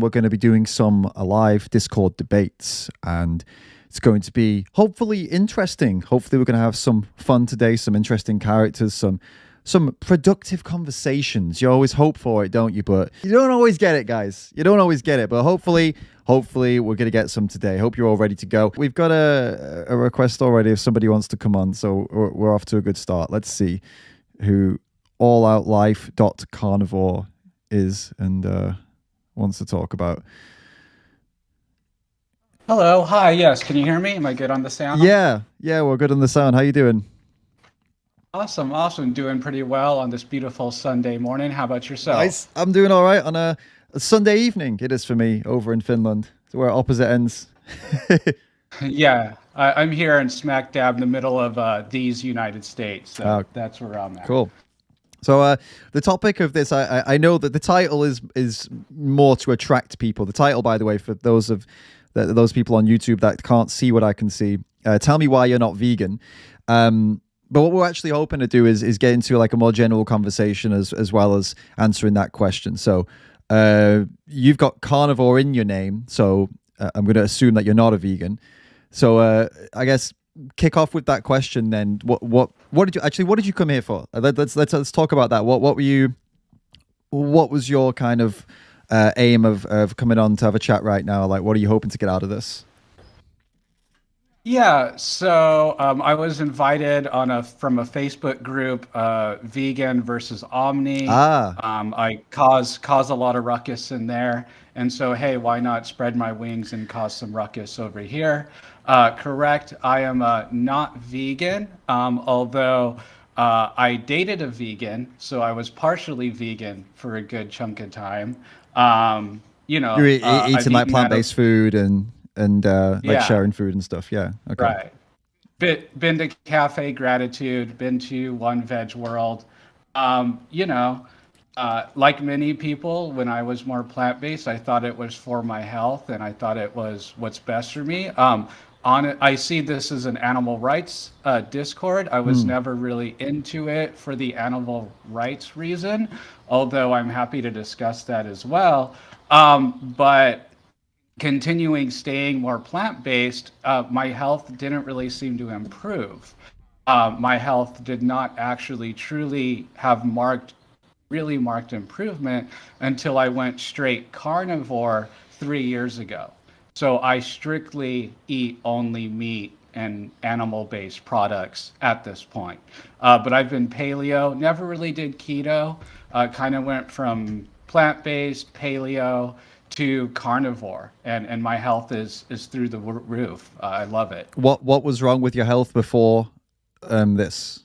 We're going to be doing some live Discord debates, and it's going to be hopefully interesting. Hopefully, we're going to have some fun today, some interesting characters, some productive conversations. You always hope for it, don't you? But you don't always get it, guys. You don't always get it. But hopefully we're going to get some today. Hope you're all ready to go. We've got a request already if somebody wants to come on, so we're off to a good start. Let's see who alloutlife.carnivore is and wants to talk about. Hello, hi, yes, can you hear me? Am I good on the sound? Yeah, we're good on the sound. How you doing? Awesome, awesome. Doing pretty well on this beautiful Sunday morning. How about yourself? Nice. I'm doing all right on a Sunday evening. It is for me over in Finland. So we're at opposite ends. Yeah, I'm here in smack dab in the middle of these United States, so that's where I'm at. Cool. So the topic of this, I know that the title is more to attract people. The title, by the way, for those people on YouTube that can't see what I can see, tell me why you're not vegan. But what we're actually hoping to do is get into like a more general conversation as well as answering that question. So you've got carnivore in your name, so I'm going to assume that you're not a vegan. So I guess kick off with that question then. What did you come here for? Let's talk about that. What was your kind of aim of coming on to have a chat right now? Like, what are you hoping to get out of this? Yeah, so I was invited from a Facebook group, Vegan versus Omni. I cause a lot of ruckus in there, and so hey, why not spread my wings and cause some ruckus over here? Correct, I am not vegan, although I dated a vegan, so I was partially vegan for a good chunk of time. You're I've eating like eaten out of plant-based food and like yeah. sharing food and stuff. Yeah. Okay. Right. Been to Cafe Gratitude, been to One Veg World. Um, you know, like many people, when I was more plant-based, I thought it was for my health and I thought it was what's best for me. I see this as an animal rights discord. I was never really into it for the animal rights reason, although I'm happy to discuss that as well. But continuing staying more plant-based, my health didn't really seem to improve. My health did not actually truly have really marked improvement until I went straight carnivore 3 years ago. So I strictly eat only meat and animal-based products at this point. But I've been paleo, never really did keto, kind of went from plant-based, paleo, to carnivore, and my health is through the roof. I love it. What was wrong with your health before this?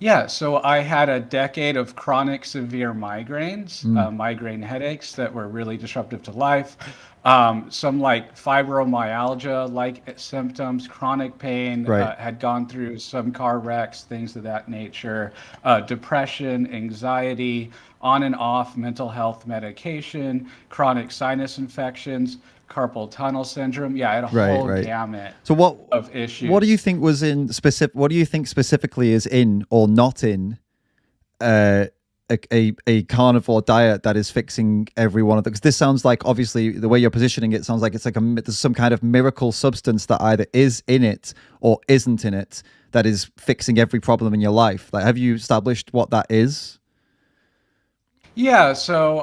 Yeah, so I had a decade of chronic severe migraines, Mm, migraine headaches that were really disruptive to life. Some like fibromyalgia like symptoms, chronic pain, right. had gone through some car wrecks, things of that nature, depression, anxiety, on and off mental health medication, chronic sinus infections, carpal tunnel syndrome. Yeah, I had a Right, whole right. gamut So of what do you issues. think was in specific? What do you think specifically is in or not in uh, a carnivore diet that is fixing every one of them? Because this sounds like, obviously, the way you're positioning it sounds like it's like there's some kind of miracle substance that either is in it or isn't in it that is fixing every problem in your life. Like, have you established what that is? Yeah, so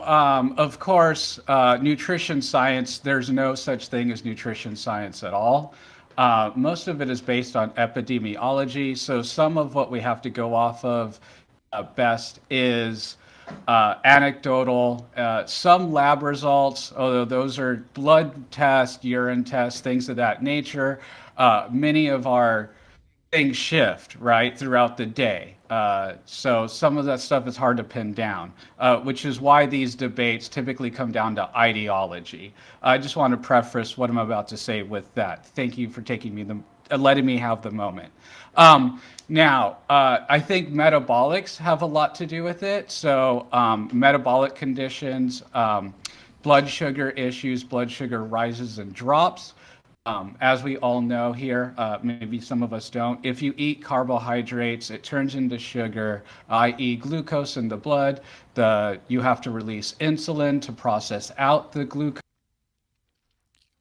of course, nutrition science, there's no such thing as nutrition science at all. Most of it is based on epidemiology. So some of what we have to go off of best is anecdotal, some lab results, although those are blood tests, urine tests, things of that nature. Many of our things shift right throughout the day. So some of that stuff is hard to pin down, which is why these debates typically come down to ideology. I just want to preface what I'm about to say with that. Thank you for letting me have the moment. I think metabolics have a lot to do with it. So metabolic conditions, blood sugar issues, blood sugar rises and drops, As we all know here, maybe some of us don't, if you eat carbohydrates, it turns into sugar, i.e. glucose in the blood. You have to release insulin to process out the glucose.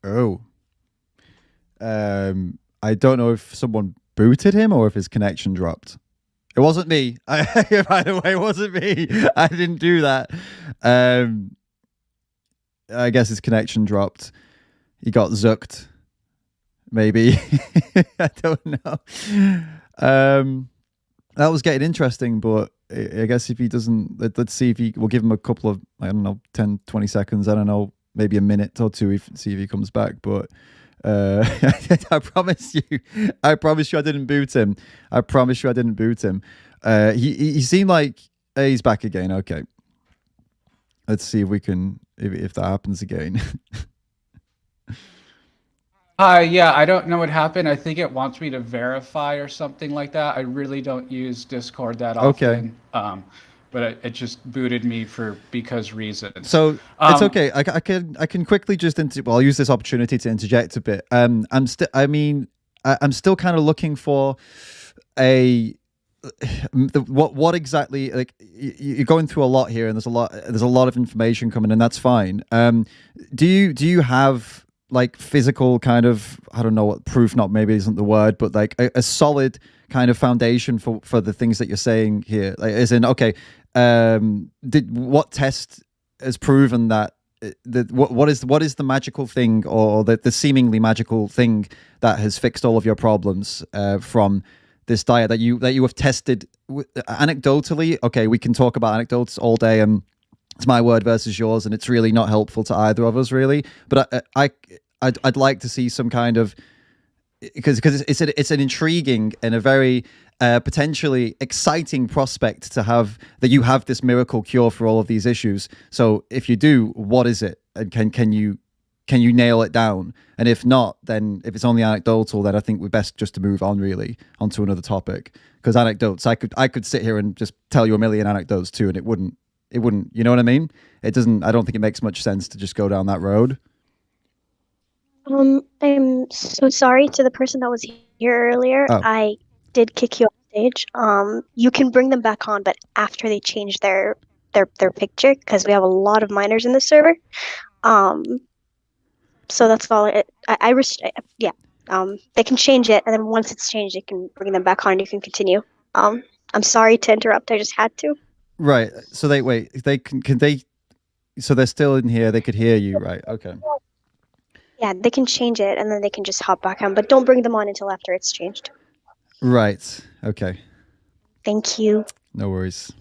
Oh, I don't know if someone booted him or if his connection dropped. It wasn't me. By the way, it wasn't me. I didn't do that. I guess his connection dropped. He got zucked. Maybe. I don't know. That was getting interesting, but I guess if he doesn't, let's see if we'll give him a couple of, I don't know, 10, 20 seconds. I don't know, maybe a minute or two, see if he comes back. But I promise you I didn't boot him. I promise you I didn't boot him. He seemed like he's back again. Okay. Let's see if we can, if that happens again. Yeah, I don't know what happened. I think it wants me to verify or something like that. I really don't use Discord that Okay. often. But it just booted me because reasons. So it's okay. I can quickly just I'll use this opportunity to interject a bit. I'm still kind of looking for what exactly, like, you're going through a lot here, and there's a lot of information coming, and that's fine. Do you have like physical kind of, I don't know what proof, not maybe isn't the word, but like a solid kind of foundation for the things that you're saying here? Like, as in, okay, what test has proven that what is the magical thing, or the seemingly magical thing that has fixed all of your problems from this diet that you have tested anecdotally? Okay, we can talk about anecdotes all day, and it's my word versus yours, and it's really not helpful to either of us, really. But I'd like to see some kind of, because it's an intriguing and a very potentially exciting prospect to have, that you have this miracle cure for all of these issues. So if you do, what is it, and can you nail it down? And if not, then if it's only anecdotal, then I think we're best just to move on, really, onto another topic. Because anecdotes, I could sit here and just tell you a million anecdotes too, and it wouldn't, you know what I mean? It doesn't, I don't think it makes much sense to just go down that road. I'm so sorry to the person that was here earlier. Oh, I did kick you off stage. You can bring them back on, but after they change their picture, because we have a lot of minors in the server. So that's all. Yeah. They can change it, and then once it's changed, you can bring them back on. You can continue. I'm sorry to interrupt. I just had to. right. So they can they, so they're still in here. They could hear you, right? Okay. Yeah, they can change it, and then they can just hop back on. But don't bring them on until after it's changed. Right. Okay. Thank you. No worries.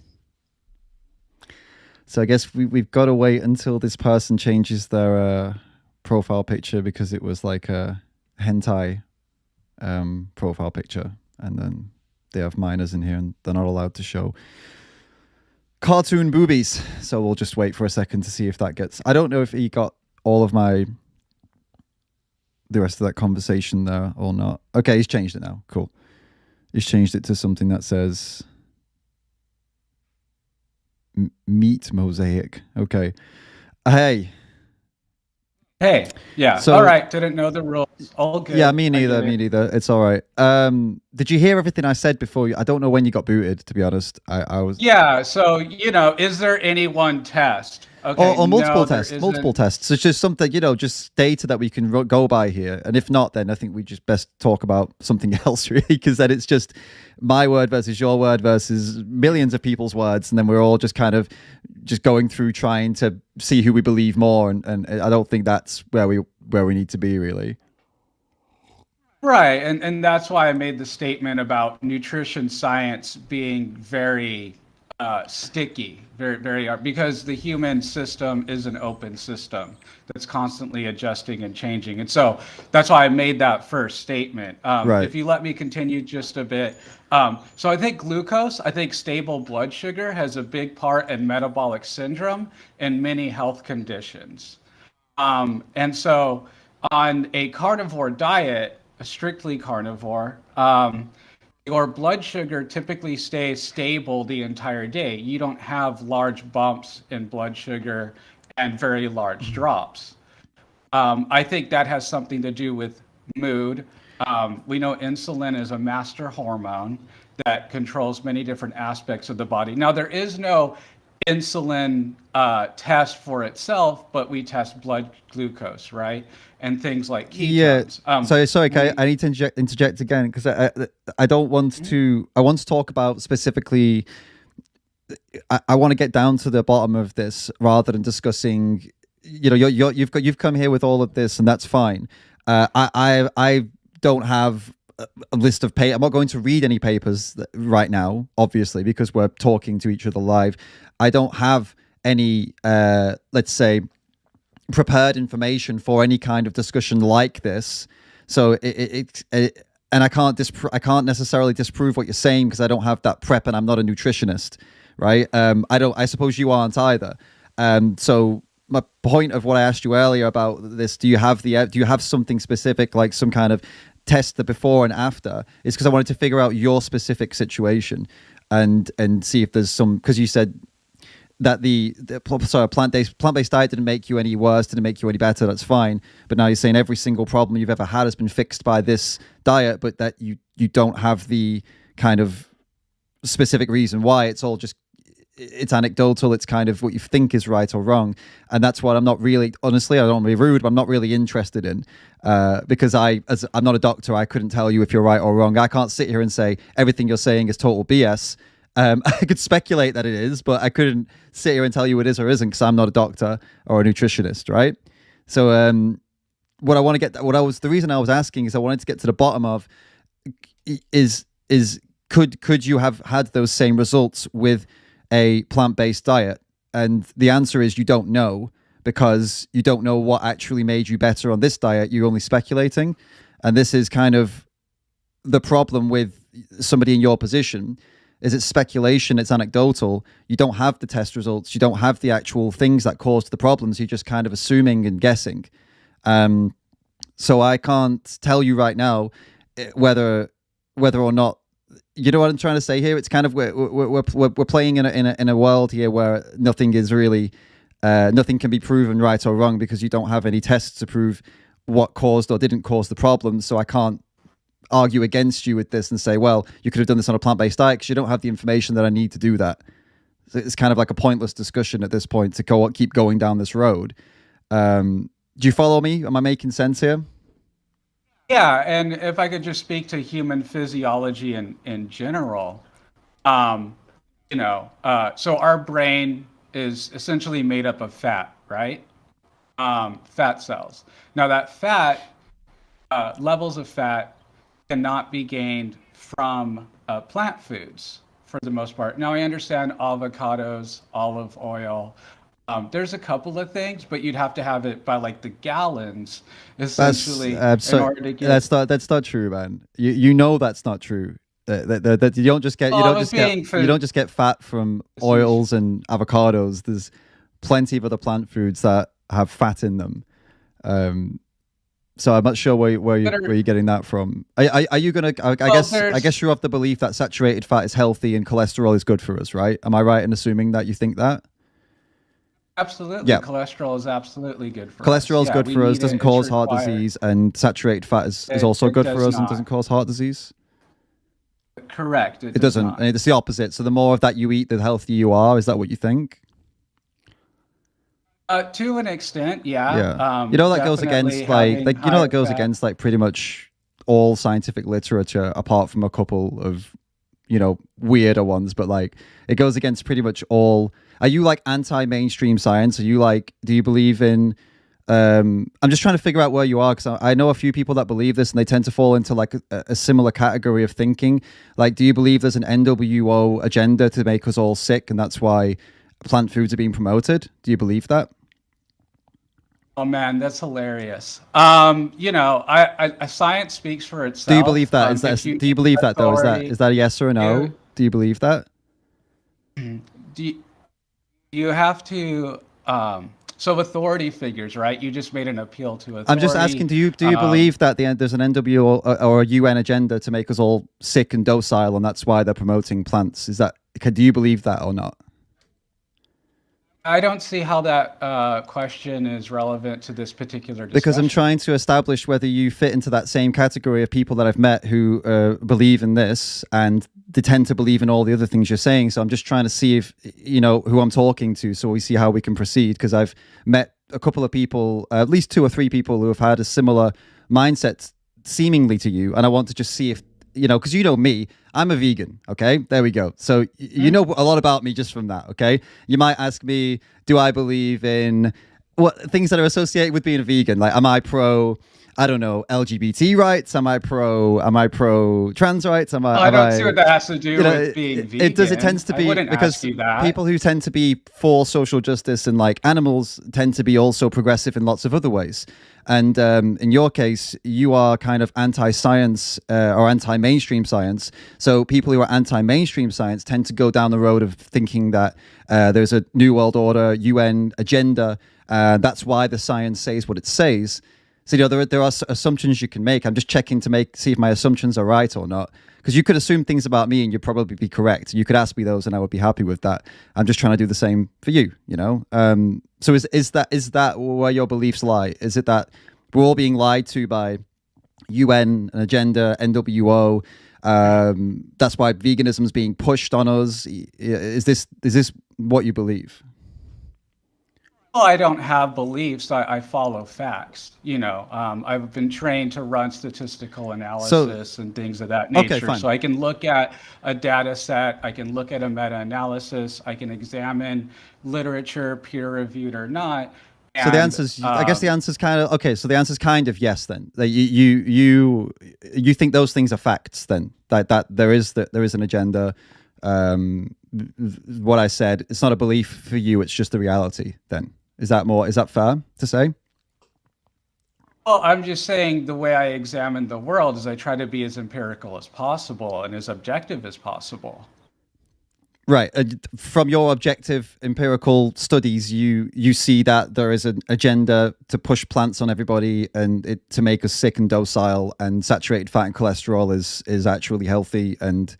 So I guess we've got to wait until this person changes their profile picture, because it was like a hentai profile picture, and then they have minors in here, and they're not allowed to show cartoon boobies. So we'll just wait for a second to see if that gets. I don't know if he got all of the rest of that conversation there or not. Okay, he's changed it now. Cool. He's changed it to something that says meat mosaic. Okay. Hey. Yeah. So, all right. Didn't know the rules. All good. Yeah, me neither. Me neither. It's all right. Did you hear everything I said before? I don't know when you got booted, to be honest. I was. Yeah. So, is there any one test? Okay. Or multiple no, tests. Multiple tests. It's just something, just data that we can go by here. And if not, then I think we just best talk about something else, really, because then it's just my word versus your word versus millions of people's words, and then we're all just kind of just going through trying to see who we believe more. And I don't think that's where we need to be, really. Right. And that's why I made the statement about nutrition science being very sticky, very, because the human system is an open system that's constantly adjusting and changing. And so that's why I made that first statement. Right. If you let me continue just a bit. So I think stable blood sugar has a big part in metabolic syndrome and many health conditions. And so on a carnivore diet, a strictly carnivore, your blood sugar typically stays stable the entire day. You don't have large bumps in blood sugar and very large drops. I think that has something to do with mood. We know insulin is a master hormone that controls many different aspects of the body. Now, there is no insulin test for itself, but we test blood glucose, right? And things like ketones. Sorry, I need to interject again, because I don't want to. I want to talk about specifically. I want to get down to the bottom of this rather than discussing. You know, you've come here with all of this, and that's fine. I don't have a list of papers. I'm not going to read any papers right now, obviously, because we're talking to each other live. I don't have any, let's say, prepared information for any kind of discussion like this. So and I can't necessarily disprove what you're saying because I don't have that prep, and I'm not a nutritionist, right? I suppose you aren't either. So my point of what I asked you earlier about this, do you have something specific, like some kind of test the before and after, is because I wanted to figure out your specific situation and see if there's some, because you said that plant-based diet didn't make you any worse, didn't make you any better. That's fine. But now you're saying every single problem you've ever had has been fixed by this diet, but that you don't have the kind of specific reason why. It's all just, it's anecdotal. It's kind of what you think is right or wrong. And that's what I'm not really, honestly, I don't want to be rude, but I'm not really interested in, because I'm not a doctor. I couldn't tell you if you're right or wrong. I can't sit here and say everything you're saying is total BS. I could speculate that it is, but I couldn't sit here and tell you it is or isn't, because I'm not a doctor or a nutritionist, right? So the reason I was asking is I wanted to get to the bottom of is could you have had those same results with a plant-based diet? And the answer is you don't know, because you don't know what actually made you better on this diet. You're only speculating. And this is kind of the problem with somebody in your position. Is it's speculation, it's anecdotal. You don't have the test results. You don't have the actual things that caused the problems. You're just kind of assuming and guessing. So I can't tell you right now whether or not, you know what I'm trying to say here. It's kind of we're playing in a world here where nothing is really nothing can be proven right or wrong, because you don't have any tests to prove what caused or didn't cause the problem. So I can't argue against you with this and say, well, you could have done this on a plant-based diet, because you don't have the information that I need to do that. So it's kind of like a pointless discussion at this point to keep going down this road. Do you follow me? Am I making sense here? Yeah, and if I could just speak to human physiology in general, so our brain is essentially made up of fat, right? Fat cells. Now that fat, levels of fat cannot be gained from plant foods for the most part. Now I understand avocados, olive oil. There's a couple of things, but you'd have to have it by like the gallons, essentially, in order to get. That's not true, man. You know that's not true. That you don't just get you don't just get fat from oils and avocados. There's plenty of other plant foods that have fat in them. So I'm not sure where you're getting that from. Are you gonna? I guess you're of the belief that saturated fat is healthy and cholesterol is good for us, right? Am I right in assuming that you think that? Absolutely. Yeah. Cholesterol is absolutely good for us. Cholesterol is good for us, doesn't cause heart disease, and saturated fat is also good for us and doesn't cause heart disease. Correct. It doesn't. And it's the opposite. So the more of that you eat, the healthier you are. Is that what you think? To an extent, yeah. Yeah. That goes against like pretty much all scientific literature, apart from a couple of weirder ones. But like it goes against pretty much all. Are you like anti-mainstream science? Are you like? Do you believe in? I'm just trying to figure out where you are, because I know a few people that believe this, and they tend to fall into like a similar category of thinking. Like, do you believe there's an NWO agenda to make us all sick, and that's why plant foods are being promoted? Do you believe that? Oh man, that's hilarious. Science speaks for itself. Do you believe that? Do you believe that though? Is that a yes or a no? Do you believe that? You have to. So authority figures, right? You just made an appeal to authority. I'm just asking, do you believe that there's an NWO or a UN agenda to make us all sick and docile, and that's why they're promoting plants? Do you believe that or not? I don't see how that question is relevant to this particular discussion. Because I'm trying to establish whether you fit into that same category of people that I've met who believe in this, and they tend to believe in all the other things you're saying. So I'm just trying to see if, you know, who I'm talking to, so we see how we can proceed. Because I've met a couple of people, at least 2 or 3 people who have had a similar mindset seemingly to you. And I want to just see if, you know, because you know me, I'm a vegan. Okay, there we go. So you know a lot about me just from that. Okay, you might ask me, do I believe in what things that are associated with being a vegan? Like, am I pro, I don't know, LGBT rights? Am I pro trans rights? I don't see what that has to do with being vegan. It tends to be because people who tend to be for social justice and like animals tend to be also progressive in lots of other ways. And in your case, you are kind of anti-science or anti-mainstream science. So people who are anti-mainstream science tend to go down the road of thinking that there's a New World Order, UN agenda. That's why the science says what it says. So, you know, there are assumptions you can make. I'm just checking to see if my assumptions are right or not. Because you could assume things about me and you'd probably be correct. You could ask me those and I would be happy with that. I'm just trying to do the same for you, you know? So is that where your beliefs lie? Is it that we're all being lied to by UN, an agenda, NWO? That's why veganism is being pushed on us. Is this what you believe? Well, I don't have beliefs. I follow facts. You know, I've been trained to run statistical analysis and things of that nature. Okay, fine. So I can look at a data set. I can look at a meta-analysis. I can examine literature, peer-reviewed or not. So the answer's, I guess the answer's kind of, okay, so the answer's kind of yes then. Like you think those things are facts then? That there is an agenda. What I said, it's not a belief for you, it's just the reality then. Is that fair to say? Well, I'm just saying the way I examine the world is I try to be as empirical as possible and as objective as possible. Right. From your objective empirical studies, you see that there is an agenda to push plants on everybody and to make us sick and docile, and saturated fat and cholesterol is actually healthy, and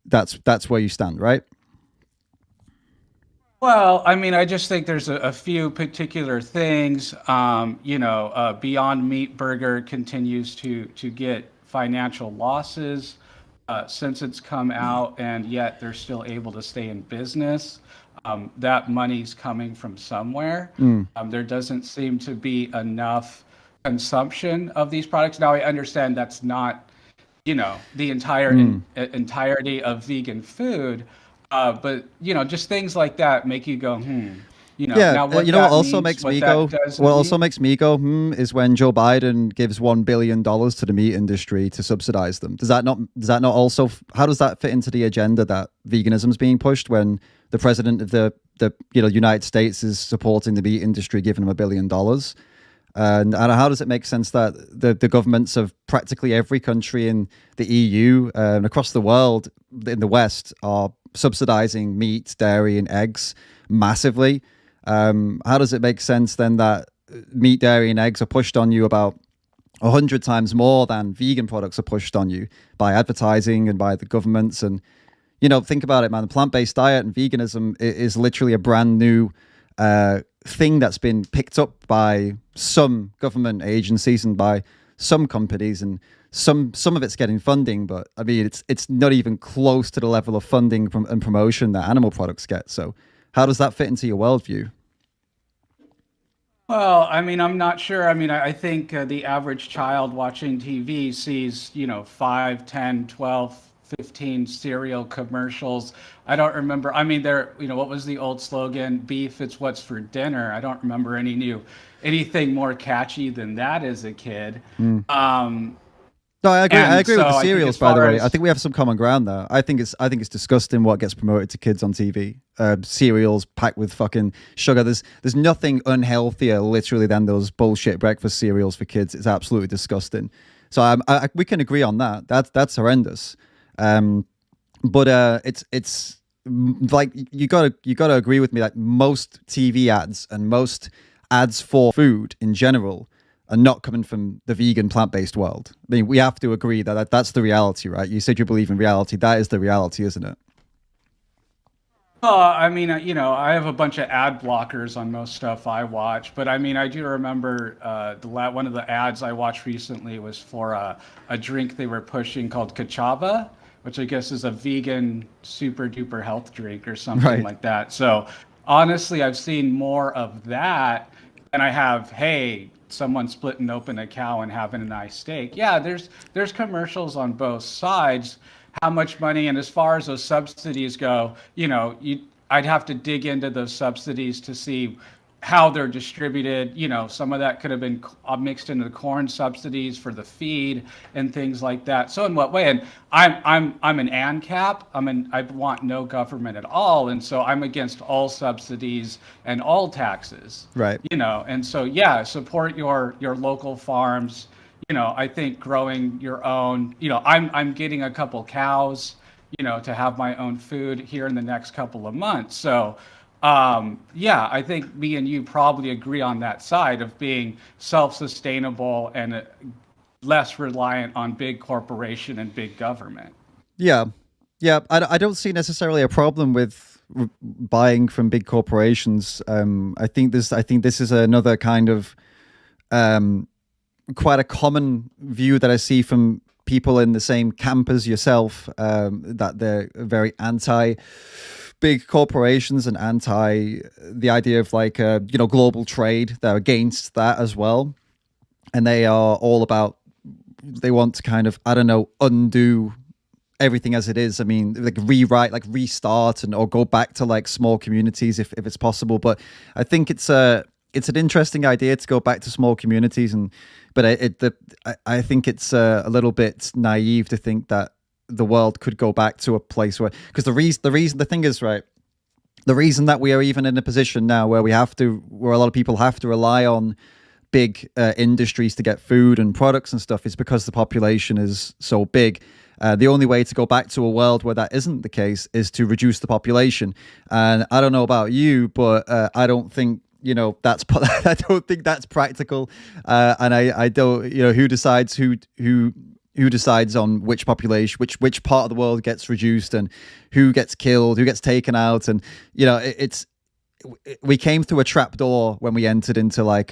that's where you stand, right? Well, I mean, I just think there's a few particular things. Beyond Meat Burger continues to get financial losses since it's come out, and yet they're still able to stay in business. That money's coming from somewhere. There doesn't seem to be enough consumption of these products. Now, I understand that's not, the entirety of vegan food. But just things like that make you go, Yeah, now what also makes me go is when Joe Biden gives $1 billion to the meat industry to subsidize them. Does that not also, how does that fit into the agenda that veganism is being pushed when the president of the United States is supporting the meat industry, giving them $1 billion? And how does it make sense that the governments of practically every country in the EU and across the world in the West are subsidizing meat, dairy, and eggs massively? How does it make sense then that meat, dairy, and eggs are pushed on you about 100 times more than vegan products are pushed on you by advertising and by the governments? And think about it, man. The plant-based diet and veganism is literally a brand new thing that's been picked up by some government agencies and by some companies, and some of it's getting funding, but I mean it's not even close to the level of funding and promotion that animal products get. So how does that fit into your worldview? Well, I mean, I'm not sure. I mean, I think the average child watching TV sees 5, 10, 12, 15 cereal commercials. I don't remember. I mean, what was the old slogan? Beef, it's what's for dinner. I don't remember anything more catchy than that as a kid. No, I agree. I agree with the so cereals, by the way. I think we have some common ground there. I think it's disgusting what gets promoted to kids on TV. Cereals packed with fucking sugar. There's nothing unhealthier, literally, than those bullshit breakfast cereals for kids. It's absolutely disgusting. So we can agree on that. That's horrendous. But it's like you gotta agree with me that most TV ads and most ads for food in general are not coming from the vegan plant-based world. I mean, we have to agree that that's the reality, right? You said you believe in reality. That is the reality, isn't it? I mean, I have a bunch of ad blockers on most stuff I watch, but I mean, I do remember one of the ads I watched recently was for a drink they were pushing called Kachava, which I guess is a vegan super duper health drink or something Right. like that. So honestly, I've seen more of that than I have, hey, someone splitting open a cow and having a nice steak. Yeah, there's commercials on both sides. How much money, and as far as those subsidies go, I'd have to dig into those subsidies to see how they're distributed. Some of that could have been mixed into the corn subsidies for the feed and things like that. So in what way? And I'm an ANCAP. I want no government at all, and so I'm against all subsidies and all taxes. Right. And so yeah, support your local farms. I think growing your own. I'm getting a couple cows, to have my own food here in the next couple of months. So, yeah, I think me and you probably agree on that side of being self-sustainable and less reliant on big corporation and big government. Yeah, yeah. I don't see necessarily a problem with buying from big corporations. I think this is another kind of quite a common view that I see from people in the same camp as yourself, that they're very anti big corporations and anti the idea of like global trade. They're against that as well, and they are all about, they want to kind of, I don't know, undo everything as it is. I mean, like rewrite, like restart, or go back to like small communities if it's possible. But I think it's an interesting idea to go back to small communities, but I think it's a little bit naive to think that the world could go back to a place where, because the thing is, right, the reason that we are even in a position now where where a lot of people have to rely on big industries to get food and products and stuff is because the population is so big. The only way to go back to a world where that isn't the case is to reduce the population. And I don't know about you, but I don't think that's I don't think that's practical. And I don't, who decides who decides on which population, which part of the world gets reduced, and who gets killed, who gets taken out, and we came through a trap door when we entered into like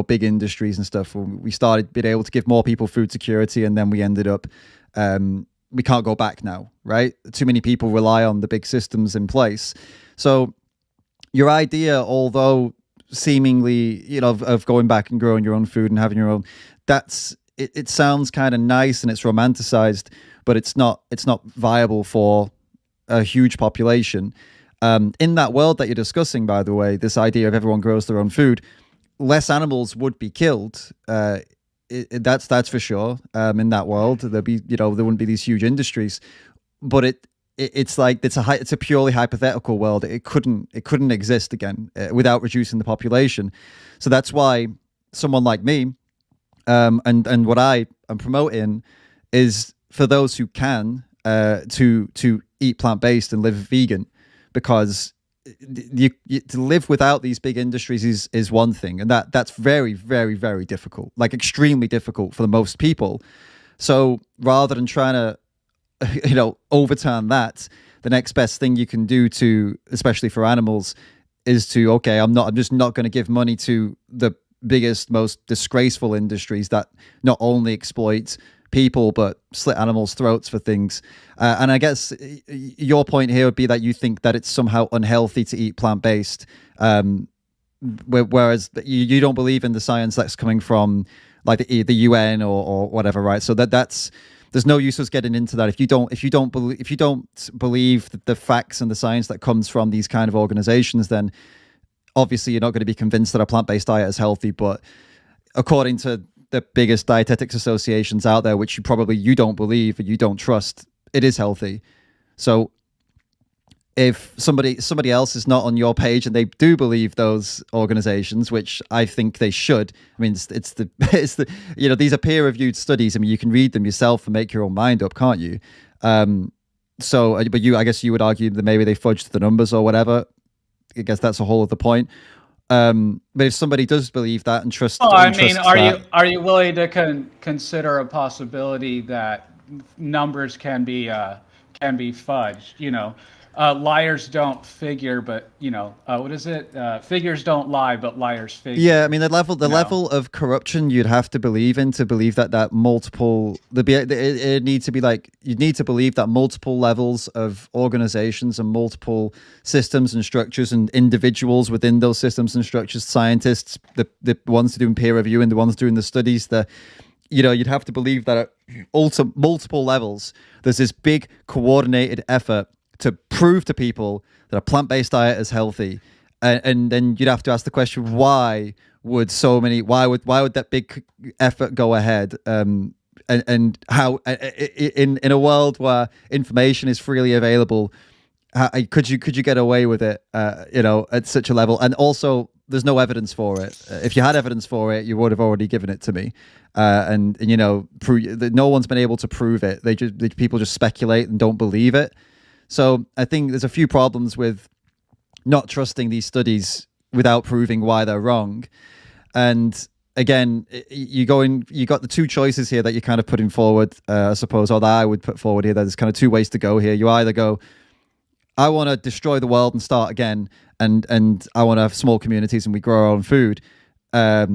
big industries and stuff. We started being able to give more people food security, and then we ended up we can't go back now, right? Too many people rely on the big systems in place. So your idea, although seemingly of going back and growing your own food and having your own, it sounds kind of nice and it's romanticized, but it's not viable for a huge population. In that world that you're discussing, by the way, this idea of everyone grows their own food, less animals would be killed. That's for sure. In that world, there wouldn't be these huge industries, but it's a purely hypothetical world. It couldn't exist again without reducing the population. So that's why someone like me, and what I am promoting is for those who can to eat plant-based and live vegan, because to live without these big industries is one thing, and that's very, very, very difficult, like extremely difficult for the most people. So rather than trying to overturn that, the next best thing you can do to, especially for animals, is to, okay, I'm just not going to give money to the biggest, most disgraceful industries that not only exploit people but slit animals' throats for things. And I guess your point here would be that you think that it's somehow unhealthy to eat plant-based, whereas you don't believe in the science that's coming from like the UN or whatever, right? So that's there's no use us getting into that if you don't believe the facts and the science that comes from these kind of organizations. Then obviously you're not going to be convinced that a plant-based diet is healthy. But according to the biggest dietetics associations out there, which you don't believe and you don't trust, it is healthy. So if somebody else is not on your page and they do believe those organizations, which I think they should, I mean, it's the these are peer-reviewed studies. I mean, you can read them yourself and make your own mind up, can't you? So, but I guess you would argue that maybe they fudged the numbers or whatever. I guess that's a whole other point. But if somebody does believe that and trust, are you willing to consider a possibility that numbers can be fudged? liars don't figure, but what is it? Figures don't lie, but liars figure. Yeah, I mean the level of corruption you'd have to believe in to believe that multiple it needs to be like you'd need to believe that multiple levels of organizations and multiple systems and structures and individuals within those systems and structures, scientists, the ones doing peer review and the ones doing the studies, you'd have to believe that at multiple levels there's this big coordinated effort to prove to people that a plant-based diet is healthy, and then you'd have to ask the question, why would that big effort go ahead, and how in a world where information is freely available, how, could you get away with it at such a level? And also there's no evidence for it. If you had evidence for it, you would have already given it to me. And no one's been able to prove it. People just speculate and don't believe it. So I think there's a few problems with not trusting these studies without proving why they're wrong. And again, you got the two choices here that you're kind of putting forward, I suppose, or that I would put forward here. There's kind of two ways to go here. You either go, I want to destroy the world and start again, and I want to have small communities and we grow our own food,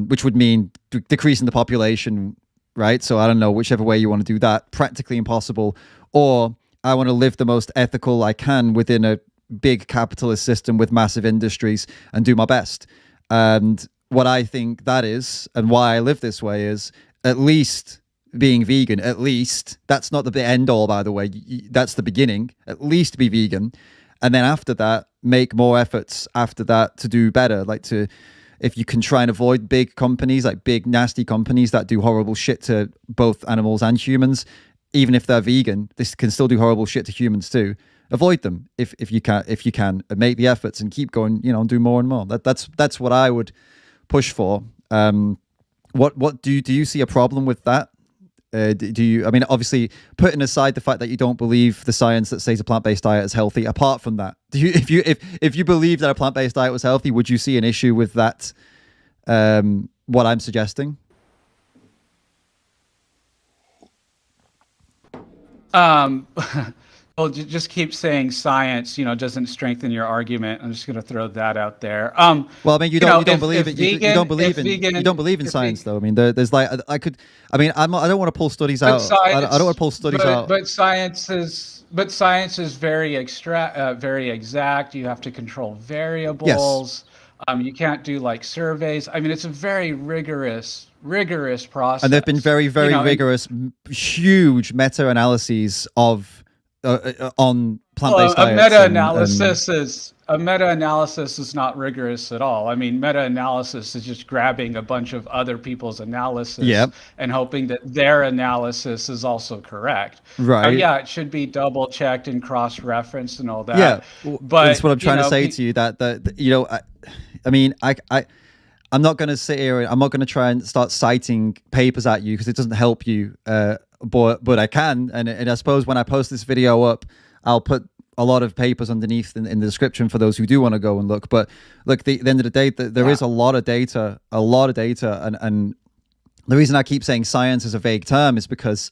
which would mean decreasing the population, right? So I don't know, whichever way you want to do that, practically impossible. Or I want to live the most ethical I can within a big capitalist system with massive industries and do my best. And what I think that is, and why I live this way, is at least being vegan. At least that's not the end all, by the way. That's the beginning. At least be vegan, and then after that, make more efforts after that to do better. If you can try and avoid big companies, like big nasty companies that do horrible shit to both animals and humans. Even if they're vegan, this can still do horrible shit to humans too. Avoid them if you can, and make the efforts and keep going. Do more and more. That's what I would push for. What do you see a problem with that? Do you? I mean, obviously, putting aside the fact that you don't believe the science that says a plant-based diet is healthy. Apart from that, if you believe that a plant-based diet was healthy, would you see an issue with that? What I'm suggesting. Well, just keep saying science, doesn't strengthen your argument. I'm just going to throw that out there. Well, I mean, you don't believe it. You don't believe in science, though. I mean, there's like I don't want to pull studies out. I don't want to pull studies out. But science is very exact. You have to control variables. Yes. You can't do like surveys. I mean, it's a very rigorous process. And there've been very, very rigorous, huge meta-analyses of on plant-based diets. A meta-analysis is not rigorous at all. I mean, meta-analysis is just grabbing a bunch of other people's analysis and hoping that their analysis is also correct. Right. It should be double-checked and cross-referenced and all that. Yeah, but that's what I'm trying to say to you. I'm not going to sit here. I'm not going to try and start citing papers at you because it doesn't help you. But I can, and I suppose when I post this video up, I'll put a lot of papers underneath in the description for those who do want to go and look. But look, the end of the day, there is a lot of data, and the reason I keep saying science is a vague term is because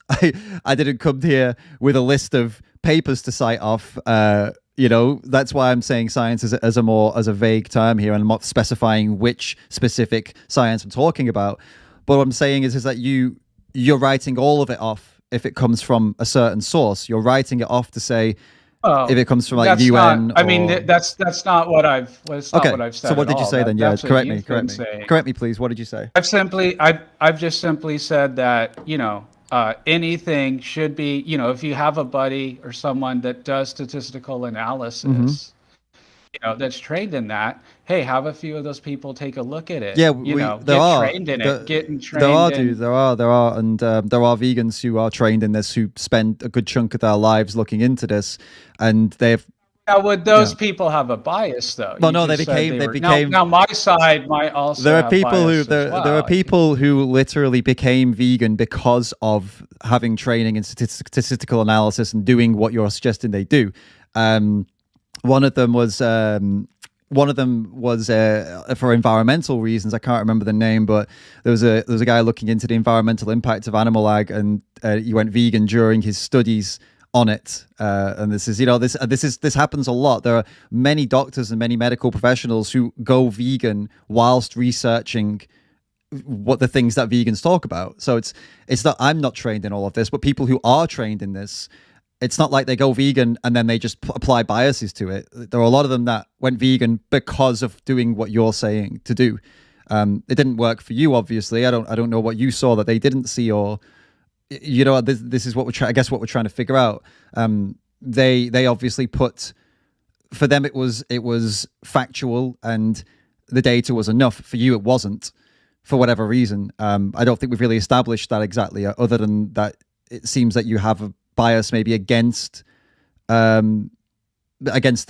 I didn't come here with a list of papers to cite off. That's why I'm saying science as a vague term here, and I'm not specifying which specific science I'm talking about. But what I'm saying is that you're writing all of it off if it comes from a certain source. You're writing it off to say if it comes from like UN. That's not what I've. Okay. What I've said. So what did you say then? Yeah, correct me, please. What did you say? I've just simply said that anything should be, if you have a buddy or someone that does statistical analysis, that's trained in that, hey, have a few of those people take a look at it. Yeah, There are, and there are vegans who are trained in this, who spend a good chunk of their lives looking into this, and they've. Now, would those people have a bias, though? Well, no, they became. Now, my side might also. There are people who literally became vegan because of having training in statistical analysis and doing what you're suggesting they do. One of them was for environmental reasons. I can't remember the name, but there was a guy looking into the environmental impact of animal ag, and he went vegan during his studies on it, and this is, this happens a lot. There are many doctors and many medical professionals who go vegan whilst researching what the things that vegans talk about. So it's not, I'm not trained in all of this, but people who are trained in this, it's not like they go vegan and then they just apply biases to it. There are a lot of them that went vegan because of doing what you're saying to do. It didn't work for you, obviously. I don't know what you saw that they didn't see, or this is what we're what we're trying to figure out. They obviously put, for them it was factual and the data was enough. For you, it wasn't, for whatever reason. I don't think we've really established that exactly, other than that it seems that you have a bias maybe against the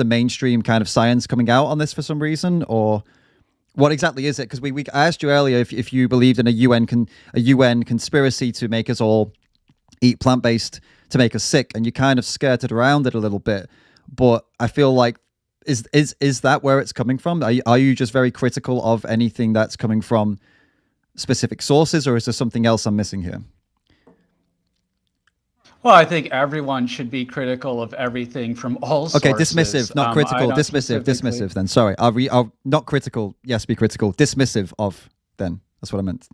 mainstream kind of science coming out on this for some reason, or what exactly is it? Because I asked you earlier if you believed in a UN conspiracy to make us all eat plant-based to make us sick, and you kind of skirted around it a little bit. But I feel like is that where it's coming from? Are you just very critical of anything that's coming from specific sources, or is there something else I'm missing here? Well, I think everyone should be critical of everything from all sources. Okay, dismissive, not critical. Dismissive. Then sorry, I'll not critical. Yes, be critical. Dismissive of. Then that's what I meant.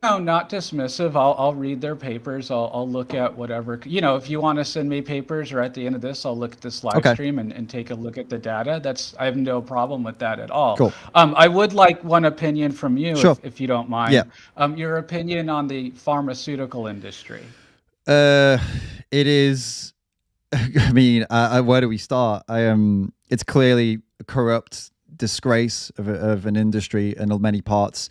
No, not dismissive. I'll read their papers. I'll look at whatever. If you want to send me papers, or at the end of this, I'll look at this live stream and take a look at the data. I have no problem with that at all. Cool. I would like one opinion from you, sure, if you don't mind. Yeah. Your opinion on the pharmaceutical industry. It is. I mean, where do we start? It's clearly a corrupt disgrace of an industry in many parts.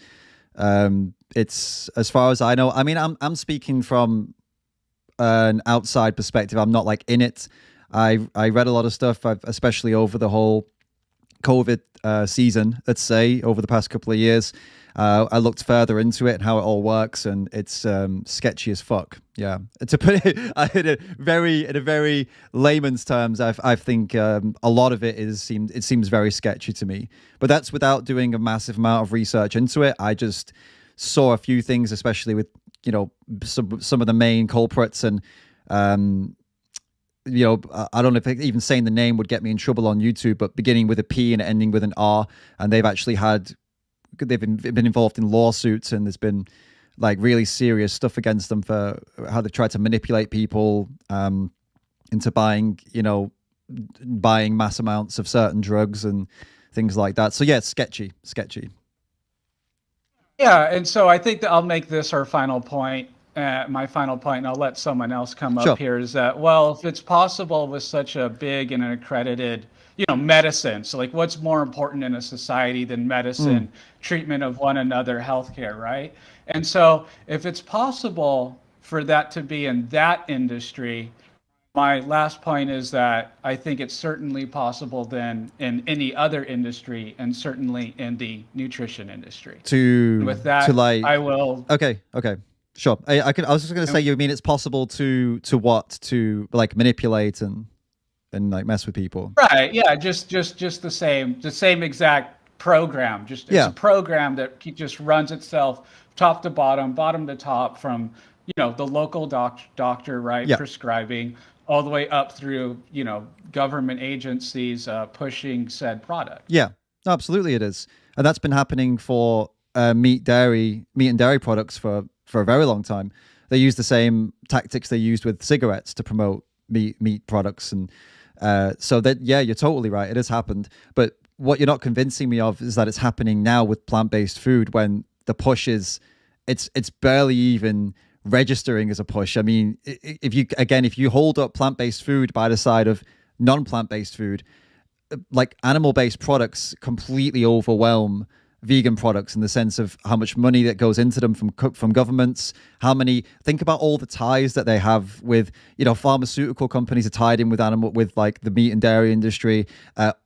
It's, as far as I know. I mean, I'm speaking from an outside perspective. I'm not like in it. I read a lot of stuff, especially over the whole COVID season. Let's say over the past couple of years. I looked further into it and how it all works, and it's sketchy as fuck. Yeah, to put it in a very layman's terms, I think a lot of it seems very sketchy to me. But that's without doing a massive amount of research into it. I just saw a few things, especially with some of the main culprits, and I don't know if even saying the name would get me in trouble on YouTube, but beginning with a P and ending with an R, and they've been involved in lawsuits, and there's been like really serious stuff against them for how they've tried to manipulate people into buying mass amounts of certain drugs and things like that. So yeah, it's sketchy. Yeah, and so I think that I'll make this our final point. My final point, and I'll let someone else come up here, is that, well, if it's possible with such a big and an accredited medicine. So like, what's more important in a society than medicine, treatment of one another, healthcare, right? And so if it's possible for that to be in that industry, my last point is that I think it's certainly possible then in any other industry, and certainly in the nutrition industry. With that, I will. Okay. Sure. I was just going to say, you mean it's possible to like manipulate and like mess with people, right? Yeah, just the same exact program. It's a program that just runs itself top to bottom to top, from the local doctor, right, prescribing, all the way up through government agencies pushing said product. Yeah, absolutely, it is, and that's been happening for meat and dairy products for a very long time. They use the same tactics they used with cigarettes to promote meat products, and so that, yeah, you're totally right. It has happened. But what you're not convincing me of is that it's happening now with plant-based food, when the push is, it's barely even registering as a push. I mean, if you hold up plant-based food by the side of non-plant-based food, like animal-based products completely overwhelm vegan products in the sense of how much money that goes into them from governments. Think about all the ties that they have with, pharmaceutical companies are tied in with like the meat and dairy industry.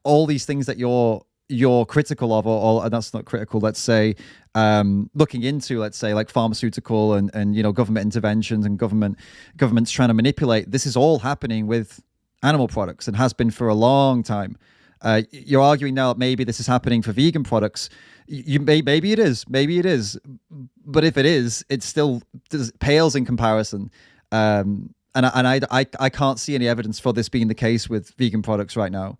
All these things that you're critical of, or that's not critical, let's say, looking into, let's say, like pharmaceutical and government interventions and governments trying to manipulate. This is all happening with animal products and has been for a long time. You're arguing now that maybe this is happening for vegan products. Maybe it is, but if it is, it still pales in comparison. And I can't see any evidence for this being the case with vegan products right now.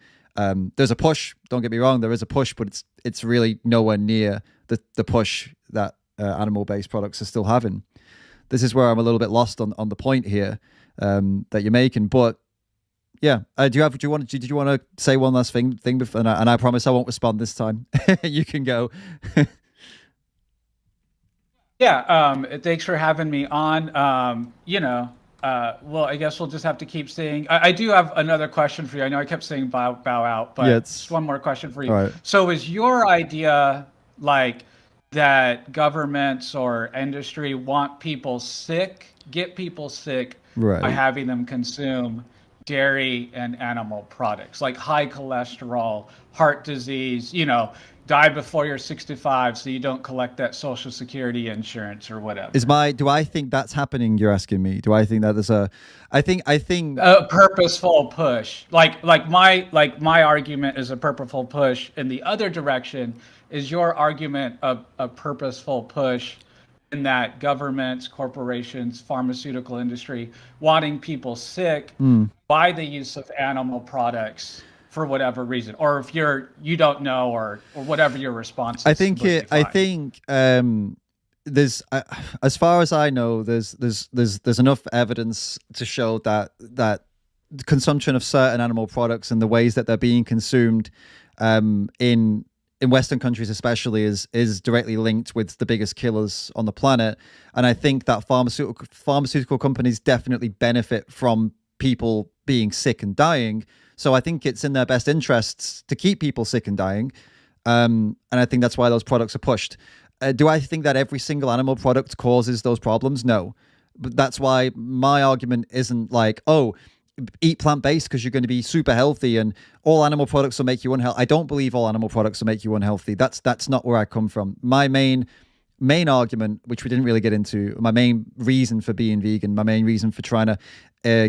There's a push. Don't get me wrong. There is a push, but it's really nowhere near the push that animal-based products are still having. This is where I'm a little bit lost on the point here that you're making. But yeah, did you want to say one last thing before? And I promise I won't respond this time. You can go. Yeah, thanks for having me on. Well, I guess we'll just have to keep saying. I do have another question for you. I know I kept saying bow out, but Yeah, just one more question for you. all right. So, is your idea like that governments or industry want people sick, get people sick Right. by having them consume dairy and animal products, like high cholesterol, heart disease, die before you're 65 so you don't collect that social security insurance or whatever? Do I think that's happening? You're asking me. Do I think that there's I think A purposeful push. Like my argument is a purposeful push in the other direction. Is your argument a purposeful push in that governments, corporations, pharmaceutical industry wanting people sick by the use of animal products for whatever reason, or if you don't know, or whatever your response is? I think there's as far as I know, there's enough evidence to show that the consumption of certain animal products and the ways that they're being consumed in Western countries especially is directly linked with the biggest killers on the planet. And I think that pharmaceutical companies definitely benefit from people being sick and dying. So I think it's in their best interests to keep people sick and dying. And I think that's why those products are pushed. Do I think that every single animal product causes those problems? No. But that's why my argument isn't like, oh, eat plant-based because you're going to be super healthy and all animal products will make you unhealthy. I don't believe all animal products will make you unhealthy. That's not where I come from. My main argument, which we didn't really get into, my main reason for being vegan, my main reason for trying to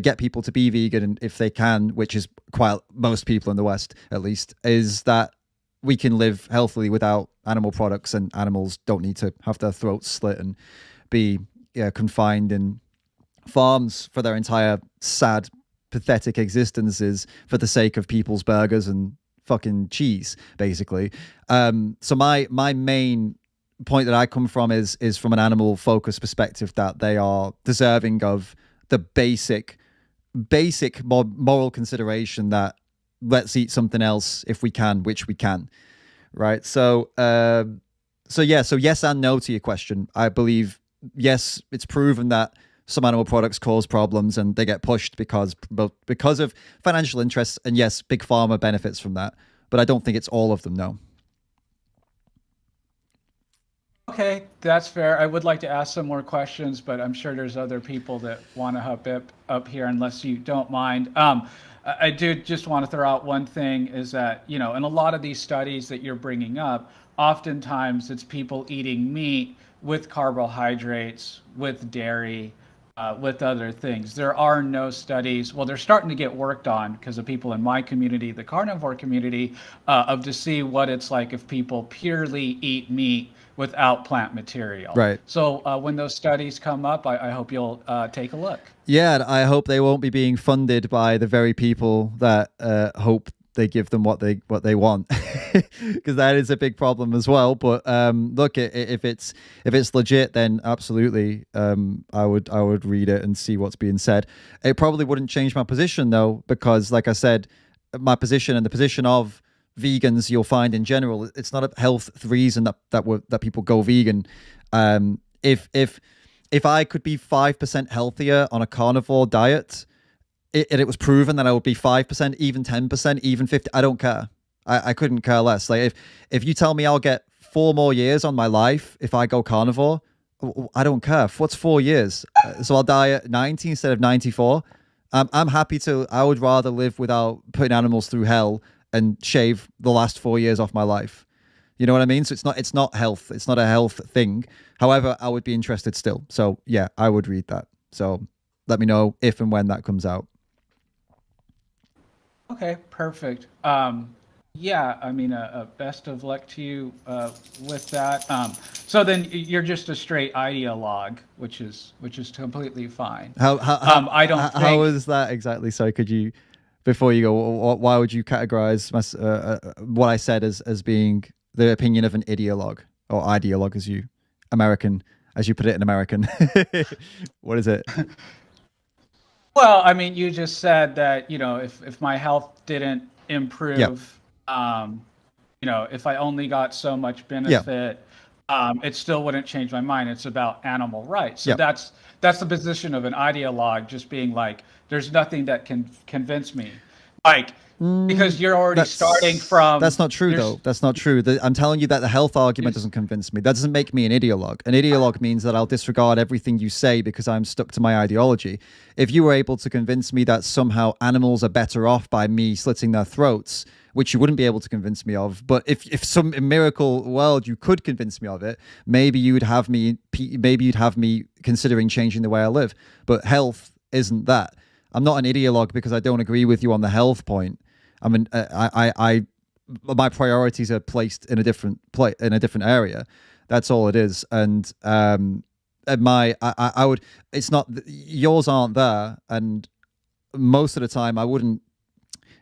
get people to be vegan if they can, which is quite most people in the West at least, is that we can live healthily without animal products, and animals don't need to have their throats slit and be confined in farms for their entire sad, pathetic existences for the sake of people's burgers and fucking cheese, basically. So my main point that I come from is from an animal focused perspective, that they are deserving of the basic moral consideration that let's eat something else if we can, which we can, right? So yes and no to your question. I believe yes, it's proven that some animal products cause problems and they get pushed because of financial interests, and yes, big pharma benefits from that, but I don't think it's all of them. No. Okay, that's fair. I would like to ask some more questions, but I'm sure there's other people that want to hop up here, unless you don't mind. I do just want to throw out one thing, is that, in a lot of these studies that you're bringing up, oftentimes it's people eating meat with carbohydrates, with dairy, with other things. There are no studies. Well, they're starting to get worked on because of people in my community, the carnivore community, to see what it's like if people purely eat meat without plant material. Right. So when those studies come up, I hope you'll take a look. Yeah, I hope they won't be being funded by the very people that hope they give them what they want, because that is a big problem as well. But look, if it's legit, then absolutely, I would read it and see what's being said. It probably wouldn't change my position though, because like I said, my position and the position of vegans, you'll find in general, it's not a health reason that people go vegan. If I could be 5% healthier on a carnivore diet, it was proven that I would be 5%, even 10%, even 50%. I don't care. I couldn't care less. Like if you tell me I'll get 4 more years on my life if I go carnivore, I don't care. What's 4 years? So I'll die at 90 instead of 94. I'm happy to. I would rather live without putting animals through hell and shave the last 4 years off my life. You know what I mean? So it's not health. It's not a health thing. However, I would be interested still. So yeah, I would read that. So let me know if and when that comes out. Okay, perfect. Yeah, I mean, best of luck to you with that. So then you're just a straight ideologue, which is completely fine. I don't How think. is that exactly? So could you, before you go, why would you categorize what I said as being the opinion of an ideologue or ideologue as you American, as you put it in American? What is it? Well, I mean, you just said that, if my health didn't Yeah, improve, if I only got so much yeah, benefit, it still wouldn't change my mind. It's about animal rights. So yeah. that's the position of an ideologue, just being like, there's nothing that can convince me, like, because you're already starting That's from not true there's. though. That's not true. I'm telling you that the health argument doesn't convince me. That doesn't make me an ideologue. An ideologue means that I'll disregard everything you say because I'm stuck to my ideology. If you were able to convince me that somehow animals are better off by me slitting their throats, which you wouldn't be able to convince me of, but if some miracle world you could convince me of it, maybe you'd have me. Maybe you'd have me considering changing the way I live. But health isn't that. I'm not an ideologue because I don't agree with you on the health point. I mean, my priorities are placed in a different in a different area. That's all it is. And I would. It's not yours aren't there, and most of the time I wouldn't.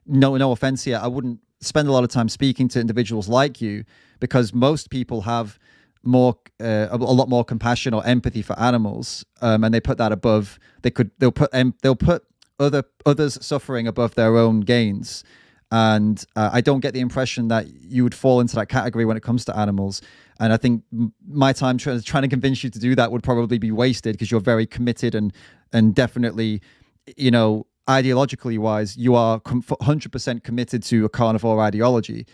No offense here. I wouldn't spend a lot of time speaking to individuals like you because most people have a lot more compassion or empathy for animals, and they put that above. They'll put others suffering above their own gains. And I don't get the impression that you would fall into that category when it comes to animals. And I think my time trying to convince you to do that would probably be wasted because you're very committed and definitely, ideologically wise, you are 100% committed to a carnivore ideology.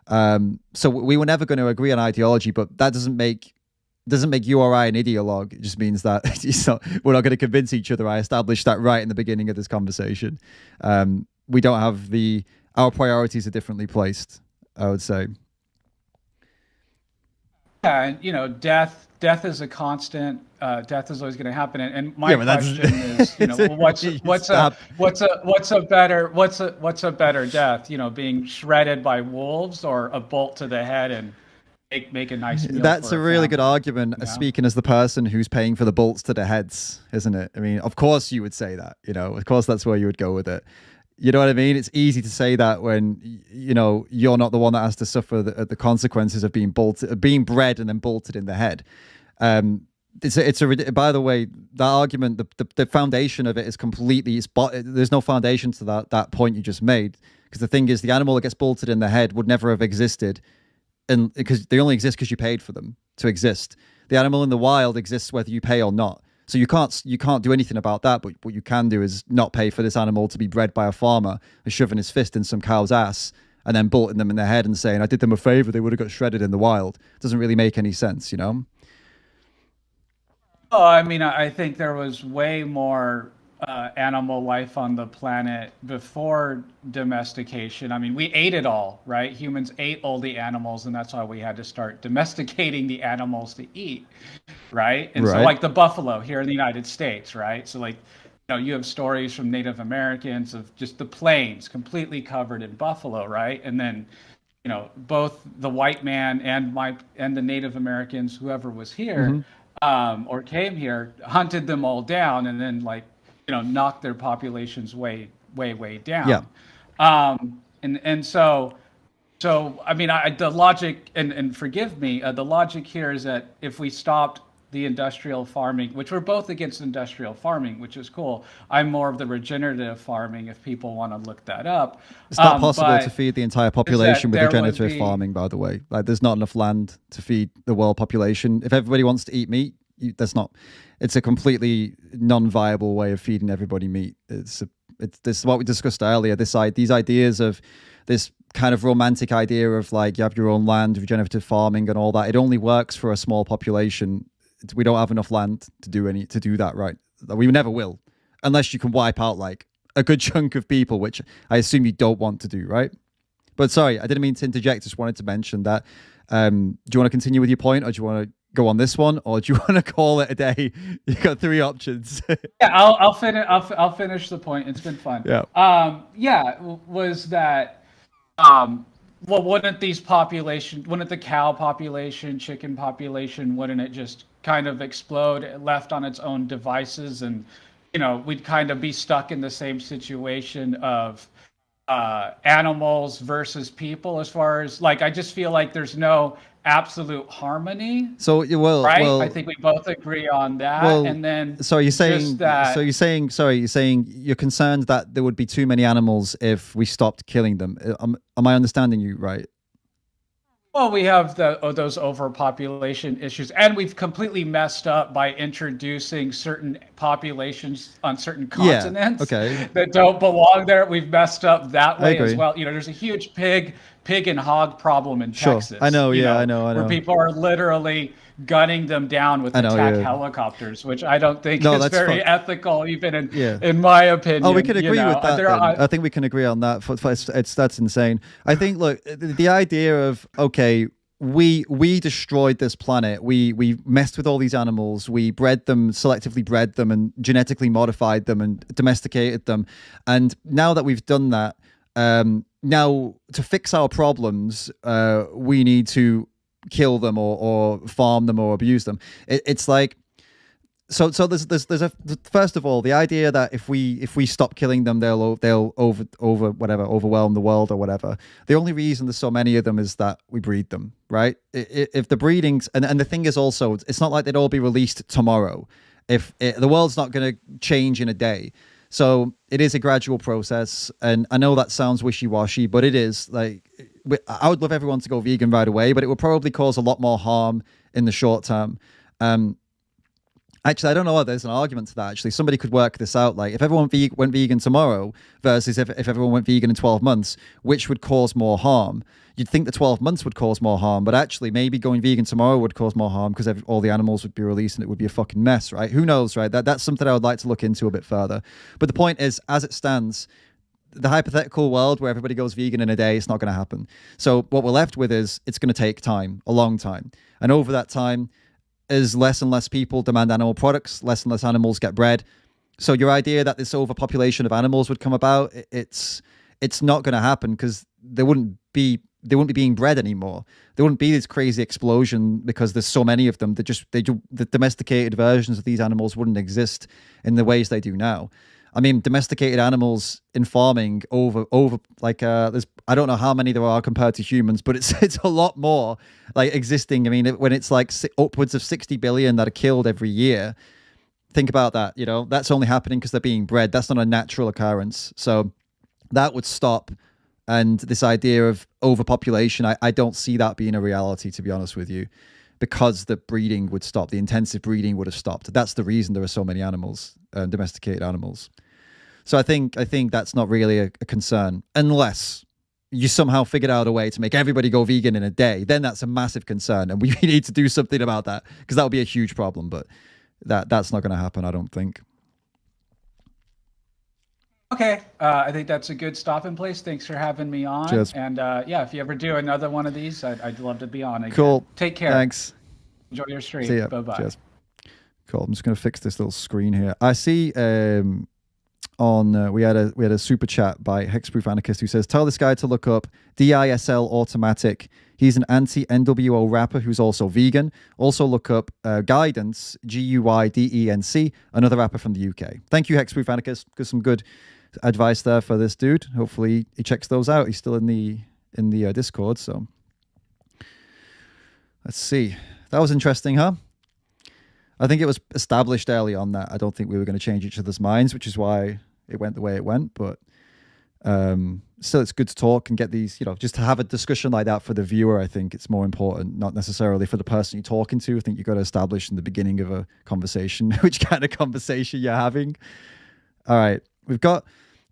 So we were never going to agree on ideology, but that doesn't make you or I an ideologue. It just means that we're not going to convince each other. I established that right in the beginning of this conversation. We don't have our priorities are differently placed, I would say. Yeah, and death is a constant. Death is always going to happen. And my Yeah, but that's question is, well, stop. what's a better death? Being shredded by wolves or a bolt to the head and make a nice meal That's for a a really good family. argument, speaking as the person who's paying for the bolts to the heads, isn't it? I mean, of course you would say that, of course that's where you would go with it. You know what I mean? It's easy to say that when, you're not the one that has to suffer the consequences of being bred and then bolted in the head. By the way, that argument, the foundation of it is completely, there's no foundation to that point you just made. Because the thing is, the animal that gets bolted in the head would never have existed, and because they only exist because you paid for them to exist. The animal in the wild exists whether you pay or not. So you can't do anything about that. But what you can do is not pay for this animal to be bred by a farmer and shoving his fist in some cow's ass and then bolting them in the head and saying, I did them a favor, they would have got shredded in the wild. It doesn't really make any sense, Oh, I mean, I think there was way more animal life on the planet before domestication. I mean, we ate it all, right? Humans ate all the animals, and that's why we had to start domesticating the animals to eat, right? And so, Right. like the buffalo here in the United States, right? So, like, you have stories from Native Americans of just the plains completely covered in buffalo, right? And then, both the white man and the Native Americans, whoever was here, Mm-hmm. or came here, hunted them all down, and then like knocked their populations way Yeah. down. And so I mean, the logic, and forgive me, the logic here is that if we stopped the industrial farming, which we're both against industrial farming, which is cool. I'm more of the regenerative farming if people want to look that up. It's not possible to But feed the entire is that population with there would regenerative be. farming, by the way. Like, there's not enough land to feed the world population. If everybody wants to eat meat, it's a completely non-viable way of feeding everybody meat. It's this is what we discussed earlier. These ideas of this kind of romantic idea of like you have your own land, regenerative farming, and all that. It only works for a small population. We don't have enough land to do that, right? We never will, unless you can wipe out like a good chunk of people, which I assume you don't want to do, right? But sorry, I didn't mean to interject. Just wanted to mention that. Do you want to continue with your point, or do you want to go on this one, or do you want to call it a day? You got three options. Yeah, I'll finish the point. It's been fun. Yeah. Was that um well, wouldn't the cow population, chicken population, wouldn't it just kind of explode, left on its own devices, and we'd kind of be stuck in the same situation of animals versus people, as far as like, I just feel like there's no absolute harmony. So Right? I think we both agree on that. And then so you're saying, that, you're saying you're concerned that there would be too many animals if we stopped killing them. Am I understanding you right? well, we have those overpopulation issues, and we've completely messed up by introducing certain populations on certain continents that don't belong there. We've messed up that way as well. There's a huge pig and hog problem in Texas. I know, I know. Where people are literally gunning them down with attack helicopters, which I don't think is very ethical, even in my opinion. Oh, we can agree with that. I think we can agree on that. That's insane. I think, look, the idea of, okay, we destroyed this planet. We messed with all these animals. We selectively bred them and genetically modified them and domesticated them. And now that we've done that, now to fix our problems, we need to kill them or farm them or abuse them. It's like, so there's a, first of all, the idea that if we stop killing them, they'll overwhelm the world or whatever. The only reason there's so many of them is that we breed them, right? If the breedings, and the thing is also, it's not like they'd all be released tomorrow. The world's not going to change in a day. So it is a gradual process, and I know that sounds wishy-washy, but it is. Like, I would love everyone to go vegan right away, but it would probably cause a lot more harm in the short term. Actually, I don't know whether there's an argument to that. Actually, somebody could work this out. Like, if everyone went vegan tomorrow versus if everyone went vegan in 12 months, which would cause more harm? You'd think the 12 months would cause more harm, but actually maybe going vegan tomorrow would cause more harm because all the animals would be released and it would be a fucking mess, right? Who knows, right? That's something I would like to look into a bit further. But the point is, as it stands, the hypothetical world where everybody goes vegan in a day, it's not going to happen. So what we're left with is it's going to take time, a long time. And over that time, as less and less people demand animal products, less and less animals get bred. So your idea that this overpopulation of animals would come about, it's not going to happen because they wouldn't be being bred anymore. There wouldn't be this crazy explosion because there's so many of them. The domesticated versions of these animals wouldn't exist in the ways they do now. I mean, domesticated animals in farming over like there's, I don't know how many there are compared to humans, but it's a lot more like existing. I mean, when it's like upwards of 60 billion that are killed every year, think about that. That's only happening because they're being bred. That's not a natural occurrence. So that would stop. And this idea of overpopulation, I don't see that being a reality, to be honest with you, because the breeding would stop. The intensive breeding would have stopped. That's the reason there are so many animals, domesticated animals. So I think that's not really a concern, unless you somehow figured out a way to make everybody go vegan in a day. Then that's a massive concern, and we need to do something about that, because that would be a huge problem. But that's not going to happen, I don't think. Okay, I think that's a good stopping place. Thanks for having me on. Cheers. And if you ever do another one of these, I'd love to be on again. Cool. Take care. Thanks. Enjoy your stream. See ya. Bye-bye. Cheers. Cool. I'm just going to fix this little screen here. I see we had a super chat by Hexproof Anarchist who says, tell this guy to look up DISL Automatic. He's an anti-NWO rapper who's also vegan. Also look up Guidance, Guydenc, another rapper from the UK. Thank you, Hexproof Anarchist. Got some good advice there for this dude. Hopefully he checks those out. He's still in the Discord. So let's see. That was interesting, huh? I think it was established early on that I don't think we were going to change each other's minds, which is why it went the way it went. But still, it's good to talk and get these, just to have a discussion like that for the viewer. I think it's more important, not necessarily for the person you're talking to. I think you've got to establish in the beginning of a conversation which kind of conversation you're having. All right.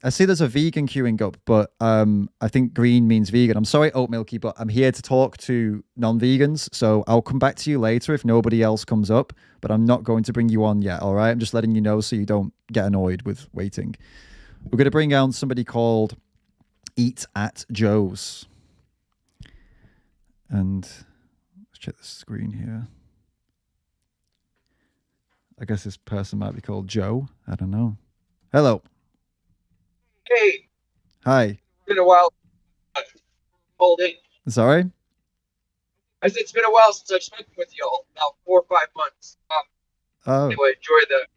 I see there's a vegan queuing up, but I think green means vegan. I'm sorry, Oat Milky, but I'm here to talk to non-vegans. So I'll come back to you later if nobody else comes up, but I'm not going to bring you on yet. All right. I'm just letting you know so you don't get annoyed with waiting. We're going to bring on somebody called Eat at Joe's. And let's check the screen here. I guess this person might be called Joe. I don't know. Hello. Hey. Hi. Been a while. Hold in. Sorry? I said it's been a while since I've spoken with you all, about 4 or 5 months. Oh. Anyway, enjoy the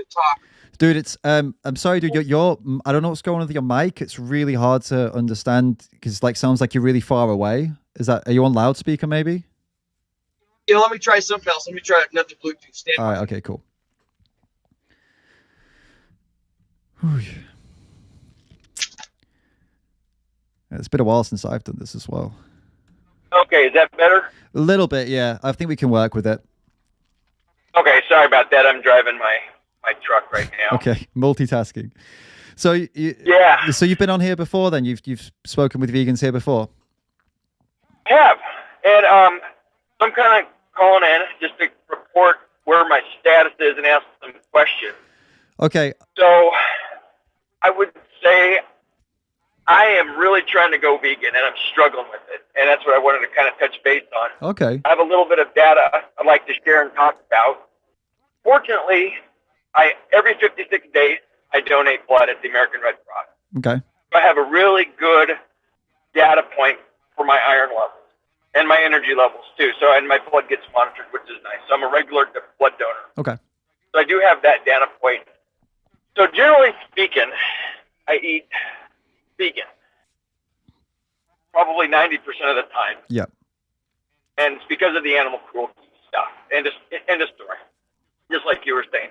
talk. Dude, it's I'm sorry, dude. You're I don't know what's going on with your mic. It's really hard to understand because like sounds like you're really far away. Are you on loudspeaker maybe? Yeah, let me try something else. Let me try another Bluetooth. Stand All by. right, okay, cool. Whew. It's been a while since I've done this as well. Okay, is that better? A little bit, yeah. I think we can work with it. Okay, sorry about that. I'm driving my truck right now. Okay, multitasking. So Yeah. So you've been on here before then? You've spoken with vegans here before? I have. And I'm kind of calling in just to report where my status is and ask some questions. Okay. So I would say I am really trying to go vegan, and I'm struggling with it. And that's what I wanted to kind of touch base on. Okay. I have a little bit of data I'd like to share and talk about. Fortunately, every 56 days, I donate blood at the American Red Cross. Okay. I have a really good data point for my iron levels and my energy levels too. So, and my blood gets monitored, which is nice. So I'm a regular blood donor. Okay. So I do have that data point. So generally speaking, I eat vegan probably 90% of the time. Yeah. And it's because of the animal cruelty stuff. End of story. Just like you were saying.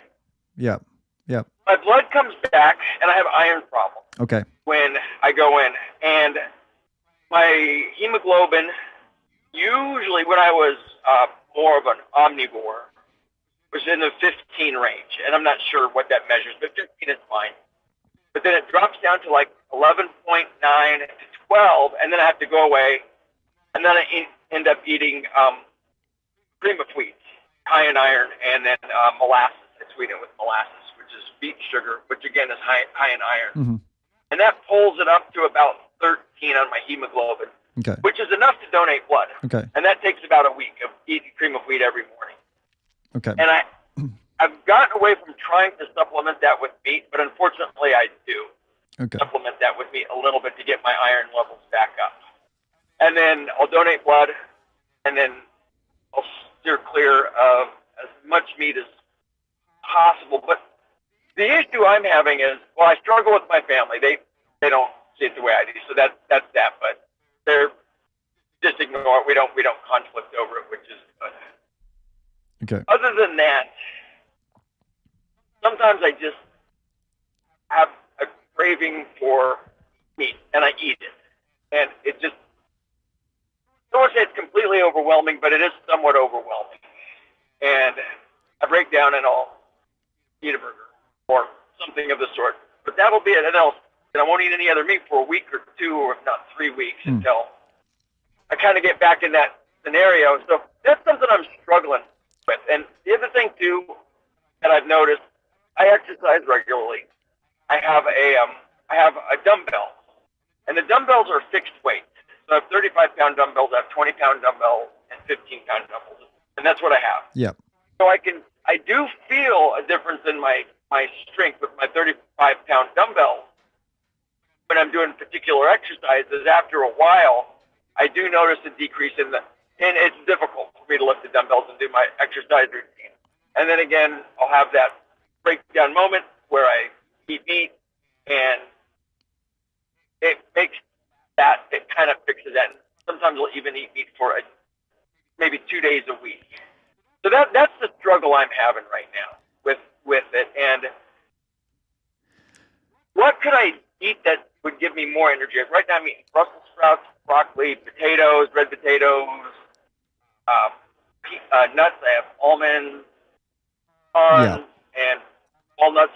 Yeah. Yeah. My blood comes back, and I have iron problems. Okay. When I go in, and my hemoglobin, usually when I was more of an omnivore, was in the 15 range, and I'm not sure what that measures, but 15 is fine. But then it drops down to like 11.9 to 12, and then I have to go away, and then I end up eating cream of wheat, high in iron, and then molasses. I sweeten it with molasses, which is beet sugar, which again is high in iron. Mm-hmm. And that pulls it up to about 13 on my hemoglobin, Okay. which is enough to donate blood. Okay. And that takes about a week of eating cream of wheat every morning. Okay. And I've gotten away from trying to supplement that with meat, but unfortunately I do Okay. supplement that with meat a little bit to get my iron levels back up. And then I'll donate blood, and then I'll steer clear of as much meat as possible. But the issue I'm having is, well, I struggle with my family. They don't see it the way I do, so that's that. But they're just ignore it. We don't conflict over it, which is good. Okay. Other than that, sometimes I just have a craving for meat, and I eat it, and it just. I don't want to say it's completely overwhelming, but it is somewhat overwhelming. And I break down and I'll eat a burger or something of the sort. But that'll be it. And I won't eat any other meat for a week or 2 or if not 3 weeks until I kind of get back in that scenario. So that's something I'm struggling with. And the other thing, too, that I've noticed, I exercise regularly. I have a dumbbell. And the dumbbells are fixed weight. So I have 35-pound dumbbells, I have 20-pound dumbbells, and 15-pound dumbbells. And that's what I have. Yeah. So I do feel a difference in my strength with my 35-pound dumbbells when I'm doing particular exercises. After a while, I do notice a decrease and it's difficult for me to lift the dumbbells and do my exercise routine. And then again, I'll have that breakdown moment where I eat meat, and it makes that, it kind of fixes that. Sometimes I'll even eat meat for maybe 2 days a week. So that's the struggle I'm having right now with it. And what could I eat that would give me more energy? Right now I'm eating Brussels sprouts, broccoli, potatoes, red potatoes, nuts. I have almonds, and walnuts,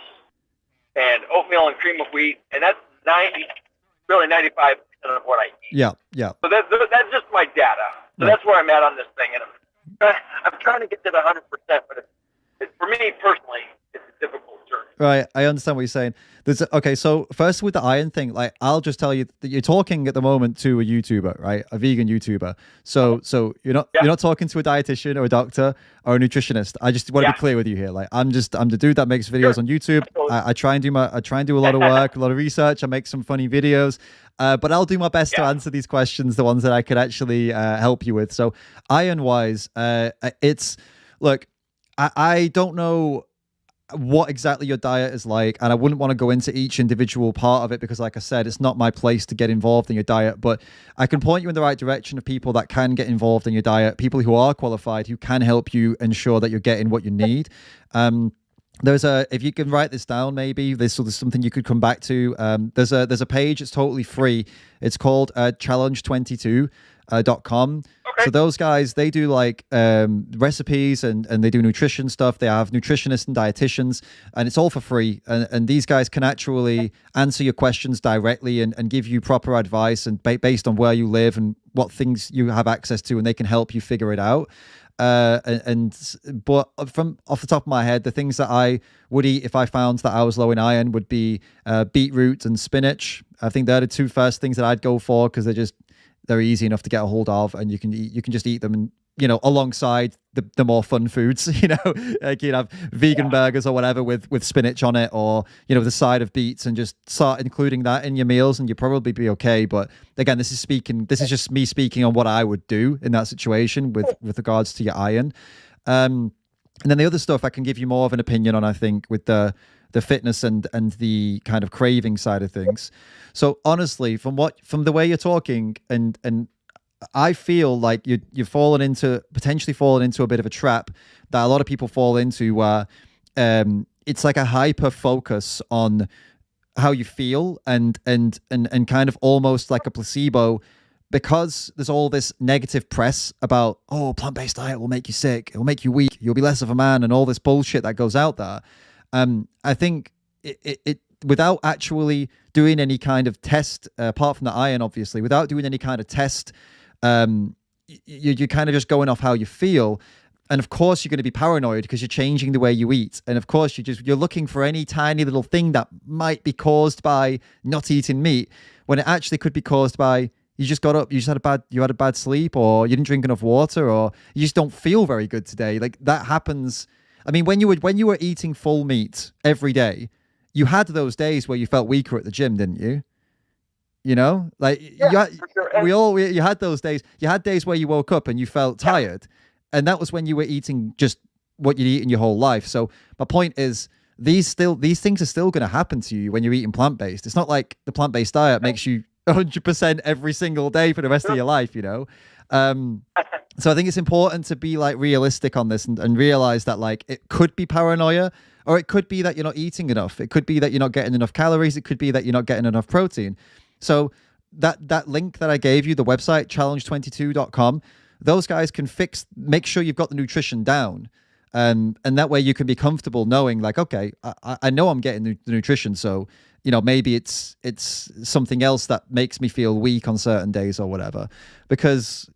and oatmeal and cream of wheat. And that's 95% of what I eat. Yeah. Yeah. So that's just my data. So that's where I'm at on this thing, and I'm trying to get to the 100%, but for me personally, it's a difficult journey. Right, I understand what you're saying. Okay, so first with the iron thing, like I'll just tell you that you're talking at the moment to a YouTuber, right? A vegan YouTuber. So you're not talking to a dietitian or a doctor or a nutritionist. I just want to be clear with you here. Like I'm the dude that makes videos on YouTube. I try and do a lot of work, a lot of research. I make some funny videos. But I'll do my best to answer these questions, the ones that I could actually help you with. So iron wise, look, I don't know what exactly your diet is like, and I wouldn't want to go into each individual part of it because, like I said, it's not my place to get involved in your diet, but I can point you in the right direction of people that can get involved in your diet, people who are qualified, who can help you ensure that you're getting what you need. If you can write this down, maybe there's something you could come back to. There's a page, it's totally free. It's called challenge22.com. Okay. So those guys, they do like recipes and they do nutrition stuff. They have nutritionists and dietitians, and it's all for free. And these guys can actually answer your questions directly and give you proper advice and based on where you live and what things you have access to, and they can help you figure it out. But from off the top of my head, the things that I would eat if I found that I was low in iron would be beetroot and spinach. I think they're the two first things that I'd go for because they're easy enough to get a hold of, and you can just eat them, and alongside the more fun foods, like you'd have vegan burgers or whatever with spinach on it, or the side of beets, and just start including that in your meals and you'll probably be okay. But again, this is just me speaking on what I would do in that situation with regards to your iron. And then the other stuff I can give you more of an opinion on, I think, with the fitness and the kind of craving side of things. So honestly, from the way you're talking, and I feel like you're potentially fallen into a bit of a trap that a lot of people fall into, where it's like a hyper focus on how you feel and kind of almost like a placebo, because there's all this negative press about, plant-based diet will make you sick, it will make you weak, you'll be less of a man, and all this bullshit that goes out there. I think it without actually doing any kind of test, apart from the iron, obviously, without doing any kind of test, you're kind of just going off how you feel. And of course, you're going to be paranoid because you're changing the way you eat. And of course, you're looking for any tiny little thing that might be caused by not eating meat, when it actually could be caused by you just got up, you had a bad sleep, or you didn't drink enough water, or you just don't feel very good today. Like that happens. I mean, when you were eating full meat every day, you had those days where you felt weaker at the gym, didn't you? You had those days. You had days where you woke up and you felt tired, and that was when you were eating just what you'd eaten your whole life. So my point is, these things are still going to happen to you when you're eating plant-based. It's not like the plant-based diet makes you 100% every single day for the rest of your life, So I think it's important to be like realistic on this and realize that like it could be paranoia, or it could be that you're not eating enough. It could be that you're not getting enough calories. It could be that you're not getting enough protein. So that link that I gave you, the website challenge22.com, those guys can make sure you've got the nutrition down. And that way you can be comfortable knowing like, okay, I know I'm getting the nutrition. So, maybe it's something else that makes me feel weak on certain days or whatever, because,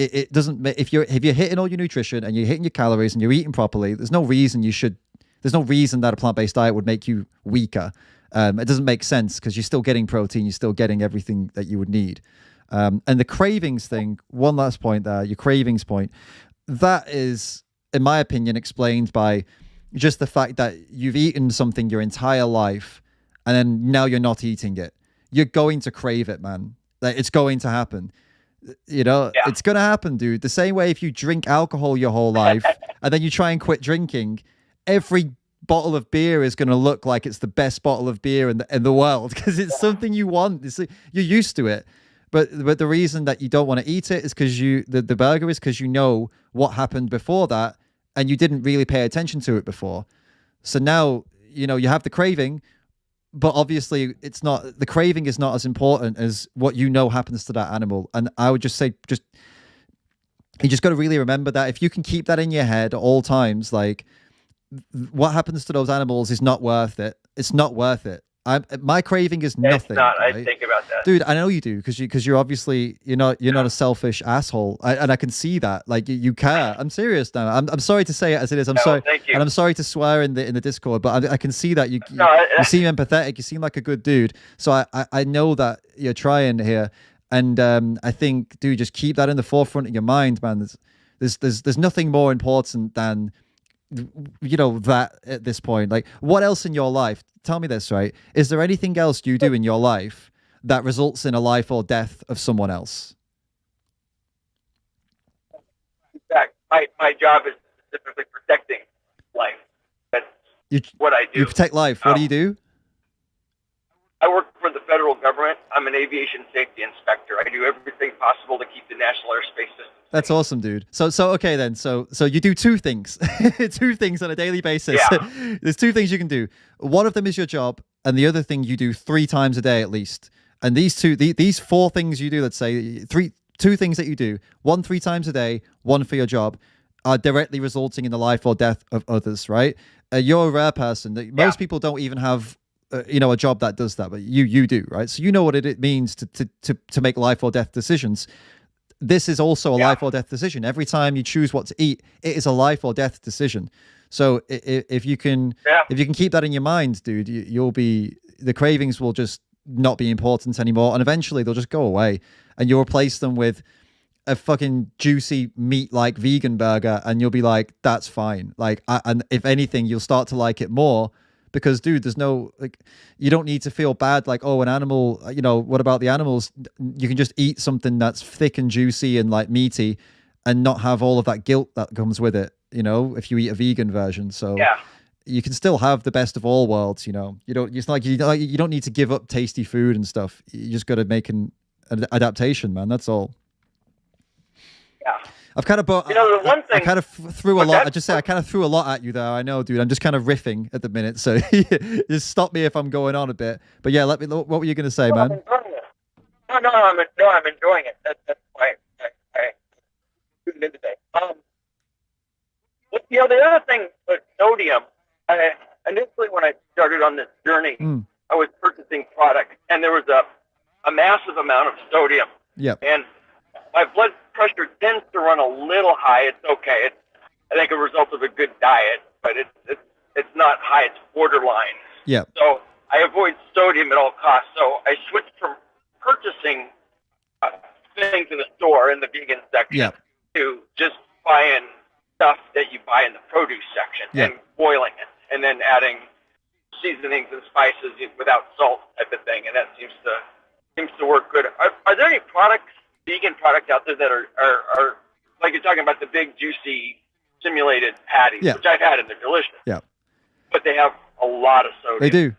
it doesn't, if you're hitting all your nutrition and you're hitting your calories and you're eating properly, there's no reason that a plant-based diet would make you weaker. It doesn't make sense because you're still getting protein, you're still getting everything that you would need. And the cravings thing, one last point there, your cravings point, that is, in my opinion, explained by just the fact that you've eaten something your entire life and then now you're not eating it. You're going to crave it, man. Like, it's going to happen. It's going to happen, dude. The same way if you drink alcohol your whole life and then you try and quit drinking, every bottle of beer is going to look like it's the best bottle of beer in the world because it's something you want. You're used to it. But the reason that you don't want to eat it is because the burger is because you know what happened before that and you didn't really pay attention to it before. So now, you have the craving, but obviously the craving is not as important as what happens to that animal. And I would just say, you just got to really remember that if you can keep that in your head at all times, like what happens to those animals is not worth it. It's not worth it. My craving is nothing. It's not. Right? I think about that. Dude, I know you do because you're obviously you're not a selfish asshole, and I can see that. Like you care. I'm serious now. I'm sorry to say it as it is. I'm sorry, thank you. and I'm sorry to swear in the Discord, but I can see that you seem empathetic. You seem like a good dude. So I know that you're trying here, and I think, dude, just keep that in the forefront of your mind, man. There's nothing more important than that at this point. Like, what else in your life? Tell me this, right? Is there anything else you do in your life that results in a life or death of someone else? In fact, my job is specifically protecting life. That's what I do. You protect life. What do you do? I work for the federal government. I'm an aviation safety inspector. I do everything possible to keep the national airspace system. That's awesome, dude. So okay then. So you do two things, two things on a daily basis. Yeah. There's two things you can do. One of them is your job, and the other thing you do 3 times a day at least. And these 4 things you do, let's say 2 things that you do, 1 3 times a day, 1 for your job, are directly resulting in the life or death of others. Right? You're a rare person. Most people don't even have a job that does that, but you do, right? So you know what it means to make life or death decisions. This is also a life or death decision. Every time you choose what to eat, it is a life or death decision. So if you can keep that in your mind, dude, the cravings will just not be important anymore, and eventually they'll just go away, and you'll replace them with a fucking juicy meat like vegan burger, and you'll be like, that's fine. Like, and if anything, you'll start to like it more. Because, dude, there's no, you don't need to feel bad. Like, oh, an animal, what about the animals? You can just eat something that's thick and juicy and like meaty and not have all of that guilt that comes with it, if you eat a vegan version. So you can still have the best of all worlds, You don't, it's like, you don't need to give up tasty food and stuff. You just got to make an adaptation, man. That's all. Yeah. I've kind of the one thing I kind of threw a lot. I kind of threw a lot at you there. I know, dude. I'm just kind of riffing at the minute, so just stop me if I'm going on a bit. But yeah, let me. What were you going to say, man? I'm enjoying it. That's why I tuned in today. The other thing with sodium, initially when I started on this journey, I was purchasing product, and there was a massive amount of sodium. Yeah. And my blood pressure tends to run a little high. It's okay. It's, I think, a result of a good diet, but it's not high. It's borderline. Yeah. So I avoid sodium at all costs. So I switched from purchasing things in the store in the vegan section to just buying stuff that you buy in the produce section and boiling it, and then adding seasonings and spices without salt type of thing, and that seems to work good. Are there any vegan products out there that are like you're talking about, the big juicy simulated patties, which I've had and they're delicious. Yeah. But they have a lot of sodium. They do.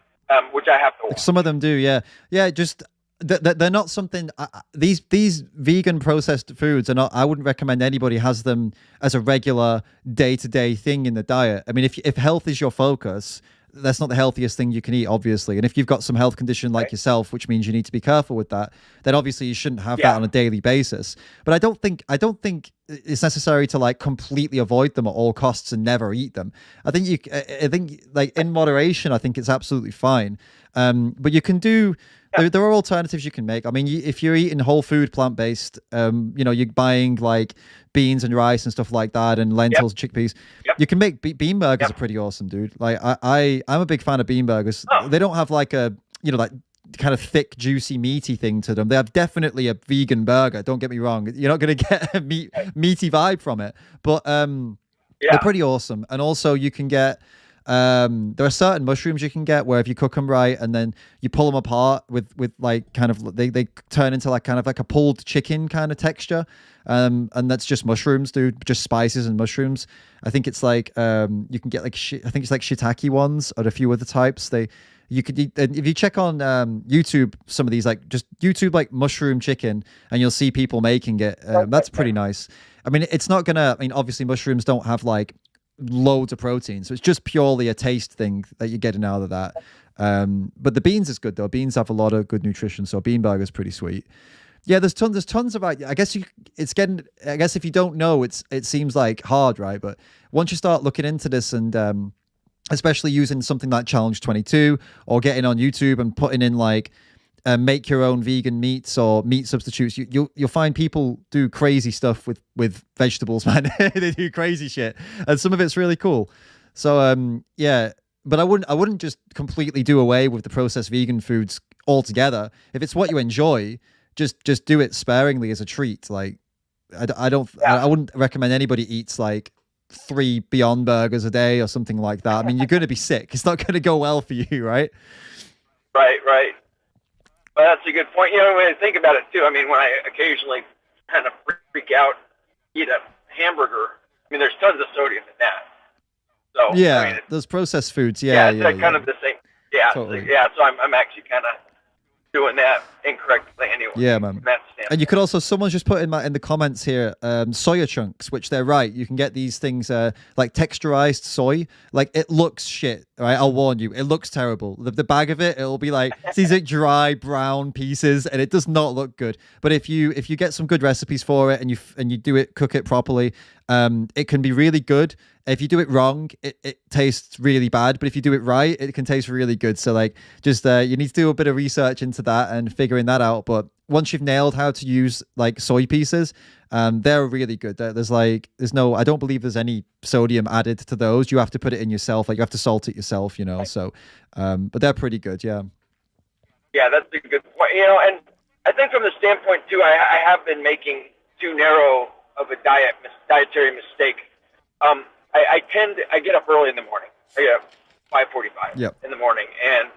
Which I have to watch. Some of them do, yeah. Yeah, just they're not something these vegan processed foods are not. I wouldn't recommend anybody has them as a regular day-to-day thing in the diet. I mean, if health is your focus, that's not the healthiest thing you can eat, obviously. And if you've got some health condition like yourself, which means you need to be careful with that, then obviously you shouldn't have that on a daily basis. But I don't think it's necessary to like completely avoid them at all costs and never eat them. I think like in moderation, I think it's absolutely fine. But you can do. There are alternatives you can make. I mean, if you're eating whole food, plant-based, you're buying like beans and rice and stuff like that, and lentils, chickpeas. You can make bean burgers are pretty awesome, dude. Like I'm a big fan of bean burgers. They don't have like a, like kind of thick, juicy, meaty thing to them. They have definitely a vegan burger. Don't get me wrong. You're not going to get a meaty vibe from it, but they're pretty awesome. And also you can get, there are certain mushrooms you can get where if you cook them right and then you pull them apart with like kind of they turn into like kind of like a pulled chicken kind of texture, and that's just mushrooms, dude, just spices and mushrooms. I think it's like you can get like I think it's like shiitake ones or a few other types. You could eat, if you check on YouTube some of these, like just YouTube like mushroom chicken, and you'll see people making it. That's pretty nice. I mean, it's not gonna. I mean, obviously mushrooms don't have like loads of protein, so it's just purely a taste thing that you're getting out of that. But the beans is good though. Beans have a lot of good nutrition, so bean burger's pretty sweet. Yeah, there's tons of. I guess if you don't know, it seems like hard, right? But once you start looking into this and especially using something like Challenge 22 or getting on YouTube and putting in like make your own vegan meats or meat substitutes, you'll find people do crazy stuff with vegetables, man. They do crazy shit, and some of it's really cool. So yeah, but I wouldn't just completely do away with the processed vegan foods altogether. If it's what you enjoy, just do it sparingly as a treat. Like I wouldn't recommend anybody eats like 3 Beyond Burgers a day or something like that. I mean, you're going to be sick. It's not going to go well for you, right? Right. Well, that's a good point. You know, when I think about it too, I mean, when I occasionally kind of freak out, eat a hamburger, I mean, there's tons of sodium in that. So yeah, I mean, those processed foods. It's kind of the same. Yeah, totally. So I'm actually kind of doing that incorrectly anyway. Yeah, man. And you could also, someone's just put in the comments here, soya chunks, which they're right. You can get these things like texturized soy. Like, it looks shit, right? I'll warn you, it looks terrible. The bag of it'll be like these like dry brown pieces, and it does not look good. But if you get some good recipes for it and you cook it properly, it can be really good. If you do it wrong, it tastes really bad. But if you do it right, it can taste really good. So like, just you need to do a bit of research into that and figuring that out. But once you've nailed how to use like soy pieces, they're really good. I don't believe there's any sodium added to those. You have to put it in yourself. Like, you have to salt it yourself, you know. So, but they're pretty good. Yeah. Yeah, that's a good point. You know, and I think from the standpoint too, I have been making too narrow of a dietary mistake. I get up early in the morning. I get up 5:45 in the morning, and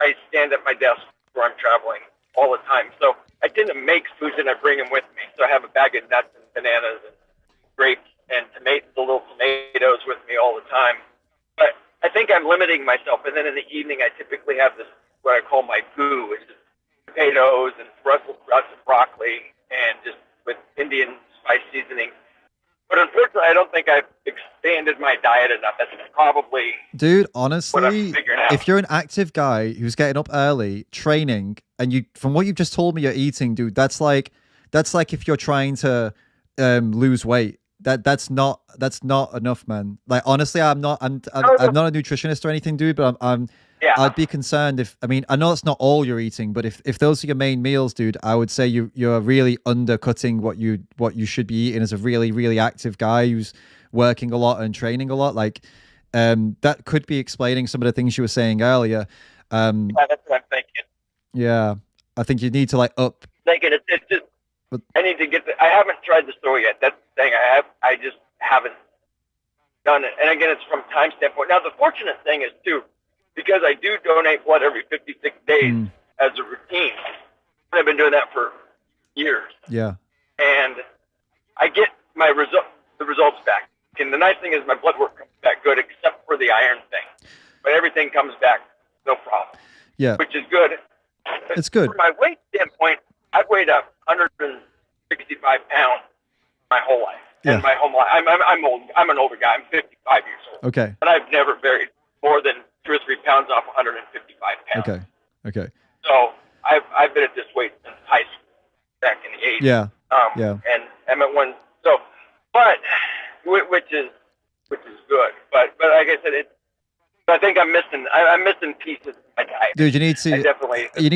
I stand at my desk where I'm traveling all the time. So I tend to make foods and I bring them with me. So I have a bag of nuts and bananas and grapes and the little tomatoes with me all the time. But I think I'm limiting myself. And then in the evening, I typically have this, what I call my goo, which is potatoes and Brussels sprouts and broccoli, and just with Indian spice seasoning. But unfortunately, I don't think I've expanded my diet enough. That's probably, dude, what I'm honestly, figuring out. if you're an active guy who's getting up early, training, and you, from what you've just told me, you're eating, dude, that's like if you're trying to lose weight. That's not enough, man. Like, honestly, I'm not a nutritionist or anything, dude, but I'd be concerned if, I mean, I know it's not all you're eating, but if those are your main meals, dude, I would say you're really undercutting what you should be eating as a really, really active guy who's working a lot and training a lot. Like, that could be explaining some of the things you were saying earlier. Yeah, that's what I'm thinking. Yeah, I think you need to like up. Thinking it's just, I need to I haven't tried the soy yet. That's the thing. I just haven't done it. And again, it's from time standpoint. Now, the fortunate thing is too, because I do donate blood every 56 days as a routine. I've been doing that for years. Yeah. And I get the results back. And the nice thing is my blood work comes back good, except for the iron thing. But everything comes back no problem. Yeah. Which is good. It's good. From my weight standpoint, I've weighed up 165 pounds my whole life. Yeah. And my whole life. I'm old. I'm an older guy. I'm 55 years old. Okay. And I've never varied more than 2 or 3 pounds off 155 pounds. Okay. So I've been at this weight since high school, back in the 80s. Yeah. And I'm at one. So, but which is good. But like I said, I think I'm missing pieces of my diet. Dude, you need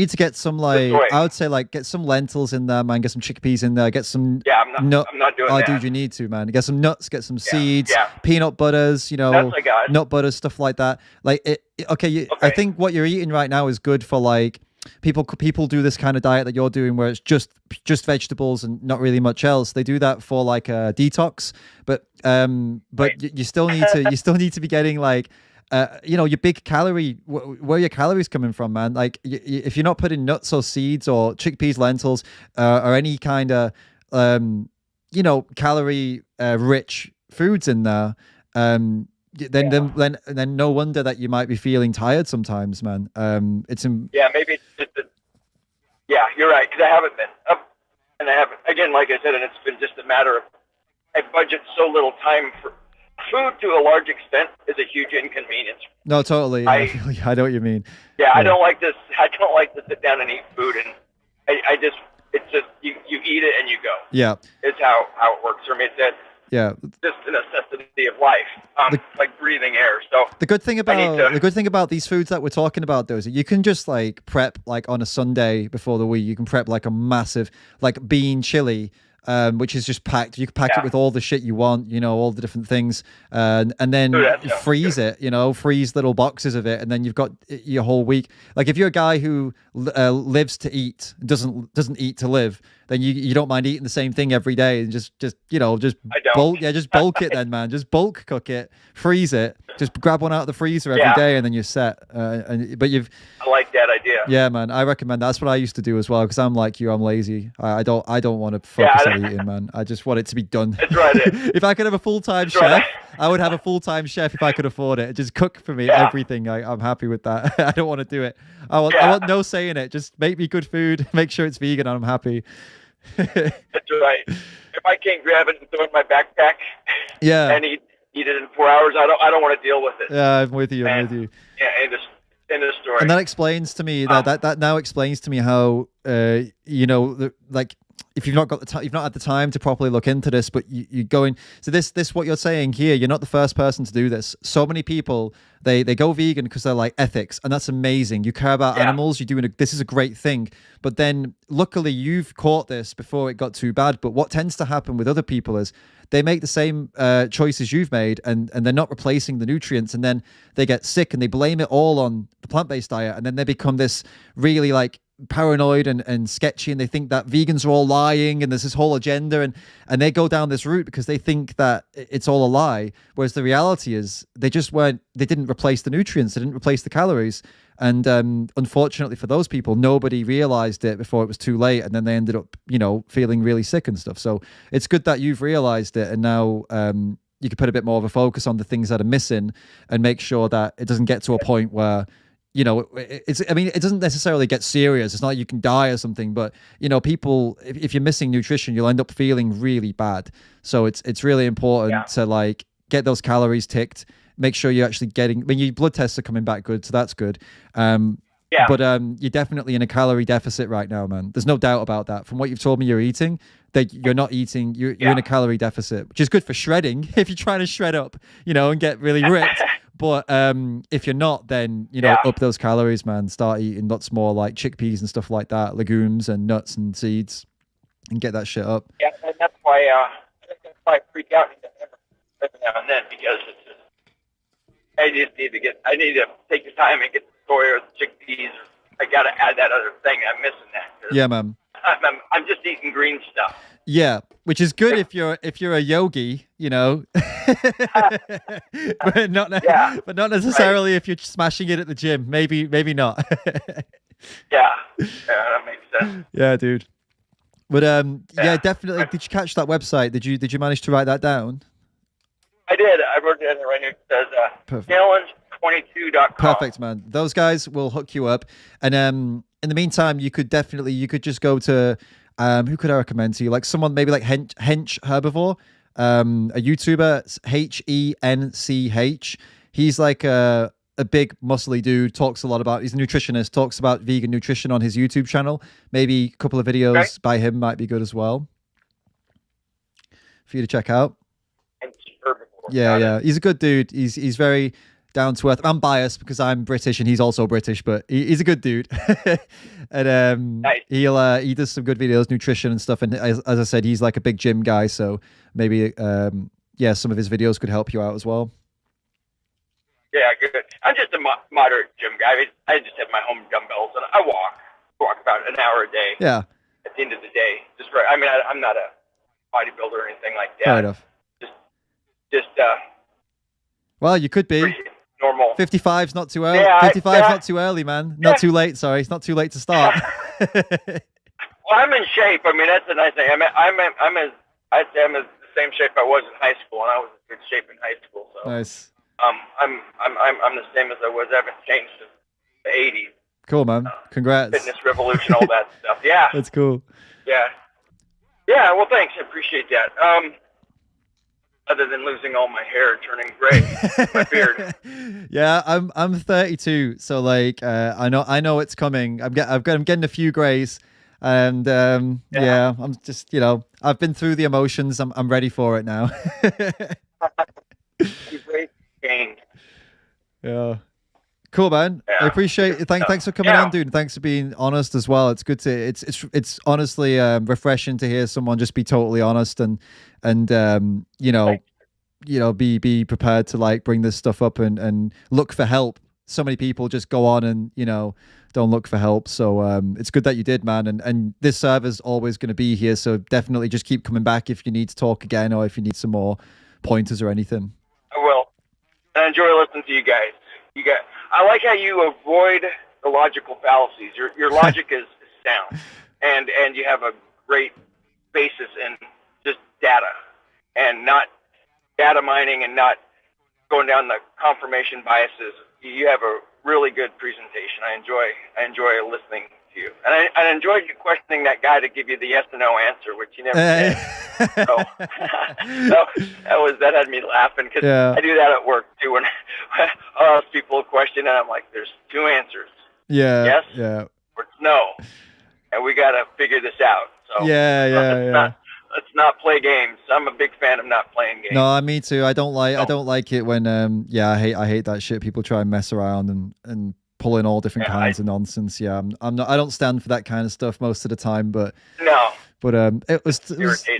to get some, like, I would say, like, get some lentils in there, man. Get some chickpeas in there. Get some. Yeah, I'm not doing that. Dude, you need to, man. Get some nuts. Get some seeds. Peanut butters. You know, nuts I got. Nut butters, stuff like that. Like, I think what you're eating right now is good for, like, people do this kind of diet that you're doing, where it's just vegetables and not really much else. They do that for like a detox, but right. you still need to be getting, like, your big calorie, where your calories coming from, man. Like, if you're not putting nuts or seeds or chickpeas, lentils, or any kind of, calorie rich foods in there, then no wonder that you might be feeling tired sometimes, man. Maybe it's just you're right, because I haven't been up, and I haven't, again, like I said, and it's been just a matter of, I budget so little time for food. To a large extent is a huge inconvenience. No, totally. I know what you mean. Yeah, I don't like this. I don't like to sit down and eat food, and it's just you eat it and you go. Yeah, it's how it works for me. It's that Yeah. just a necessity of life, like breathing air. So the good thing about these foods that we're talking about, though, is that you can just like prep like on a Sunday before the week. You can prep like a massive like bean chili, which is just packed. You can pack it with all the shit you want, you know, all the different things, and then freeze it. You know, freeze little boxes of it, and then you've got your whole week. Like if you're a guy who lives to eat, doesn't eat to live, then you don't mind eating the same thing every day, and just bulk it then, man. Just bulk cook it, freeze it, just grab one out of the freezer every day, and then you're set. I like that idea. Yeah, man, I recommend that. That's what I used to do as well, because I'm like you, I'm lazy. I don't want to focus on eating, man. I just want it to be done. That's right. If I could have a full-time chef, I would have a full-time chef if I could afford it. Just cook for me everything. I'm happy with that. I don't want to do it. I want no say in it. Just make me good food. Make sure it's vegan, and I'm happy. That's right. If I can't grab it and throw it in my backpack, and eat it in 4 hours, I don't want to deal with it. Yeah, I'm with you. Yeah, end of story. And that explains to me that now explains to me how like if you've not got the time, you've not had the time to properly look into this, but you're going. So this what you're saying here, you're not the first person to do this. So many people they go vegan because they're like ethics, and that's amazing. You care about animals. You're doing this is a great thing. But then luckily you've caught this before it got too bad. But what tends to happen with other people is they make the same choices you've made, and they're not replacing the nutrients, and then they get sick and they blame it all on the plant-based diet, and then they become this really like paranoid and sketchy, and they think that vegans are all lying and there's this whole agenda, and they go down this route because they think that it's all a lie, whereas the reality is they didn't replace the nutrients, they didn't replace the calories, and unfortunately for those people, nobody realized it before it was too late, and then they ended up feeling really sick and stuff. So it's good that you've realized it, and now you can put a bit more of a focus on the things that are missing and make sure that it doesn't get to a point where it doesn't necessarily get serious. It's not like you can die or something, but people, if you're missing nutrition, you'll end up feeling really bad. So it's really important to like get those calories ticked, make sure you're actually getting, your blood tests are coming back good. So that's good. But you're definitely in a calorie deficit right now, man. There's no doubt about that. From what you've told me you're eating, that you're not eating, you're in a calorie deficit, which is good for shredding if you're trying to shred up, and get really ripped. But if you're not, then, up those calories, man. Start eating lots more like chickpeas and stuff like that, legumes and nuts and seeds, and get that shit up. Yeah, and that's why I freak out every now and then, because it's just, I need to take the time and get the soy or the chickpeas. I got to add that other thing. I'm missing that. Yeah, man. I'm just eating green stuff. Yeah, which is good if you're a yogi, but not necessarily if you're smashing it at the gym. Maybe not. yeah, that makes sense. Yeah, dude. But definitely. Did you catch that website? Did you manage to write that down? I did. I wrote it in right here. It says challenge22.com. Perfect, man. Those guys will hook you up. And in the meantime, you could just go to who could I recommend to you? Like someone maybe like Hench Herbivore, a YouTuber, Hench. He's like a big muscly dude, he's a nutritionist, talks about vegan nutrition on his YouTube channel. Maybe a couple of videos by him might be good as well for you to check out. Yeah. He's a good dude. He's very down to earth. I'm biased because I'm British and he's also British, but he's a good dude. And nice. He does some good videos, nutrition and stuff. And as I said, he's like a big gym guy, so maybe some of his videos could help you out as well. Yeah, good. I'm just a moderate gym guy. I just have my home dumbbells and I walk about an hour a day. Yeah. At the end of the day, I'm not a bodybuilder or anything like that. Fair enough. Well, you could be. Normal. 55's not too early. Yeah, 55's not too early, man. Not too late. Sorry, it's not too late to start. Well, I'm in shape. That's the nice thing. I'd say I'm in the same shape I was in high school, and I was in good shape in high school. So nice. I'm the same as I was. I haven't changed since the '80s. Cool, man. Congrats. Fitness revolution, all that stuff. Yeah. That's cool. Yeah. Yeah. Well, thanks. I appreciate that. Other than losing all my hair and turning gray, my beard. Yeah, I'm 32, so like I know it's coming. I'm getting a few grays. And yeah, I'm just, I've been through the emotions. I'm ready for it now. Great change. Yeah. Cool, man. Yeah. I appreciate it. Thanks for coming on, dude. Thanks for being honest as well. It's good to it's honestly refreshing to hear someone just be totally honest and be prepared to like bring this stuff up and look for help. So many people just go on and don't look for help. So it's good that you did, man. And this server's always going to be here. So definitely just keep coming back if you need to talk again or if you need some more pointers or anything. I will. I enjoy listening to you guys. I like how you avoid the logical fallacies. Your logic is sound, and you have a great basis in just data, and not data mining, and not going down the confirmation biases. You have a really good presentation. I enjoy listening to you, and I enjoyed you questioning that guy to give you the yes or no answer, which you never did. So that had me laughing because I do that at work too. When I ask people a question and I'm like, "There's two answers, yes, or no, and we got to figure this out." So let's not play games. I'm a big fan of not playing games. No, me too. I don't like it when I hate that shit. People try and mess around and pull in all different kinds of nonsense. Yeah, I don't stand for that kind of stuff most of the time, but it was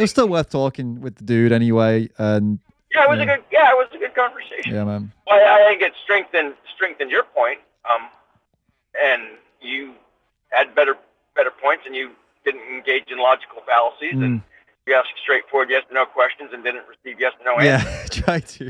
still worth talking with the dude anyway. And it was a good conversation. Yeah, man. Well, I think it strengthened your point. And you had better points, and you didn't engage in logical fallacies, and you asked straightforward yes or no questions and didn't receive yes or no answers. Yeah, try to.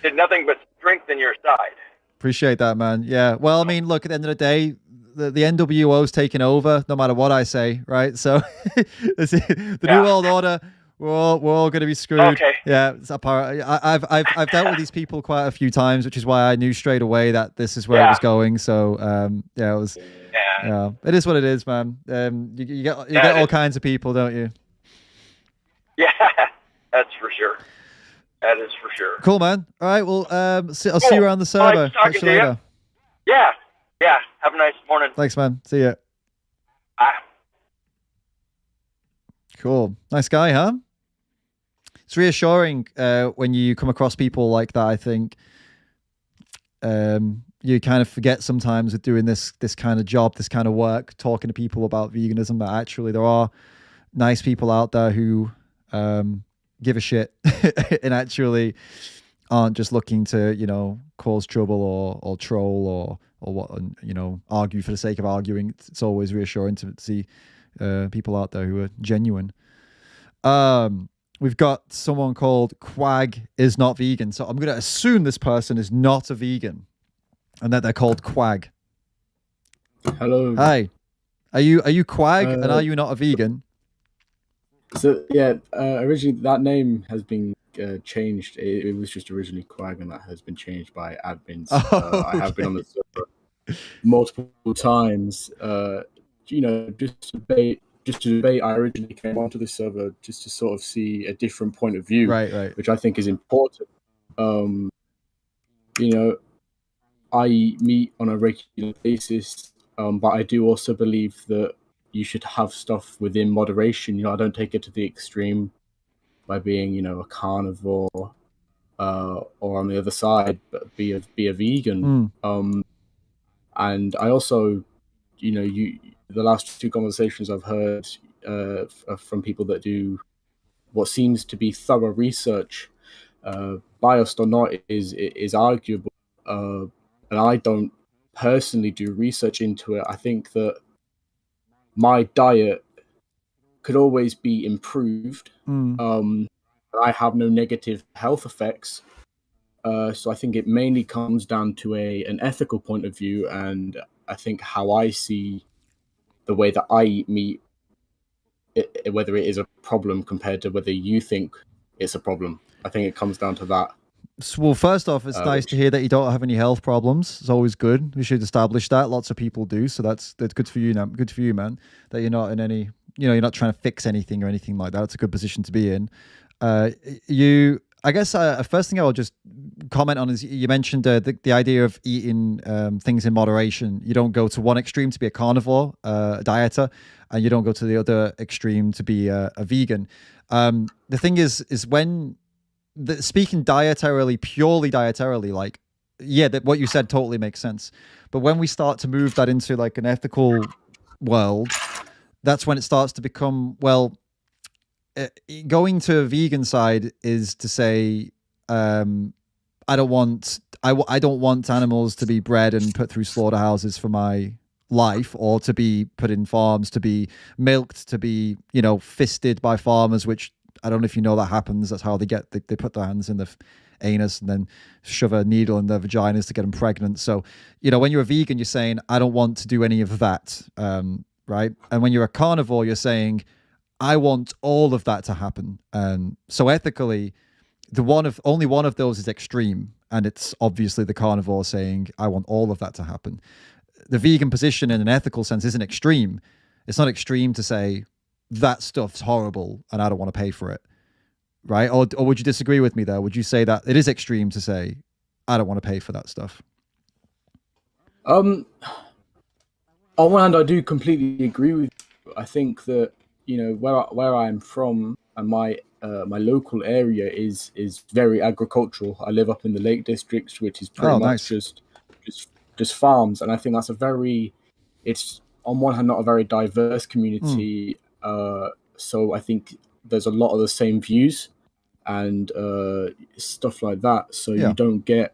Did nothing but strengthen your side. Appreciate that, man. Yeah. Well, I mean, look, at the end of the day, the NWO's taking over no matter what I say, right? So the New World Order, we're all going to be screwed. Okay. Yeah. I've dealt with these people quite a few times, which is why I knew straight away that this is where it was going. So it was. Yeah. It is what it is, man. You get all kinds of people, don't you? Yeah, that's for sure. That is for sure. Cool, man. All right. Well, I'll see you around the server. Catch you later. Yeah. Have a nice morning. Thanks, man. See ya. Bye. Cool. Nice guy, huh? It's reassuring when you come across people like that. I think you kind of forget sometimes with doing this kind of job, this kind of work, talking to people about veganism, that actually there are nice people out there who give a shit and actually aren't just looking to cause trouble or troll or what argue for the sake of arguing. It's always reassuring to see people out there who are genuine. We've got someone called Quag is not vegan, so I'm going to assume this person is not a vegan and that they're called Quag. Hello. Hi. Are you Quag and are you not a vegan? So originally that name has been changed. It was just originally Quag, and that has been changed by admins. I have been on the server multiple times. Just to debate. I originally came onto this server just to sort of see a different point of view, right, which I think is important. I eat meat on a regular basis, but I do also believe that you should have stuff within moderation. I don't take it to the extreme by being, a carnivore, or on the other side, but be a vegan. And I also, the last two conversations I've heard from people that do what seems to be thorough research, biased or not, is arguable. And I don't personally do research into it. I think that my diet could always be improved. I have no negative health effects. So I think it mainly comes down to an ethical point of view, and I think how I see the way that I eat meat, whether it is a problem compared to whether you think it's a problem. I think it comes down to that. Well, first off, it's nice to hear that you don't have any health problems. It's always good. We should establish that. Lots of people do, so that's good for you. Now, good for you, man. That you're not in any, you're not trying to fix anything or anything like that. It's a good position to be in. I guess first thing I will just comment on is you mentioned the idea of eating things in moderation. You don't go to one extreme to be a carnivore, a dieter, and you don't go to the other extreme to be a vegan. The thing is when speaking dietarily, purely dietarily, like, yeah, that what you said totally makes sense. But when we start to move that into like an ethical world, that's when it starts to become, well, going to a vegan side is to say, I don't want animals to be bred and put through slaughterhouses for my life, or to be put in farms to be milked, to be, you know, fisted by farmers, which I don't know if you know that happens. That's how they put their hands in the anus and then shove a needle in their vaginas to get them pregnant. So, you know, when you're a vegan, you're saying, I don't want to do any of that, right? And when you're a carnivore, you're saying, I want all of that to happen. So ethically, only one of those is extreme, and it's obviously the carnivore saying, I want all of that to happen. The vegan position in an ethical sense isn't extreme. It's not extreme to say that stuff's horrible and I don't want to pay for it, right? Or would you disagree with me there? Would you say that it is extreme to say I don't want to pay for that stuff? On one hand, I do completely agree with you. I think that, you know, where I'm from, and my local area is very agricultural. I live up in the Lake District, which is pretty much just farms, and I think that's it's on one hand not a very diverse community. So I think there's a lot of the same views and stuff like that. So you don't get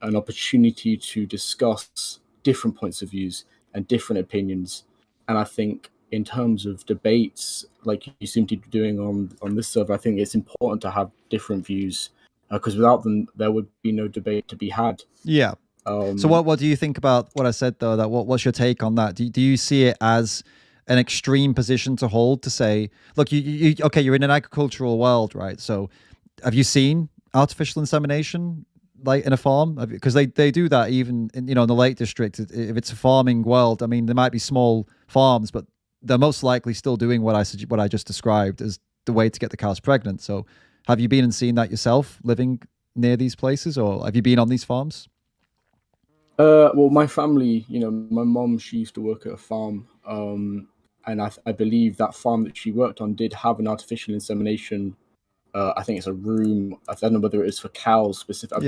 an opportunity to discuss different points of views and different opinions. And I think in terms of debates, like you seem to be doing on this server, I think it's important to have different views, because without them, there would be no debate to be had. Yeah. So what do you think about what I said, though? That what's your take on that? Do you see it as an extreme position to hold, to say, look, you're in an agricultural world, right? So have you seen artificial insemination like in a farm? Because they do that even in, you know, in the Lake District. If it's a farming world, I mean, there might be small farms, but they're most likely still doing what I just described as the way to get the cows pregnant. So have you been and seen that yourself, living near these places, or have you been on these farms? Well, my family, you know, my mom, she used to work at a farm, and I believe that farm that she worked on did have an artificial insemination. I think it's a room. I don't know whether it is for cows specific. I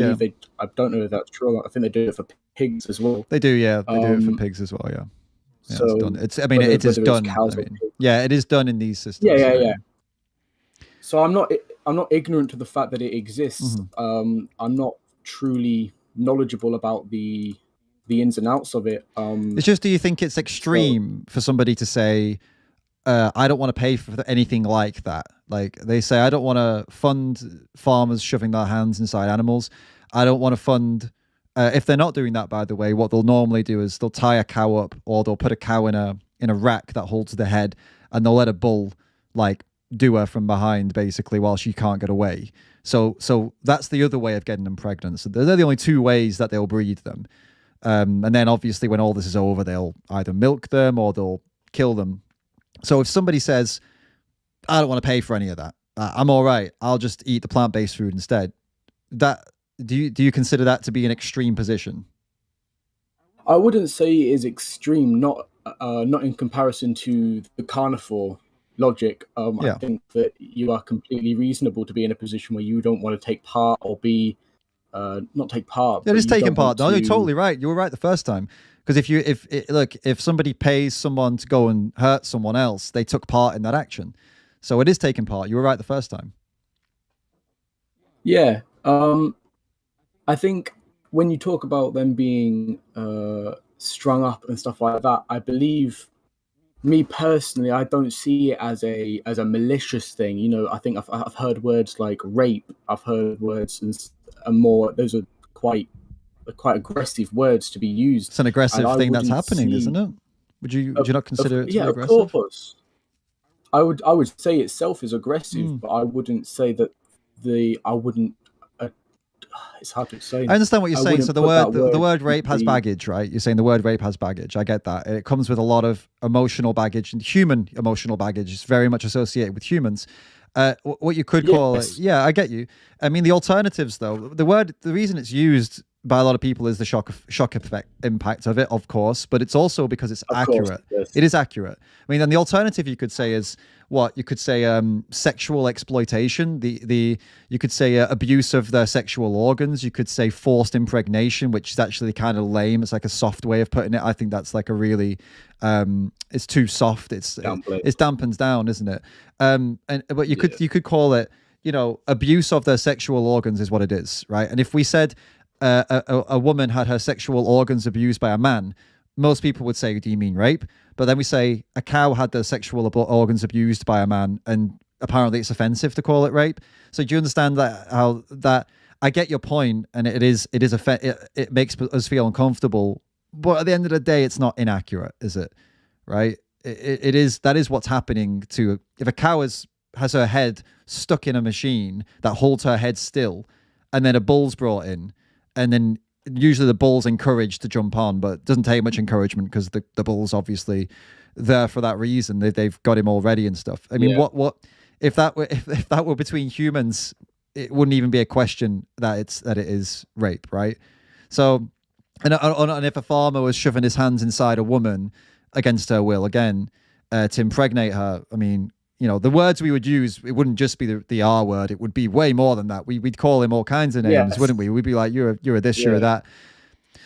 don't know if that's true. I think they do it for pigs as well. They do, yeah. They do it for pigs as well, yeah. So it's done. It is done. Yeah, it is done in these systems. Yeah. So I'm not ignorant to the fact that it exists. Mm-hmm. I'm not truly knowledgeable about the ins and outs of it. It's just, do you think it's extreme for somebody to say, I don't want to pay for anything like that? Like they say, I don't want to fund farmers shoving their hands inside animals. I don't want to fund, if they're not doing that, by the way, what they'll normally do is they'll tie a cow up, or they'll put a cow in a rack that holds the head, and they'll let a bull like do her from behind, basically, while she can't get away. So that's the other way of getting them pregnant. So they're the only two ways that they'll breed them. And then obviously when all this is over, they'll either milk them or they'll kill them. So if somebody says, I don't want to pay for any of that, I'm all right, I'll just eat the plant-based food instead, that do you consider that to be an extreme position? I wouldn't say it is extreme, not in comparison to the carnivore logic. I think that you are completely reasonable to be in a position where you don't want to take part or be not take part. It is taking part. No, you're totally right. You were right the first time. Because if somebody pays someone to go and hurt someone else, they took part in that action. So it is taking part. You were right the first time. Yeah. I think when you talk about them being strung up and stuff like that, I believe, me personally, I don't see it as a malicious thing. You know, I think I've heard words like rape. I've heard words and more. Those are quite aggressive words to be used. It's an aggressive thing that's happening, isn't it? Would you not consider it to be aggressive? Of course. I would say itself is aggressive, but I wouldn't say that I wouldn't. It's hard to say. I understand what you're saying. So the word rape has baggage, right? You're saying the word rape has baggage. I get that. It comes with a lot of emotional baggage, and human emotional baggage is very much associated with humans. What you could call it. Yes. Yeah, I get you. I mean, the alternatives, though, the reason it's used by a lot of people is the shock effect impact of it, of course, but it's also because it's accurate. Yes. It is accurate. I mean, then the alternative you could say is what you could say sexual exploitation. You could say abuse of their sexual organs. You could say forced impregnation, which is actually kind of lame. It's like a soft way of putting it. I think that's like a really it's too soft. It dampens down, isn't it? But you could call it, you know, abuse of their sexual organs is what it is, right? And if we said a woman had her sexual organs abused by a man, most people would say, do you mean rape? But then we say a cow had their sexual organs abused by a man, and apparently it's offensive to call it rape. So do you understand that I get your point, and it makes us feel uncomfortable, but at the end of the day, it's not inaccurate, is it? Right? That is what's happening to, if a cow has her head stuck in a machine that holds her head still, and then a bull's brought in, and then usually the bull's encouraged to jump on, but it doesn't take much encouragement because the bull's obviously there for that reason. They've got him already and stuff. I mean, what if that were between humans, it wouldn't even be a question that it is rape, right? So, and if a farmer was shoving his hands inside a woman against her will, again, to impregnate her, I mean, you know, the words we would use, it wouldn't just be the R word. It would be way more than that. We'd call him all kinds of names, wouldn't we? We'd be like, you're a this, you're a that.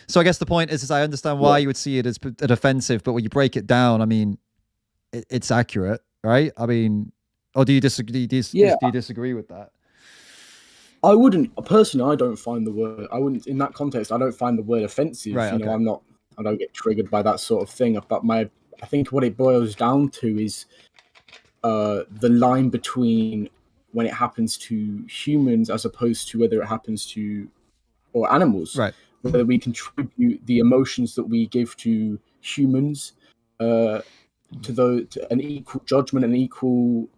So I guess the point is I understand why you would see it as offensive, but when you break it down, I mean, it's accurate, right? I mean, or do you disagree? Do you disagree with that? I wouldn't personally. I don't find the word. I wouldn't in that context. I don't find the word offensive. Right, you know, I don't get triggered by that sort of thing. But I think what it boils down to is the line between when it happens to humans as opposed to whether it happens to or animals. Right. Whether we contribute the emotions that we give to humans to an equal judgment and equal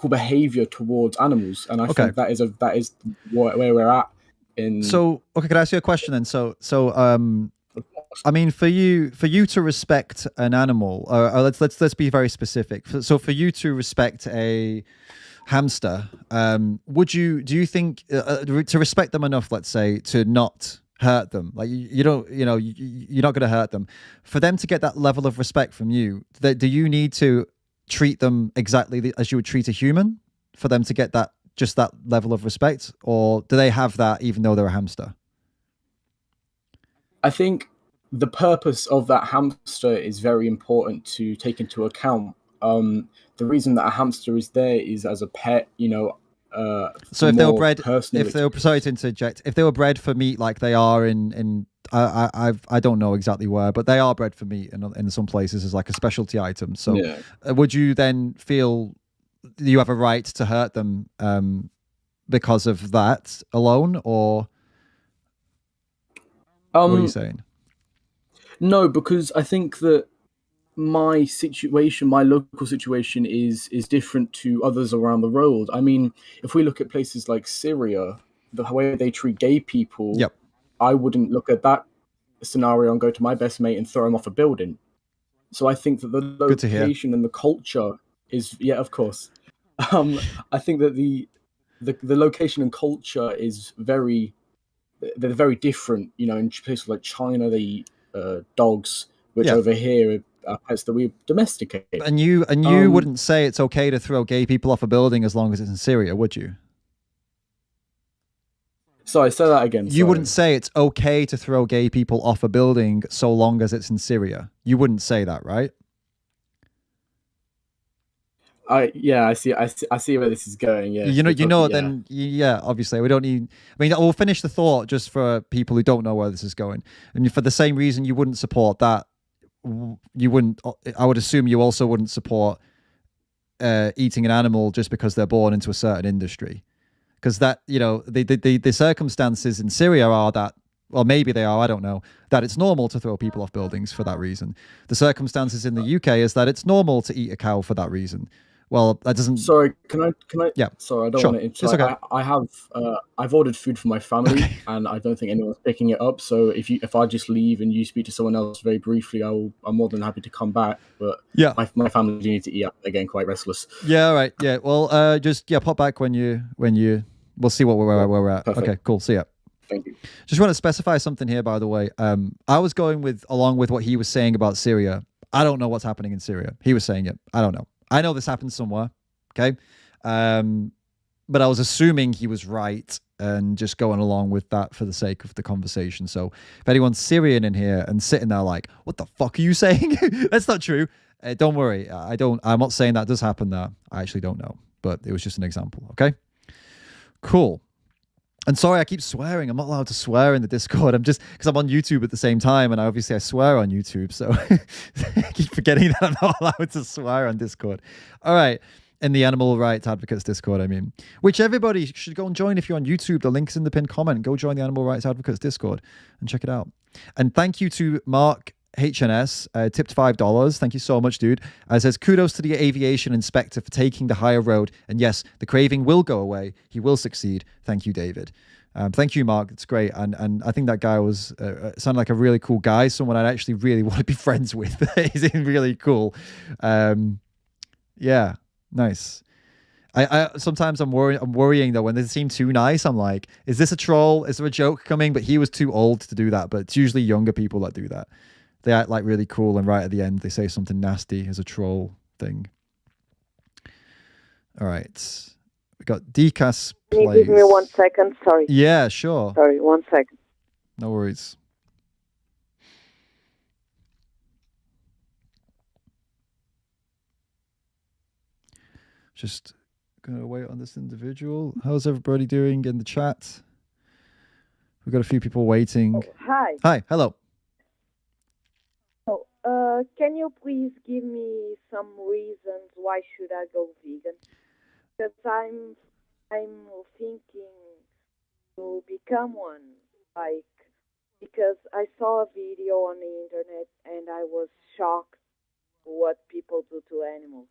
behavior towards animals, and I think that is where we're at. So, can I ask you a question then? So, I mean, for you to respect an animal, or let's be very specific. So, for you to respect a hamster, do you think to respect them enough, let's say, to not hurt them? Like you're not going to hurt them. For them to get that level of respect from you, do you need to treat them exactly as you would treat a human for them to get that level of respect, or do they have that even though they're a hamster? I think the purpose of that hamster is very important to take into account. The reason that a hamster is there is as a pet, you know. So if they were bred, sorry to interject, if they were bred for meat like they are in I don't know exactly where, but they are bred for meat in some places as like a specialty item. So would you then feel you have a right to hurt them because of that alone, or what are you saying? No, because I think that my local situation is different to others around the world. I mean, if we look at places like Syria, the way they treat gay people, I wouldn't look at that scenario and go to my best mate and throw him off a building. So I think that the location and the culture is, of course. I think that the location and culture is they're very different. You know, in places like China, they eat dogs, which over here are pets that we domesticate. And you wouldn't say it's okay to throw gay people off a building as long as it's in Syria, would you? Sorry, say that again. You wouldn't say it's okay to throw gay people off a building so long as it's in Syria. You wouldn't say that, right? I see where this is going. Yeah, obviously we don't need. I mean, we'll finish the thought just for people who don't know where this is going. I mean, for the same reason you wouldn't support that, you wouldn't. I would assume you also wouldn't support eating an animal just because they're born into a certain industry, because that, you know, the circumstances in Syria are that. Well, maybe they are, I don't know, that it's normal to throw people off buildings for that reason. The circumstances in the UK is that it's normal to eat a cow for that reason. Well, that doesn't. Sorry, can I? Yeah. Sorry, I don't Sure. want to It's interrupt. okay. I have I've ordered food for my family, and I don't think anyone's picking it up. So if I just leave and you speak to someone else very briefly, I'm more than happy to come back. But Yeah. my family do need to eat. They're getting quite restless. Yeah. All right. Yeah. Well, just pop back when you. We'll see where we're at. Perfect. Okay. Cool. See ya. Thank you. Just want to specify something here, by the way. I was going along with what he was saying about Syria. I don't know what's happening in Syria. He was saying it. I don't know. I know this happened somewhere. Okay. But I was assuming he was right and just going along with that for the sake of the conversation. So if anyone's Syrian in here and sitting there like, what the fuck are you saying? That's not true. Don't worry. I'm not saying that does happen there. I actually don't know, but it was just an example. Okay. Cool. And sorry, I keep swearing. I'm not allowed to swear in the Discord. I'm just because I'm on YouTube at the same time, and I swear on YouTube. So I keep forgetting that I'm not allowed to swear on Discord. All right. In the Animal Rights Advocates Discord, I mean, which everybody should go and join if you're on YouTube. The link's in the pinned comment. Go join the Animal Rights Advocates Discord and check it out. And thank you to Mark HNS, tipped $5. Thank you so much, dude. Says, kudos to the aviation inspector for taking the higher road. And yes, the craving will go away. He will succeed. Thank you, David. Thank you, Mark. It's great. And I think that guy was sounded like a really cool guy, someone I'd actually really want to be friends with. He's really cool. Yeah, nice. I sometimes I'm worrying that when they seem too nice, I'm like, is this a troll? Is there a joke coming? But he was too old to do that. But it's usually younger people that do that. They act like really cool, and right at the end, they say something nasty as a troll thing. All right. We got Decas Can you give me 1 second? Sorry. Yeah, sure. Sorry, 1 second. No worries. Just going to wait on this individual. How's everybody doing in the chat? We've got a few people waiting. Oh, hi. Hi, hello. Can you please give me some reasons why should I go vegan? Because I'm thinking to become one. Like, because I saw a video on the internet and I was shocked what people do to animals.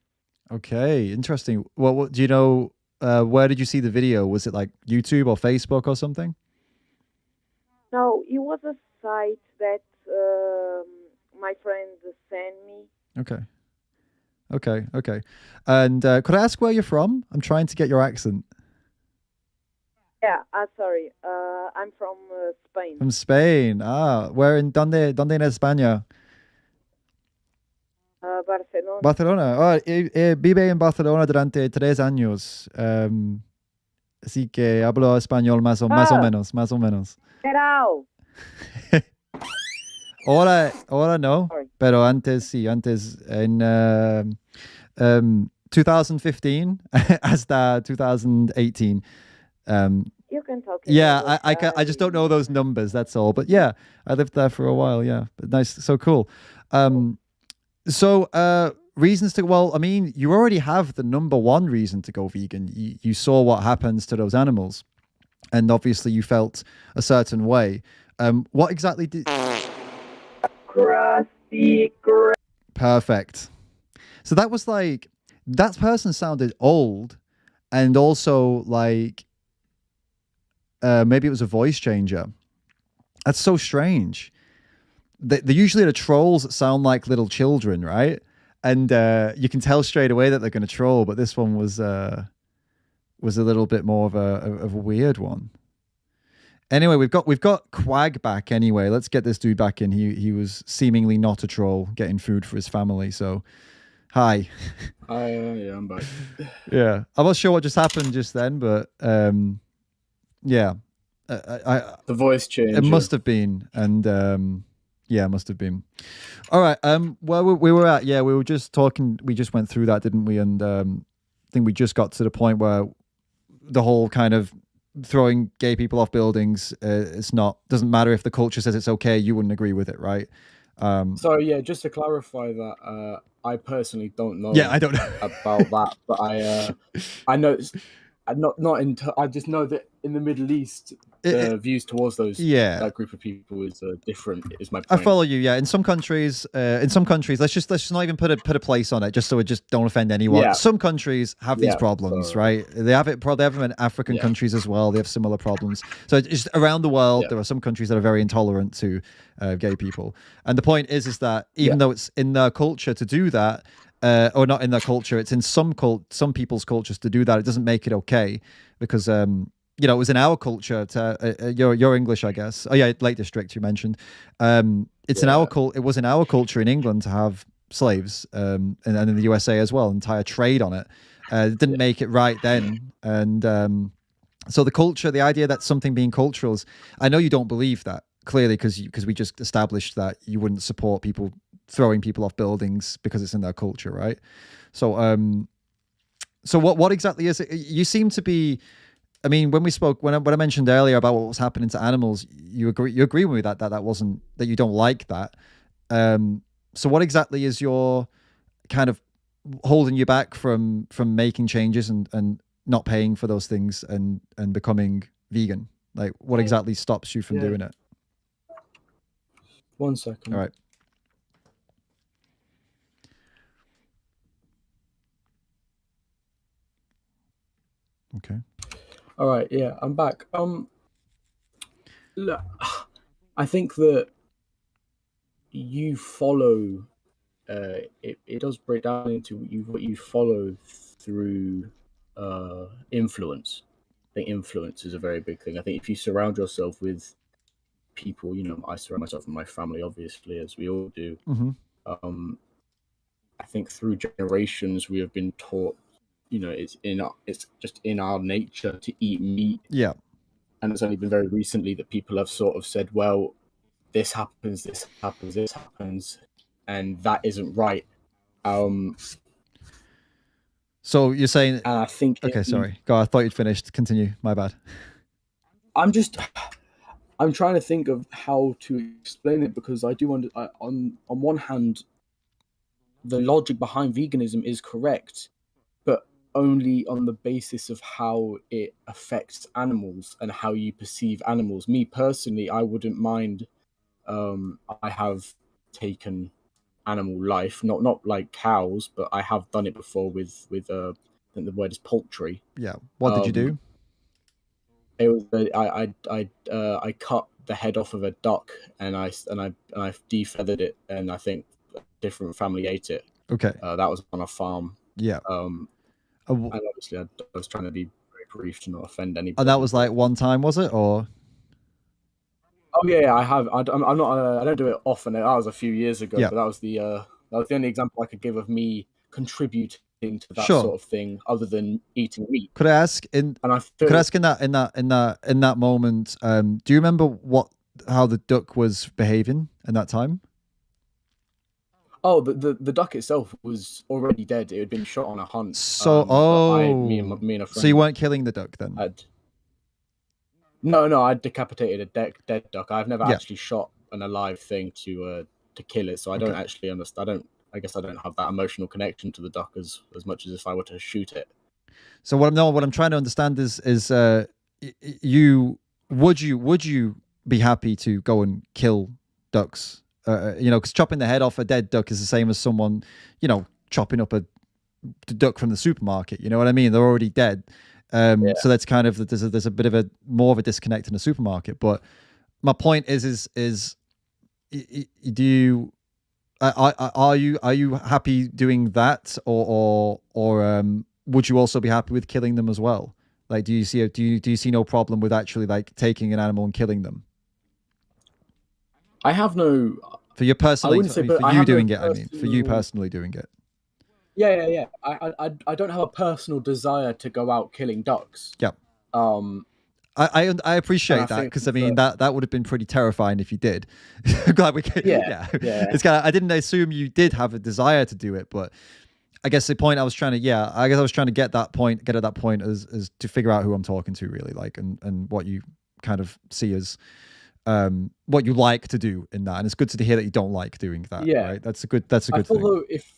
Okay, interesting. Well, what do you know? Where did you see the video? Was it like YouTube or Facebook or something? No, it was a site that my friend sent me. Okay. And could I ask where you're from? I'm trying to get your accent. Yeah, sorry. I'm from Spain. From Spain. Where in donde en España? Barcelona. Barcelona. Vive en Barcelona durante 3 años. Así que hablo español más o menos. Get out. Ahora no, Sorry. pero antes sí, en 2015 hasta 2018. You can talk. Yeah, I just don't know those numbers, that's all. But yeah, I lived there for a while, yeah. But nice, so cool. Reasons to, well, I mean, you already have the number one reason to go vegan. You saw what happens to those animals, and obviously you felt a certain way. What exactly did... Perfect. So that was like, that person sounded old, and also like, maybe it was a voice changer. That's so strange. They're usually the trolls that sound like little children, right? And you can tell straight away that they're going to troll, but this one was a little bit more of a weird one. Anyway, we've got Quag back anyway. Let's get this dude back in. He was seemingly not a troll, getting food for his family. So, hi. Hi, yeah, I'm back. Yeah, I'm not sure what just happened just then, but yeah, The voice change. it must have been, and yeah, it must have been. All right, where we were at, yeah, we were just talking. We just went through that, didn't we? And I think we just got to the point where the whole kind of throwing gay people off buildings, doesn't matter if the culture says it's okay, you wouldn't agree with it, right? So yeah, just to clarify that, I personally don't know. Yeah, I don't know about that, but I noticed I just know that in the Middle East, the views towards that group of people is different. Is my point. I follow you. Yeah, in some countries, let's just not even put a place on it, just so we just don't offend anyone. Yeah. Some countries have these problems, right? They have it. They have them in African countries as well. They have similar problems. So it's just around the world, there are some countries that are very intolerant to gay people. And the point is that even though it's in their culture to do that. Or not in their culture, it's in some people's cultures to do that. It doesn't make it okay because it was in our culture to you're English, I guess. Oh yeah, Lake District you mentioned. It was in our culture in England to have slaves, and in the USA as well, entire trade on it. It didn't make it right then, and so the idea that something being cultural is, I know you don't believe that clearly because we just established that you wouldn't support people throwing people off buildings because it's in their culture, right? So what exactly is it? You seem to be, I mean, when we spoke, when I mentioned earlier about what was happening to animals, you agree with me that wasn't, that you don't like that. So what exactly is your kind of holding you back from making changes and not paying for those things and becoming vegan? Like, what exactly stops you from doing it? 1 second. All right. Okay. All right. Yeah, I'm back. Look, I think that you follow. It does break down into what you follow through influence. I think influence is a very big thing. I think if you surround yourself with people, I surround myself with my family, obviously, as we all do. Mm-hmm. I think through generations we have been taught, it's just in our nature to eat meat. Yeah. And it's only been very recently that people have sort of said, well, this happens, and that isn't right. So you're saying, and I think, okay, sorry, go. I thought you'd finished. Continue. My bad. I'm trying to think of how to explain it, because I do on one hand, the logic behind veganism is correct, but only on the basis of how it affects animals and how you perceive animals. Me personally, I wouldn't mind. I have taken animal life, not like cows, but I have done it before with I think the word is poultry. Yeah. What did you do? It was I cut the head off of a duck and I defeathered it, and I think a different family ate it. Okay. That was on a farm. Yeah. And obviously I was trying to be very brief to not offend anybody. And that was like one time, was it, or? Oh yeah, I have. I'm not. I don't do it often. That was a few years ago. Yeah. But that was the only example I could give of me contributing to that sort of thing, other than eating meat. Could I ask in that moment? Do you remember how the duck was behaving in that time? Oh, the duck itself was already dead. It had been shot on a hunt. So, me and a friend. So you weren't killing the duck then? No, I decapitated a dead duck. I've never actually shot an alive thing to kill it, so I don't actually understand. I guess I don't have that emotional connection to the duck as much as if I were to shoot it. So what I'm trying to understand is would you be happy to go and kill ducks? Because chopping the head off a dead duck is the same as someone, chopping up a duck from the supermarket. You know what I mean? They're already dead. So that's kind of, there's a bit of more of a disconnect in the supermarket. But my point is do you are you happy doing that, or would you also be happy with killing them as well? Like, do you see no problem with actually like taking an animal and killing them? I have no. For you personally, for you doing it. I mean, for you personally doing it. Yeah. I don't have a personal desire to go out killing ducks. Yeah. I appreciate that, because I mean that would have been pretty terrifying if you did. I'm glad we could. Yeah. It's kind of, I didn't assume you did have a desire to do it, but I guess the point I was trying to get at that point is to figure out who I'm talking to really, like, and what you kind of see as what you like to do in that. And it's good to hear that you don't like doing that. Yeah. Right? That's a good thing. Although if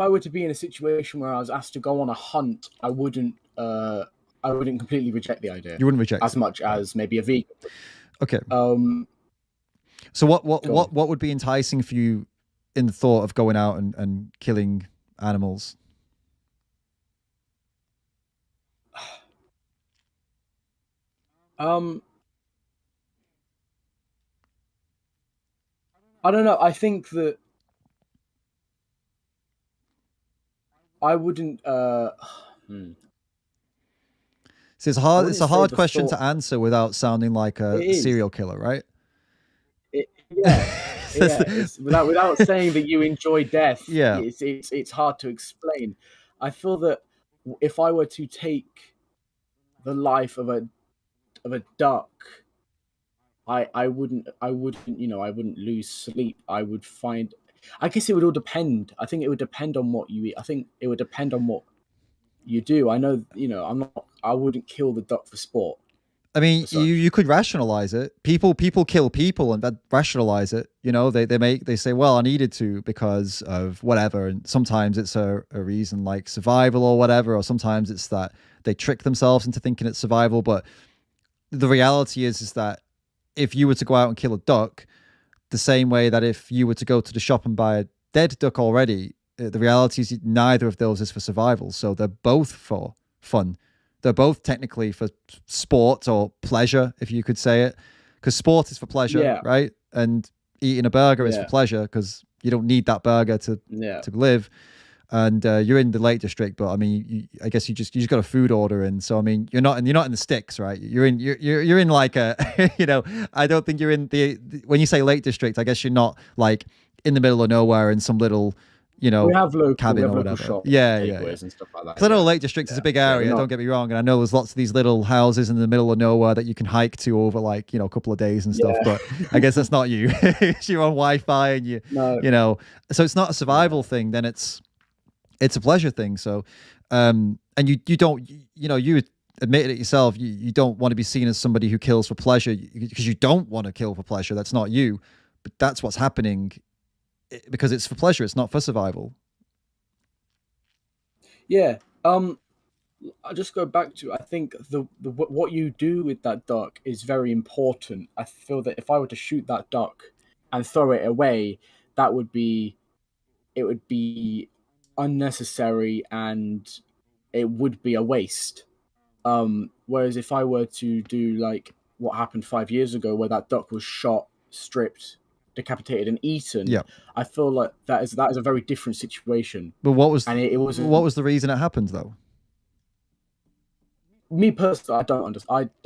I were to be in a situation where I was asked to go on a hunt, I wouldn't I wouldn't completely reject the idea. You wouldn't reject as it. much as maybe a vegan. Okay. So what would be enticing for you in the thought of going out and killing animals? I don't know. I think that I wouldn't. So it's hard. It's a hard question to thought- answer without sounding like a It is. serial killer, right? It's, without saying that you enjoy death. Yeah. It's hard to explain. I feel that if I were to take the life of a duck, I wouldn't lose sleep. I guess it would all depend. I think it would depend on what you eat. I think it would depend on what you do. I know, I wouldn't kill the duck for sport. I mean, you could rationalize it. People kill people and that rationalize it. They say, well, I needed to because of whatever. And sometimes it's a reason like survival or whatever, or sometimes it's that they trick themselves into thinking it's survival. But the reality is that if you were to go out and kill a duck, the same way that if you were to go to the shop and buy a dead duck already, the reality is neither of those is for survival. So they're both for fun. They're both technically for sport or pleasure, if you could say it, because sport is for pleasure, right? And eating a burger is for pleasure because you don't need that burger to live. And you're in the Lake District, but I mean, I guess you just got a food order in. So I mean, you're not in the sticks, right? You're in like a, I don't think you're in when you say Lake District, I guess you're not like in the middle of nowhere in some little, we have local, cabin or whatever. shops, and stuff like that. Because I know Lake District is a big area. Don't get me wrong, and I know there's lots of these little houses in the middle of nowhere that you can hike to over like a couple of days and stuff. But I guess that's not you. You're on Wi-Fi and so it's not a survival thing. Then it's a pleasure thing. So, and you don't, you admitted it yourself. You don't want to be seen as somebody who kills for pleasure because you don't want to kill for pleasure. That's not you, but that's what's happening. Because it's for pleasure, it's not for survival. Yeah. I'll just go back to, I think the what you do with that duck is very important. I feel that if I were to shoot that duck and throw it away, it would be unnecessary and it would be a waste. Whereas if I were to do like what happened 5 years ago, where that duck was shot, stripped, decapitated and eaten, I feel like that is a very different situation. But what was what was the reason it happened though? Me personally,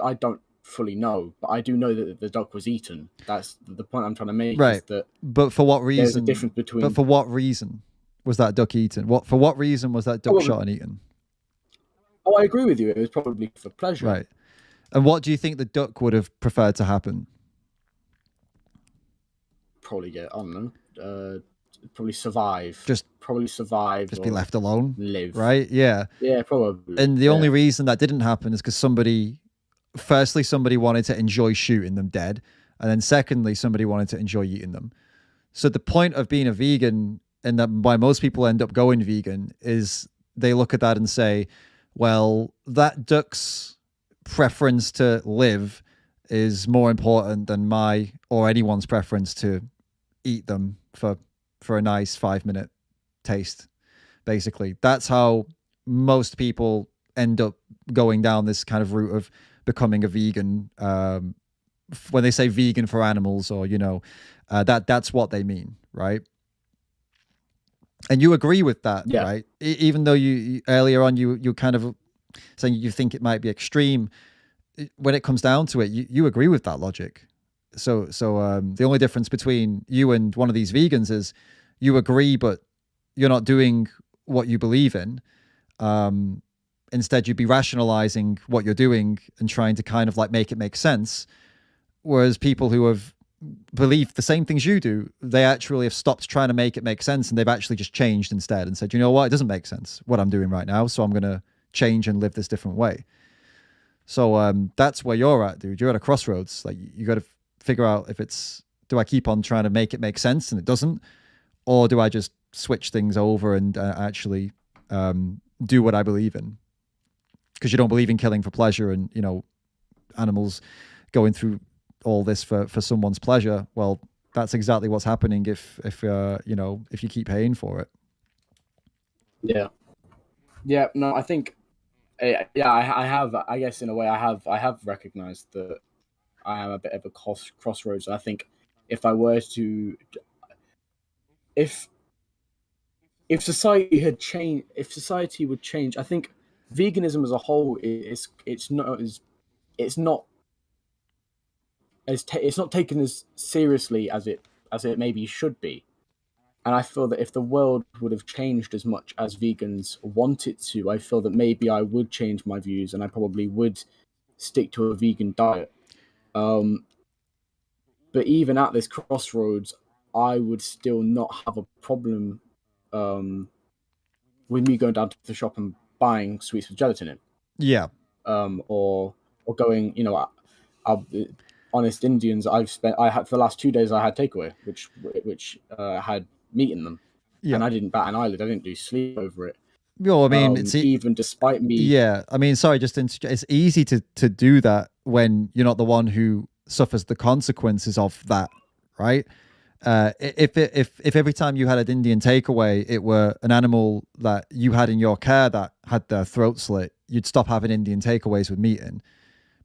I don't fully know, but I do know that the duck was eaten. That's the point I'm trying to make. Right. Is that but for what reason? There's a difference between. But for what reason was that duck eaten? For what reason was that duck shot and eaten? Oh, I agree with you. It was probably for pleasure. Right. And what do you think the duck would have preferred to happen? Probably get, I don't know, probably survive. Just be left alone. Live. Right? Yeah. Yeah, probably. And the only reason that didn't happen is because somebody wanted to enjoy shooting them dead. And then secondly, somebody wanted to enjoy eating them. So the point of being a vegan, and that why most people end up going vegan, is they look at that and say, well, that duck's preference to live is more important than my or anyone's preference to eat them for a nice 5-minute taste. Basically, that's how most people end up going down this kind of route of becoming a vegan. When they say vegan for animals, or that's what they mean, right? And you agree with that, right? Even though you earlier on you kind of saying you think it might be extreme, when it comes down to it, you agree with that logic. So the only difference between you and one of these vegans is you agree, but you're not doing what you believe in. Instead, you'd be rationalizing what you're doing and trying to kind of like make it make sense. Whereas people who have believed the same things you do, they actually have stopped trying to make it make sense, and they've actually just changed instead and said, you know what, it doesn't make sense what I'm doing right now, so I'm going to change and live this different way. So that's where you're at, dude. You're at a crossroads. Like, you got to figure out if it's, do I keep on trying to make it make sense and it doesn't, or do I just switch things over and actually do what I believe in? because you don't believe in killing for pleasure and, you know, animals going through all this for someone's pleasure. Well, that's exactly what's happening if you know, if you keep paying for it. Yeah, no, I think, I have, I guess in a way I have recognized that I am a bit of a crossroads. I think if I were to, if society had changed, if society would change, I think veganism as a whole it's not taken as seriously as it maybe should be. And I feel that if the world would have changed as much as vegans want it to, I feel that maybe I would change my views and I probably would stick to a vegan diet. But even at this crossroads, I would still not have a problem with me going down to the shop and buying sweets with gelatin in. Yeah. Or going, you know, Honest Indians. I had for the last 2 days I had takeaway, which had meat in them, and I didn't bat an eyelid. I didn't do sleep over it. Well, I mean, it's even despite me. Yeah, I mean, sorry, it's easy to do that when you're not the one who suffers the consequences of that, right? If every time you had an Indian takeaway, it were an animal that you had in your care that had their throat slit, you'd stop having Indian takeaways with meat in.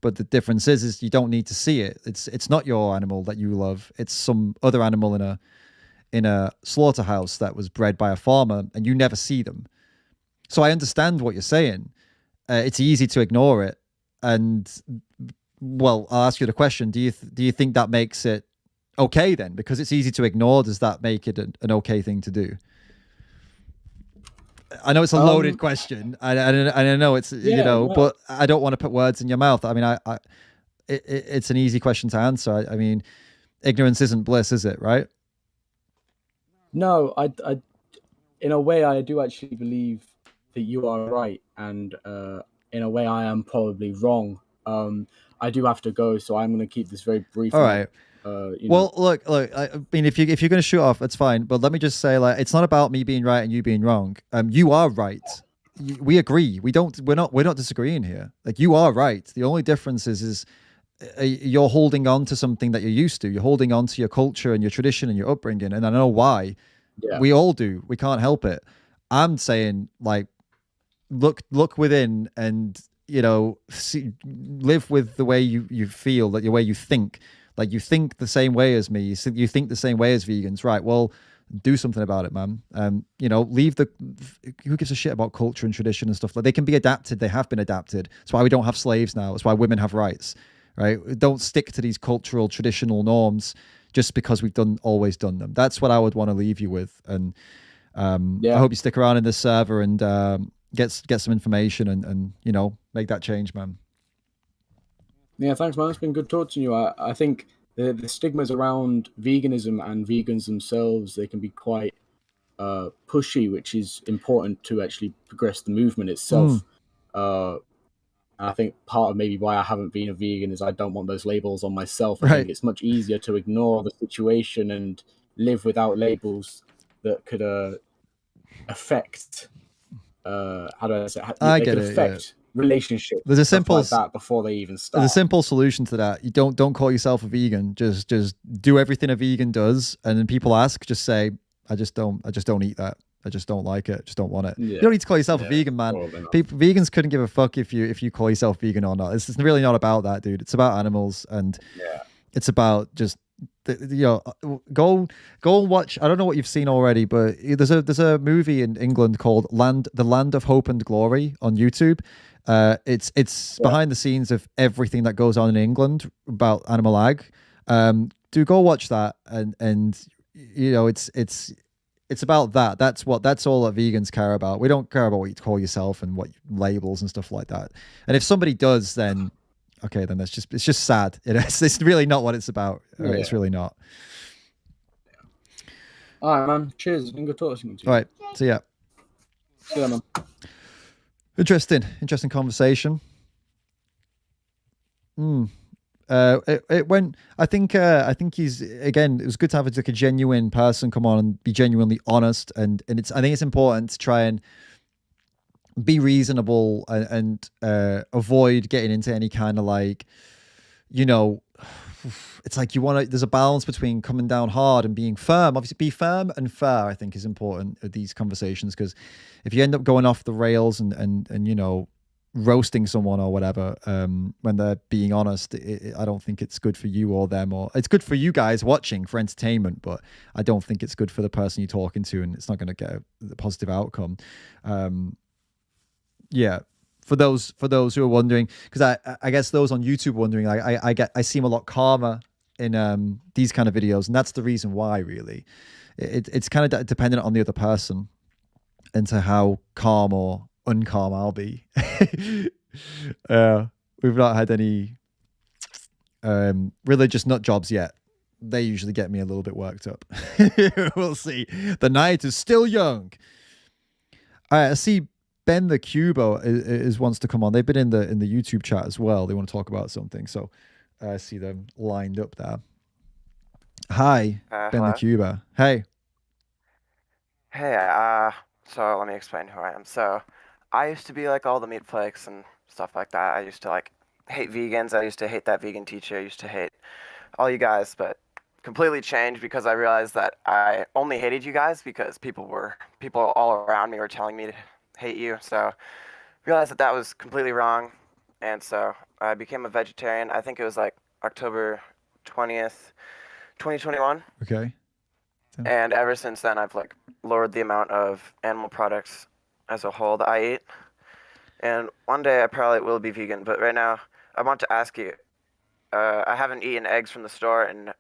But the difference is you don't need to see it. It's not your animal that you love. It's some other animal in a slaughterhouse that was bred by a farmer, and you never see them. So I understand what you're saying. It's easy to ignore it, and well, I'll ask you the question: do you think that makes it okay then? Because it's easy to ignore. Does that make it an okay thing to do? I know it's a loaded question. I know it's but I don't want to put words in your mouth. I mean, it's an easy question to answer. I mean, ignorance isn't bliss, is it? Right? No, I in a way, I do actually believe that you are right, and in a way, I am probably wrong. I do have to go, so I'm going to keep this very brief. All right. Look. I mean, if you're going to shoot off, that's fine. But let me just say, like, it's not about me being right and you being wrong. You are right. We agree. We're not disagreeing here. Like, you are right. The only difference is you're holding on to something that you're used to. You're holding on to your culture and your tradition and your upbringing. And I know why. Yeah. We all do. We can't help it. I'm saying, like, look within and, you know, live with the way you feel, that the way you think. Like, you think the same way as me. You think the same way as vegans, right? Well, do something about it, man. You know, who gives a shit about culture and tradition and stuff? Like, they can be adapted. They have been adapted. That's why we don't have slaves now. That's why women have rights, right? Don't stick to these cultural, traditional norms just because we've always done them. That's what I would want to leave you with. And I hope you stick around in this server and get some information and you know, make that change, man. Yeah, thanks, man. It's been good talking to you. I think the stigmas around veganism and vegans themselves, they can be quite pushy, which is important to actually progress the movement itself. And I think part of maybe why I haven't been a vegan is I don't want those labels on myself. I think it's much easier to ignore the situation and live without labels that could affect. How do I say? I get it. Affect relationship. There's a simple like that before they even start. There's a simple solution to that. You don't call yourself a vegan. Just do everything a vegan does, and then people ask, just say, I just don't eat that. I just don't like it. Just don't want it. Yeah. You don't need to call yourself a vegan, man. Vegans couldn't give a fuck if you call yourself vegan or not. It's really not about that, dude. It's about animals, and it's about just go and watch. I don't know what you've seen already, but there's a movie in England called The Land of Hope and Glory on YouTube. It's behind the scenes of everything that goes on in England about animal ag. Do go watch that, and you know, it's about that. That's all that vegans care about. We don't care about what you call yourself and what labels and stuff like that. And if somebody does, then okay, then it's just sad. It's really not what it's about. Right? It's really not. All right, man. Cheers. Been good talking to you. All right. See ya. See ya, man. Interesting conversation. It went. I think he's, again, it was good to have like a genuine person come on and be genuinely honest, and I think it's important to try and be reasonable and avoid getting into any kind of like, you know, it's like you want to, there's a balance between coming down hard and being firm. Obviously, be firm and fair, I think, is important at these conversations, because if you end up going off the rails and you know, roasting someone or whatever, when they're being honest, I don't think it's good for you or them, or it's good for you guys watching for entertainment, but I don't think it's good for the person you're talking to, and it's not going to get a positive outcome. Yeah. For those who are wondering, because I guess those on YouTube wondering, I seem a lot calmer in these kind of videos, and that's the reason why. Really, it's kind of dependent on the other person into how calm or uncalm I'll be. We've not had any religious nut jobs yet. They usually get me a little bit worked up. We'll see. The night is still young. All right, I see Ben the Cubo is wants to come on. They've been in the YouTube chat as well. They want to talk about something, so I see them lined up there. Hi, Ben hello? the Cubo. Hey. Hey, so let me explain who I am. So I used to be like all the meat flakes and stuff like that. I used to like hate vegans. I used to hate that vegan teacher. I used to hate all you guys, but completely changed because I realized that I only hated you guys because people all around me were telling me to hate you. So realized that that was completely wrong, and so I became a vegetarian. I think it was like October 20th, 2021. Okay. And ever since then, I've like lowered the amount of animal products as a whole that I eat. And one day I probably will be vegan, but right now I want to ask you, I haven't eaten eggs from the store in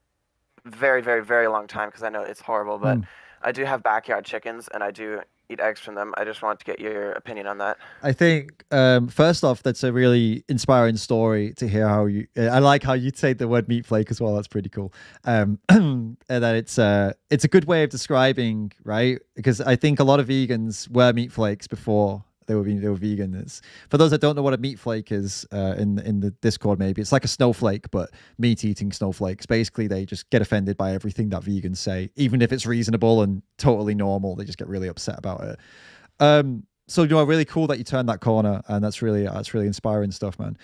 very, very, very long time because I know it's horrible, but I do have backyard chickens and I do eat eggs from them. I just want to get your opinion on that. I think first off, that's a really inspiring story to hear how you. I like how you take the word meat flake as well. That's pretty cool. And that it's a good way of describing, right? Because I think a lot of vegans were meat flakes before they were vegan. For those that don't know what a meat flake is, in the Discord, maybe it's like a snowflake, but meat eating snowflakes. Basically, they just get offended by everything that vegans say, even if it's reasonable and totally normal. They just get really upset about it. So, you know, really cool that you turned that corner, and that's really inspiring stuff, man.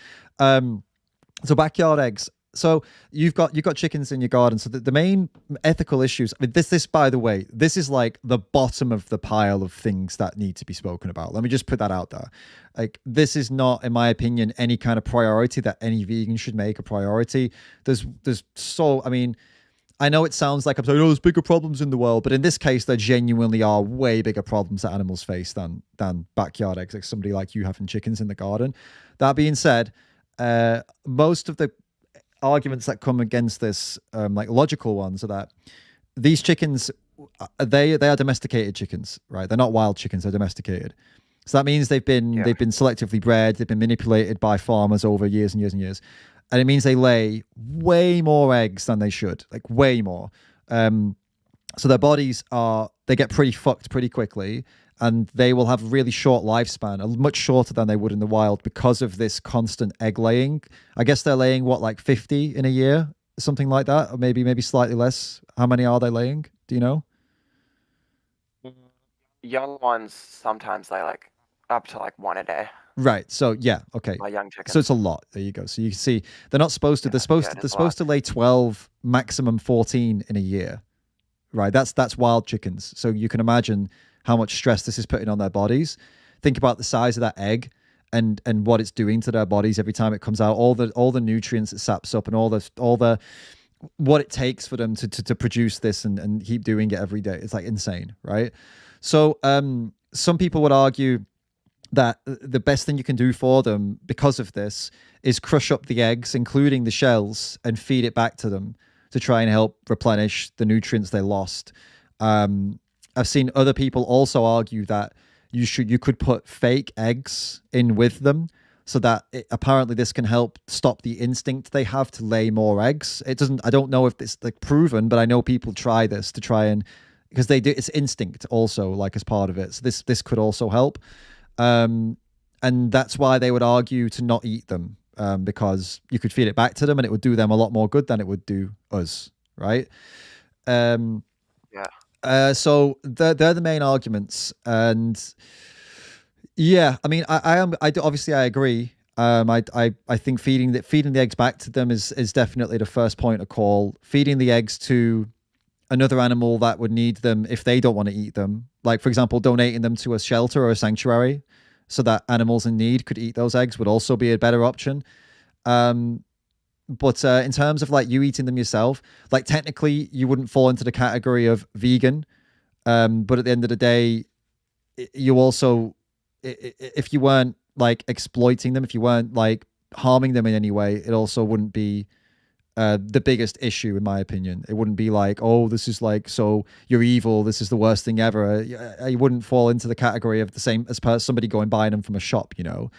So backyard eggs. So you've got chickens in your garden. So the main ethical issues. I mean, this by the way, this is like the bottom of the pile of things that need to be spoken about. Let me just put that out there. Like, this is not, in my opinion, any kind of priority that any vegan should make a priority. There's so, I mean, I know it sounds like I'm saying, oh, there's bigger problems in the world, but in this case, there genuinely are way bigger problems that animals face than backyard eggs, like somebody like you having chickens in the garden. That being said, most of the arguments that come against this, like logical ones, are that these chickens, they are domesticated chickens, right? They're not wild chickens; they're domesticated. So that means they've been selectively bred, they've been manipulated by farmers over years and years and years. And it means they lay way more eggs than they should, like way more. So their bodies they get pretty fucked pretty quickly, and they will have a really short lifespan, much shorter than they would in the wild because of this constant egg laying. I guess they're laying like 50 in a year, something like that, or maybe slightly less. How many are they laying? Do you know? Young ones sometimes lay like up to like one a day. Right. So yeah. Okay. My young chickens. So it's a lot. There you go. So you can see they're not supposed to. They're supposed to lay 12, maximum 14 in a year. Right. That's wild chickens. So you can imagine how much stress this is putting on their bodies. Think about the size of that egg and what it's doing to their bodies every time it comes out. All the nutrients it saps up, and all the what it takes for them to produce this and keep doing it every day. It's like insane, right? So some people would argue that the best thing you can do for them because of this is crush up the eggs, including the shells, and feed it back to them to try and help replenish the nutrients they lost. I've seen other people also argue that you could put fake eggs in with them, so that apparently this can help stop the instinct they have to lay more eggs. I don't know if it's like proven, but I know people try this to try and, because they do, it's instinct also, like, as part of it. So this could also help. And that's why they would argue to not eat them, because you could feed it back to them and it would do them a lot more good than it would do us, right? So they're the main arguments. And Yeah, I mean, obviously I agree. I think feeding the eggs back to them is definitely the first point of call. Feeding the eggs to another animal that would need them if they don't want to eat them, like for example, donating them to a shelter or a sanctuary, so that animals in need could eat those eggs, would also be a better option. But in terms of like you eating them yourself, like technically you wouldn't fall into the category of vegan. But at the end of the day, you also, if you weren't like exploiting them, if you weren't like harming them in any way, it also wouldn't be the biggest issue, in my opinion. It wouldn't be like, oh, this is like, so you're evil, this is the worst thing ever. You wouldn't fall into the category of the same as somebody going buying them from a shop, you know.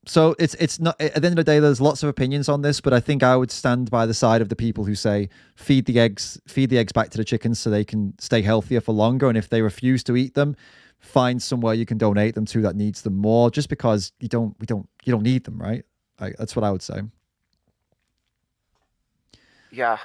So it's not, at the end of the day, there's lots of opinions on this, but I think I would stand by the side of the people who say feed the eggs back to the chickens so they can stay healthier for longer. And if they refuse to eat them, find somewhere you can donate them to that needs them more, just because you don't need them, right? That's what I would say. Yeah.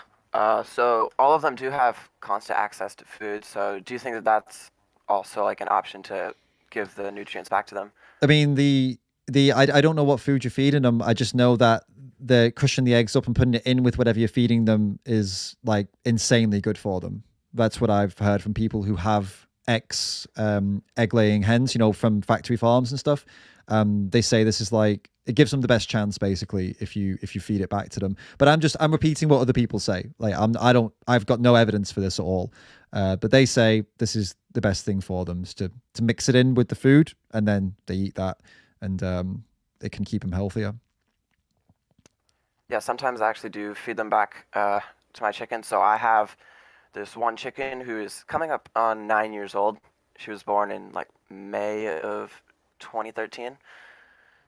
So all of them do have constant access to food. So do you think that that's also like an option to give the nutrients back to them? I mean, I don't know what food you're feeding them. I just know that the crushing the eggs up and putting it in with whatever you're feeding them is like insanely good for them. That's what I've heard from people who have egg laying hens, you know, from factory farms and stuff. They say this is like, it gives them the best chance basically if you feed it back to them. But I'm repeating what other people say. Like I've got no evidence for this at all. But they say this is the best thing for them, is to mix it in with the food and then they eat that, and it can keep them healthier. Yeah, sometimes I actually do feed them back to my chicken. So I have this one chicken who is coming up on 9 years old. She was born in like May of 2013.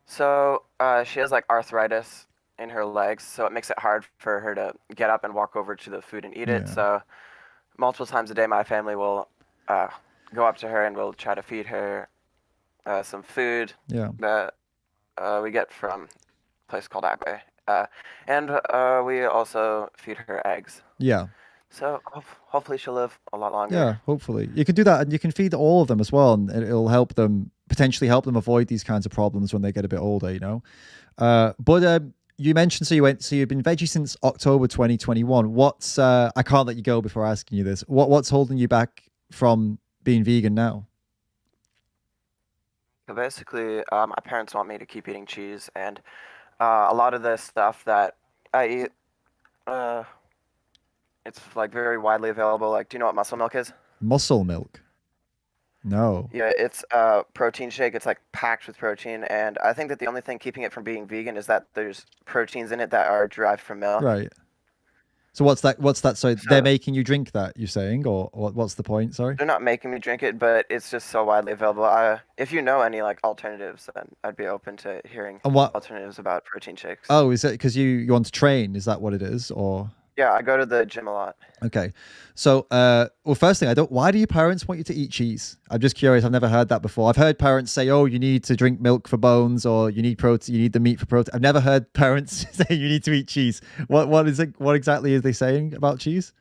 So she has like arthritis in her legs, so it makes it hard for her to get up and walk over to the food and eat it. So multiple times a day, my family will go up to her and we'll try to feed her some food that we get from a place called Agway. And we also feed her eggs. Yeah. So hopefully she'll live a lot longer. Yeah, hopefully. You can do that, and you can feed all of them as well, and it'll potentially help them avoid these kinds of problems when they get a bit older, you know. But you mentioned, so you've been veggie since October 2021. What's I can't let you go before asking you this. What's holding you back from being vegan now? So basically, my parents want me to keep eating cheese, and a lot of the stuff that I eat, it's like very widely available. Like, do you know what muscle milk is? Muscle milk? No. Yeah, it's a protein shake. It's like packed with protein, and I think that the only thing keeping it from being vegan is that there's proteins in it that are derived from milk. Right. So what's that? So they're making you drink that, you're saying, or what's the point? Sorry. They're not making me drink it, but it's just so widely available. If you know any like alternatives, then I'd be open to hearing alternatives about protein shakes. Oh, is it because you want to train? Is that what it is, or? Yeah, I go to the gym a lot. Okay. So, well, first thing, why do your parents want you to eat cheese? I'm just curious. I've never heard that before. I've heard parents say, oh, you need to drink milk for bones, or you need protein, you need the meat for protein. I've never heard parents say you need to eat cheese. What is it? What exactly is they saying about cheese?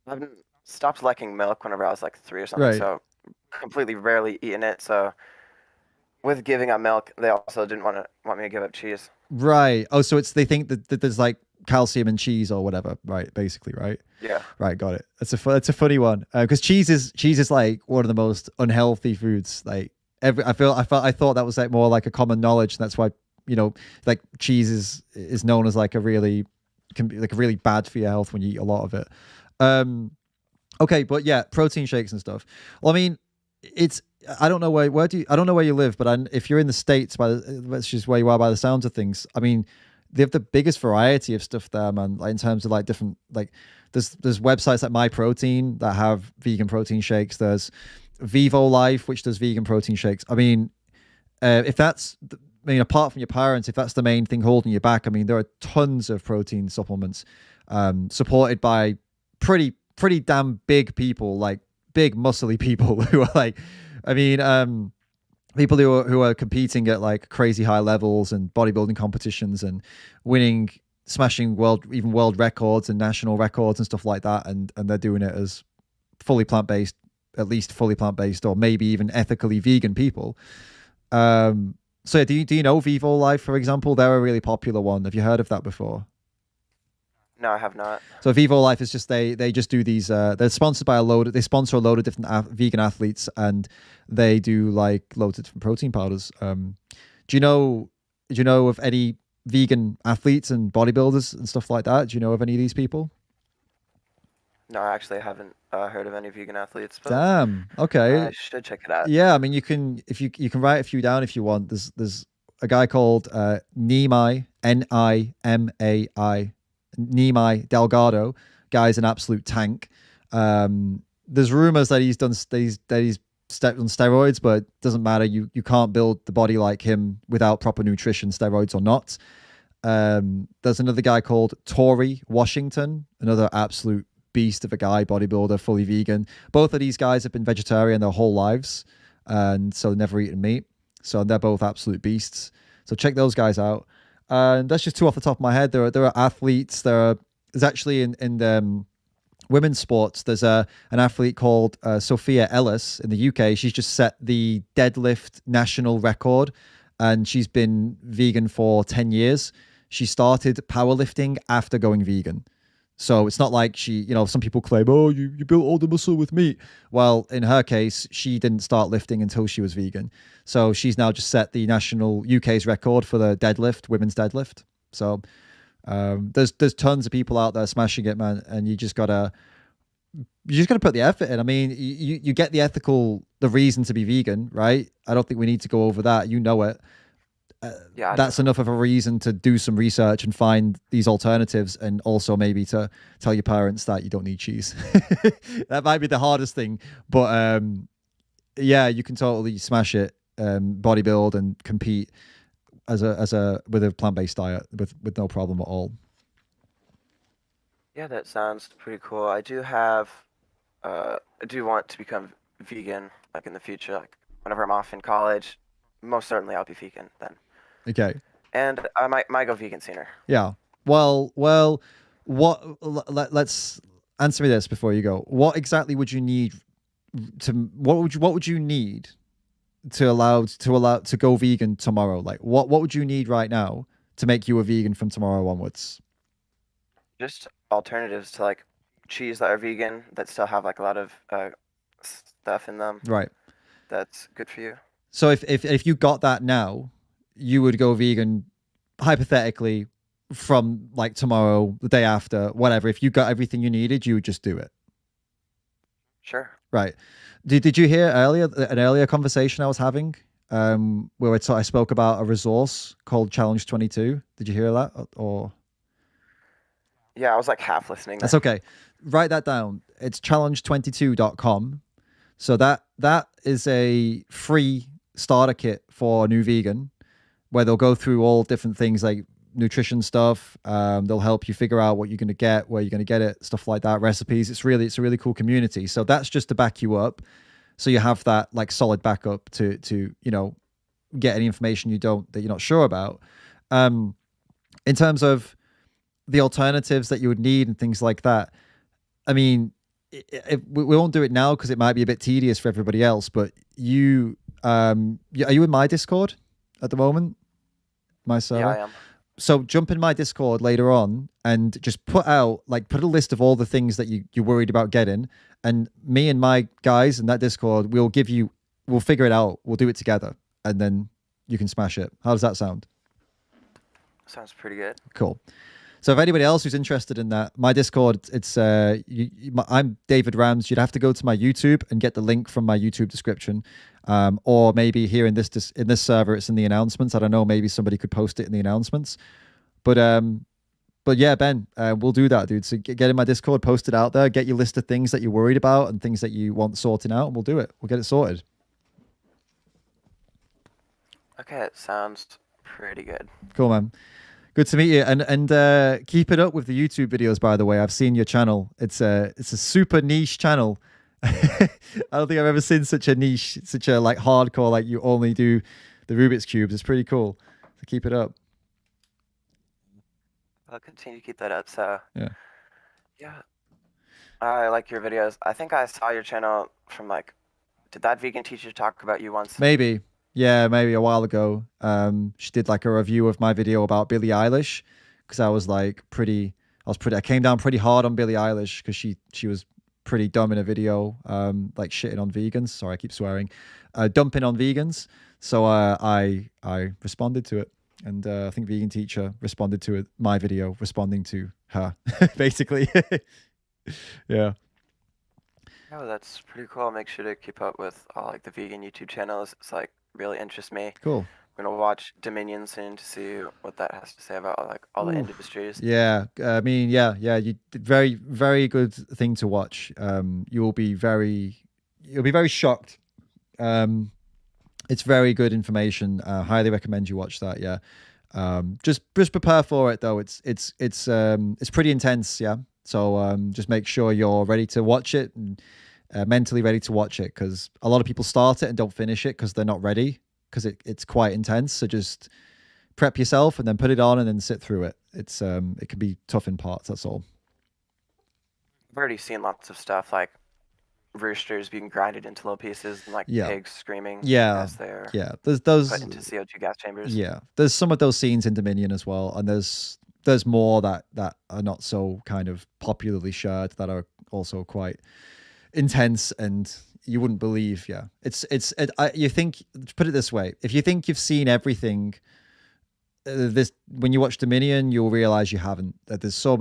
I've stopped liking milk whenever I was like 3 or something. Right. So completely rarely eaten it. So with giving up milk, they also didn't want me to give up cheese. Right. Oh, so they think that there's like calcium in cheese or whatever, right? Basically, right? Yeah. Right. Got it. That's a funny one, because cheese is like one of the most unhealthy foods. Like I thought that was like more like a common knowledge, and that's why, you know, like cheese is known as like can be like really bad for your health when you eat a lot of it. Okay, but yeah, protein shakes and stuff. Well, I mean, I don't know I don't know where you live, but if you're in the States, that's just where you are by the sounds of things. I mean, they have the biggest variety of stuff there, man. Like in terms of like different, like there's websites like My Protein that have vegan protein shakes. There's Vivo Life, which does vegan protein shakes. I mean, apart from your parents, if that's the main thing holding you back, I mean, there are tons of protein supplements supported by pretty damn big people, like big muscly people who are like, I mean, people who are competing at like crazy high levels and bodybuilding competitions and smashing world records and national records and stuff like that, and they're doing it as fully plant-based at least fully plant-based or maybe even ethically vegan people. So do you know Vivo Life, for example? They're a really popular one. Have you heard of that before? No, I have not. So Vivo Life is just they just do these. They're sponsored by they sponsor a load of different vegan athletes, and they do like loads of different protein powders. Do you know of any vegan athletes and bodybuilders and stuff like that? Do you know of any of these people? No, I actually haven't heard of any vegan athletes. But Damn. Okay. I should check it out. Yeah, I mean, you can write a few down if you want. There's a guy called Nimai, Nimai, Nimai Delgado. Guy's an absolute tank. There's rumors that he's stepped on steroids, but it doesn't matter. You can't build the body like him without proper nutrition, steroids or not. There's another guy called Tory Washington, another absolute beast of a guy, bodybuilder, fully vegan. Both of these guys have been vegetarian their whole lives, and so never eaten meat. So they're both absolute beasts. So check those guys out. And that's just two off the top of my head. There are athletes. There's actually in the women's sports. There's an athlete called Sophia Ellis in the UK. She's just set the deadlift national record, and she's been vegan for 10 years. She started powerlifting after going vegan. So it's not like she, some people claim, oh, you built all the muscle with meat. Well, in her case, she didn't start lifting until she was vegan. So she's now just set the national UK's record for the deadlift, women's deadlift. So there's tons of people out there smashing it, man. And you just gotta put the effort in. I mean, you get the reason to be vegan, right? I don't think we need to go over that. You know it. Yeah, that's enough of a reason to do some research and find these alternatives, and also maybe to tell your parents that you don't need cheese. That might be the hardest thing, but yeah, you can totally smash it, bodybuild and compete with a plant-based diet with no problem at all. Yeah, that sounds pretty cool. I do want to become vegan, like in the future, like whenever I'm off in college. Most certainly, I'll be vegan then. Okay. And I might go vegan sooner. Yeah. Well. Let's answer me this before you go. What exactly would you need what would you need to go vegan tomorrow? Like, what would you need right now to make you a vegan from tomorrow onwards? Just alternatives to like cheese that are vegan that still have like a lot of stuff in them. Right. That's good for you. So if you got that now, you would go vegan, hypothetically, from like tomorrow, the day after, whatever. If you got everything you needed, you would just do it. Sure. Right. Did you hear an earlier conversation I was having where I spoke about a resource called Challenge 22? Did you hear that? Or yeah, I was like half listening. That's okay. Write that down. It's challenge22.com. So that is a free starter kit for a new vegan, where they'll go through all different things like nutrition stuff. They'll help you figure out what you're going to get, where you're going to get it, stuff like that, recipes. It's a really cool community. So that's just to back you up. So you have that like solid backup to get any information that you're not sure about. In terms of the alternatives that you would need and things like that, I mean, we won't do it now because it might be a bit tedious for everybody else, but are you in my Discord at the moment? My server? Yeah, I am. So jump in my Discord later on and just put a list of all the things that you're worried about getting, and me and my guys in that Discord, we'll figure it out. We'll do it together, and then you can smash it. How does that sound? Sounds pretty good. Cool. So if anybody else who's interested in that, my Discord, it's I'm David Rams. You'd have to go to my YouTube and get the link from my YouTube description, or maybe here in this server, it's in the announcements. I don't know. Maybe somebody could post it in the announcements, but yeah, Ben, we'll do that, dude. So get in my Discord, post it out there, get your list of things that you're worried about and things that you want sorting out, and we'll do it. We'll get it sorted. Okay, it sounds pretty good. Cool, man. Good to meet you, and keep it up with the YouTube videos. By the way, I've seen your channel. It's a super niche channel. I don't think I've ever seen such a niche, such a like hardcore, like you only do the Rubik's cubes. It's pretty cool. So keep it up. I'll continue to keep that up. So yeah. I like your videos. I think I saw your channel from like, did that vegan teacher talk about you once? Maybe. Yeah, maybe a while ago. She did like a review of my video about Billie Eilish because I was like I came down pretty hard on Billie Eilish because she was pretty dumb in a video, like shitting on vegans. Sorry, I keep swearing, dumping on vegans. So I responded to it, and I think Vegan Teacher responded to it, my video responding to her, basically. Yeah. Oh, that's pretty cool. I'll make sure to keep up with all like the vegan YouTube channels. It's like really interests me. Cool. I'm gonna watch Dominion soon to see what that has to say about like all the Ooh. industries. Yeah, I mean, yeah. You very, very good thing to watch. You'll be very shocked. It's very good information. Highly recommend you watch that. Yeah. Just prepare for it though. It's pretty intense. Yeah. So just make sure you're ready to watch it and mentally ready to watch it, because a lot of people start it and don't finish it because they're not ready, because it's quite intense. So just prep yourself and then put it on and then sit through it. It can be tough in parts. That's all. I've already seen lots of stuff like roosters being grinded into little pieces and like pigs screaming as they're there's those put into CO2 gas chambers. Yeah, there's some of those scenes in Dominion as well, and there's more that are not so kind of popularly shared that are also quite intense, and you wouldn't believe. Yeah, you think, put it this way, if you think you've seen everything, when you watch Dominion, you'll realize you haven't. That there's so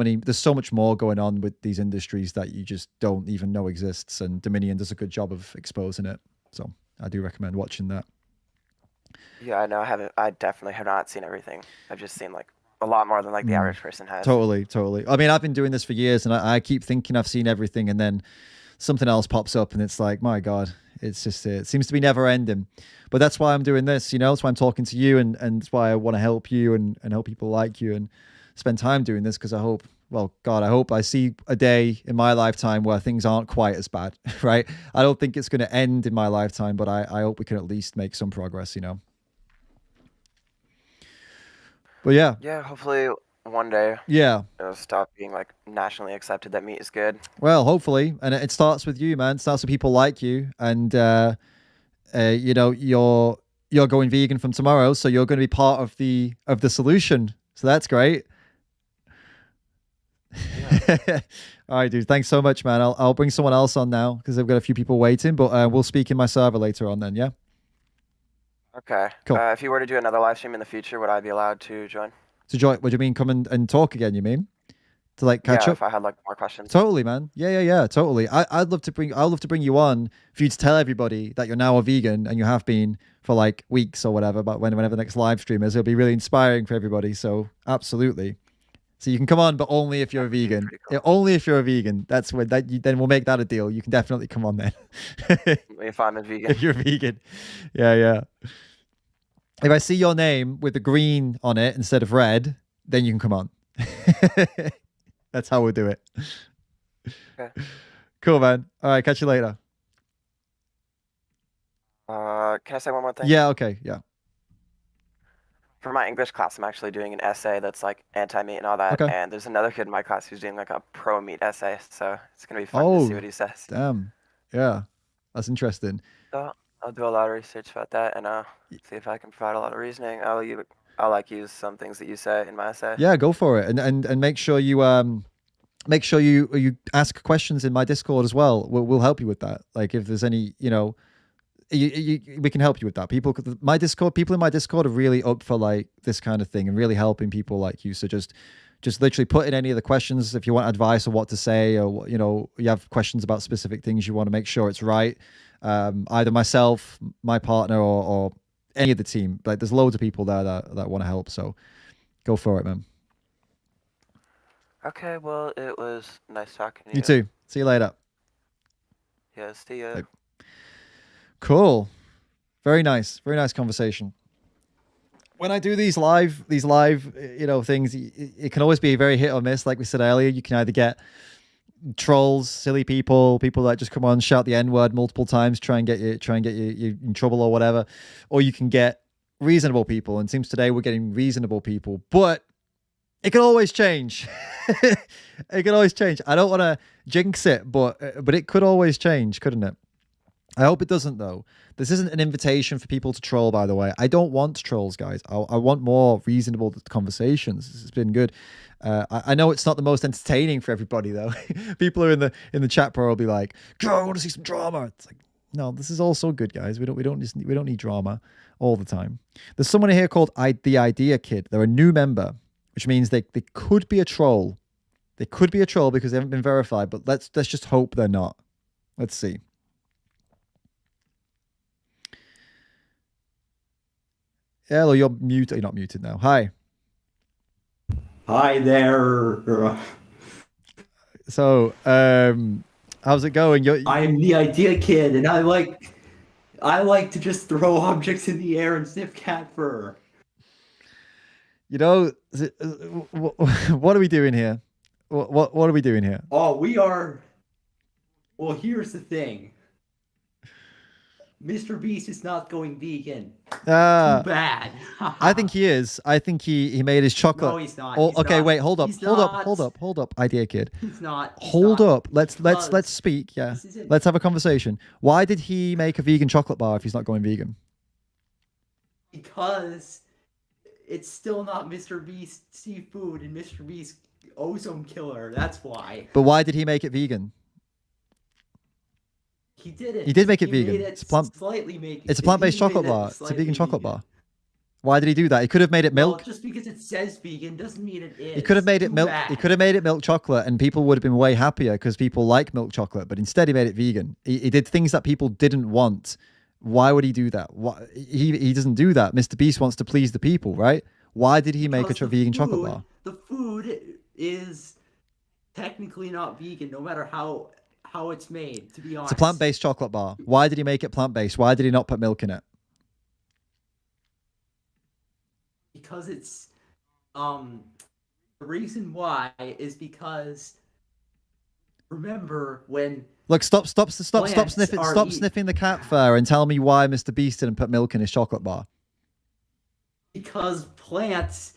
much more going on with these industries that you just don't even know exists, and Dominion does a good job of exposing it. So I do recommend watching that. Yeah, I know. I definitely have not seen everything. I've just seen like a lot more than like the average person has. Totally. I mean, I've been doing this for years, and I keep thinking I've seen everything, and then something else pops up, and it's like, my God, it seems to be never ending. But that's why I'm doing this, that's why I'm talking to you, and that's why I want to help you and help people like you and spend time doing this, because I hope I see a day in my lifetime where things aren't quite as bad, right? I don't think it's going to end in my lifetime, but I hope we can at least make some progress, But yeah. Yeah, hopefully one day. Yeah. It'll stop being like nationally accepted that meat is good. Well, hopefully, and it starts with you, man. It starts with people like you, and you're going vegan from tomorrow, so you're going to be part of the solution. So that's great. Yeah. All right, dude. Thanks so much, man. I'll bring someone else on now because I've got a few people waiting, but we'll speak in my server later on then. Yeah. Okay. Cool. If you were to do another live stream in the future, would I be allowed to join? To join? What do you mean? Come and talk again? You mean to like catch up? If I had like more questions. Totally, man. Yeah. Totally. I'd love to bring you on for you to tell everybody that you're now a vegan, and you have been for like weeks or whatever. But whenever the next live stream is, it'll be really inspiring for everybody. So absolutely. So you can come on, but only if you're a vegan. Cool. Yeah, only if you're a vegan. That's when then we'll make that a deal. You can definitely come on then. If I'm a vegan. If you're a vegan. Yeah. If I see your name with the green on it instead of red, then you can come on. That's how we'll do it. Okay. Cool, man. All right, catch you later. Can I say one more thing? Yeah, okay, yeah. For my English class, I'm actually doing an essay that's like anti-meat and all that. Okay. And there's another kid in my class who's doing like a pro-meat essay. So it's going to be fun to see what he says. Damn. Yeah, that's interesting. So I'll do a lot of research about that and see if I can provide a lot of reasoning. I'll like use some things that you say in my essay. Yeah, go for it. And make sure you ask questions in my Discord as well. We'll help you with that. Like if there's any, we can help you with that. People in my Discord are really up for like this kind of thing and really helping people like you. So just literally put in any of the questions if you want advice or what to say, or you have questions about specific things you want to make sure it's right. Either myself, my partner, or any of the team. Like there's loads of people there that want to help. So go for it, man. Okay, well, it was nice talking to you. You too. See you later. Yeah, see ya. Cool. Very nice conversation. When I do these live, things, it can always be very hit or miss. Like we said earlier, you can either get trolls, silly people that just come on, shout the N-word multiple times, try and get you in trouble or whatever, or you can get reasonable people. And it seems today we're getting reasonable people. But It can always change. It can always change. I don't want to jinx it, but it could always change, couldn't it? I hope it doesn't, though. This isn't an invitation for people to troll, by the way. I don't want trolls, guys. I want more reasonable conversations. This has been good. I know it's not the most entertaining for everybody, though. People are in the chat bar will be like, "Go, I want to see some drama." It's like, no, this is also good, guys. We don't need drama all the time. There's someone here called the Idea Kid. They're a new member, which means they could be a troll. They could be a troll because they haven't been verified. But let's just hope they're not. Let's see. Hello, you're muted. You're not muted now. Hi. Hi there. So, how's it going? I'm the Idea Kid, and I like to just throw objects in the air and sniff cat fur. You know, what are we doing here? What are we doing here? Oh, we are. Well, here's the thing. Mr. Beast is not going vegan. Too bad. I think he is. I think he made his chocolate. No, he's not. Oh, He's okay, not. wait, hold up. He's Hold not. up, Idea Kid. He's not. Hold up. Let's speak. Yeah. This isn't- Let's have a conversation. Why did he make a vegan chocolate bar if he's not going vegan? Because it's still not Mr. Beast seafood and Mr. Beast ozone killer. That's why. But why did he make it vegan? He did it. He did make it He vegan. made it It's a plant-based he chocolate made it bar. It's a slightly vegan chocolate bar. Why did he do that? He could have made it milk. Well, just because it says vegan doesn't mean it is. He could have made it Too milk. bad. He could have made it milk chocolate, and people would have been way happier because people like milk chocolate. But instead, he made it vegan. He did things that people didn't want. Why would he do that? Why, he doesn't do that. Mr. Beast wants to please the people, right? Why did he make Because a vegan chocolate bar? The food is technically not vegan, no matter how it's made. To be honest, It's a plant-based chocolate bar. Why did he make it plant-based? Why did he not put milk in it? Because it's the reason why is because remember when Look, stop plants sniffing, are stop eat- sniffing the cat fur, and tell me why Mr. Beast didn't put milk in his chocolate bar. because plants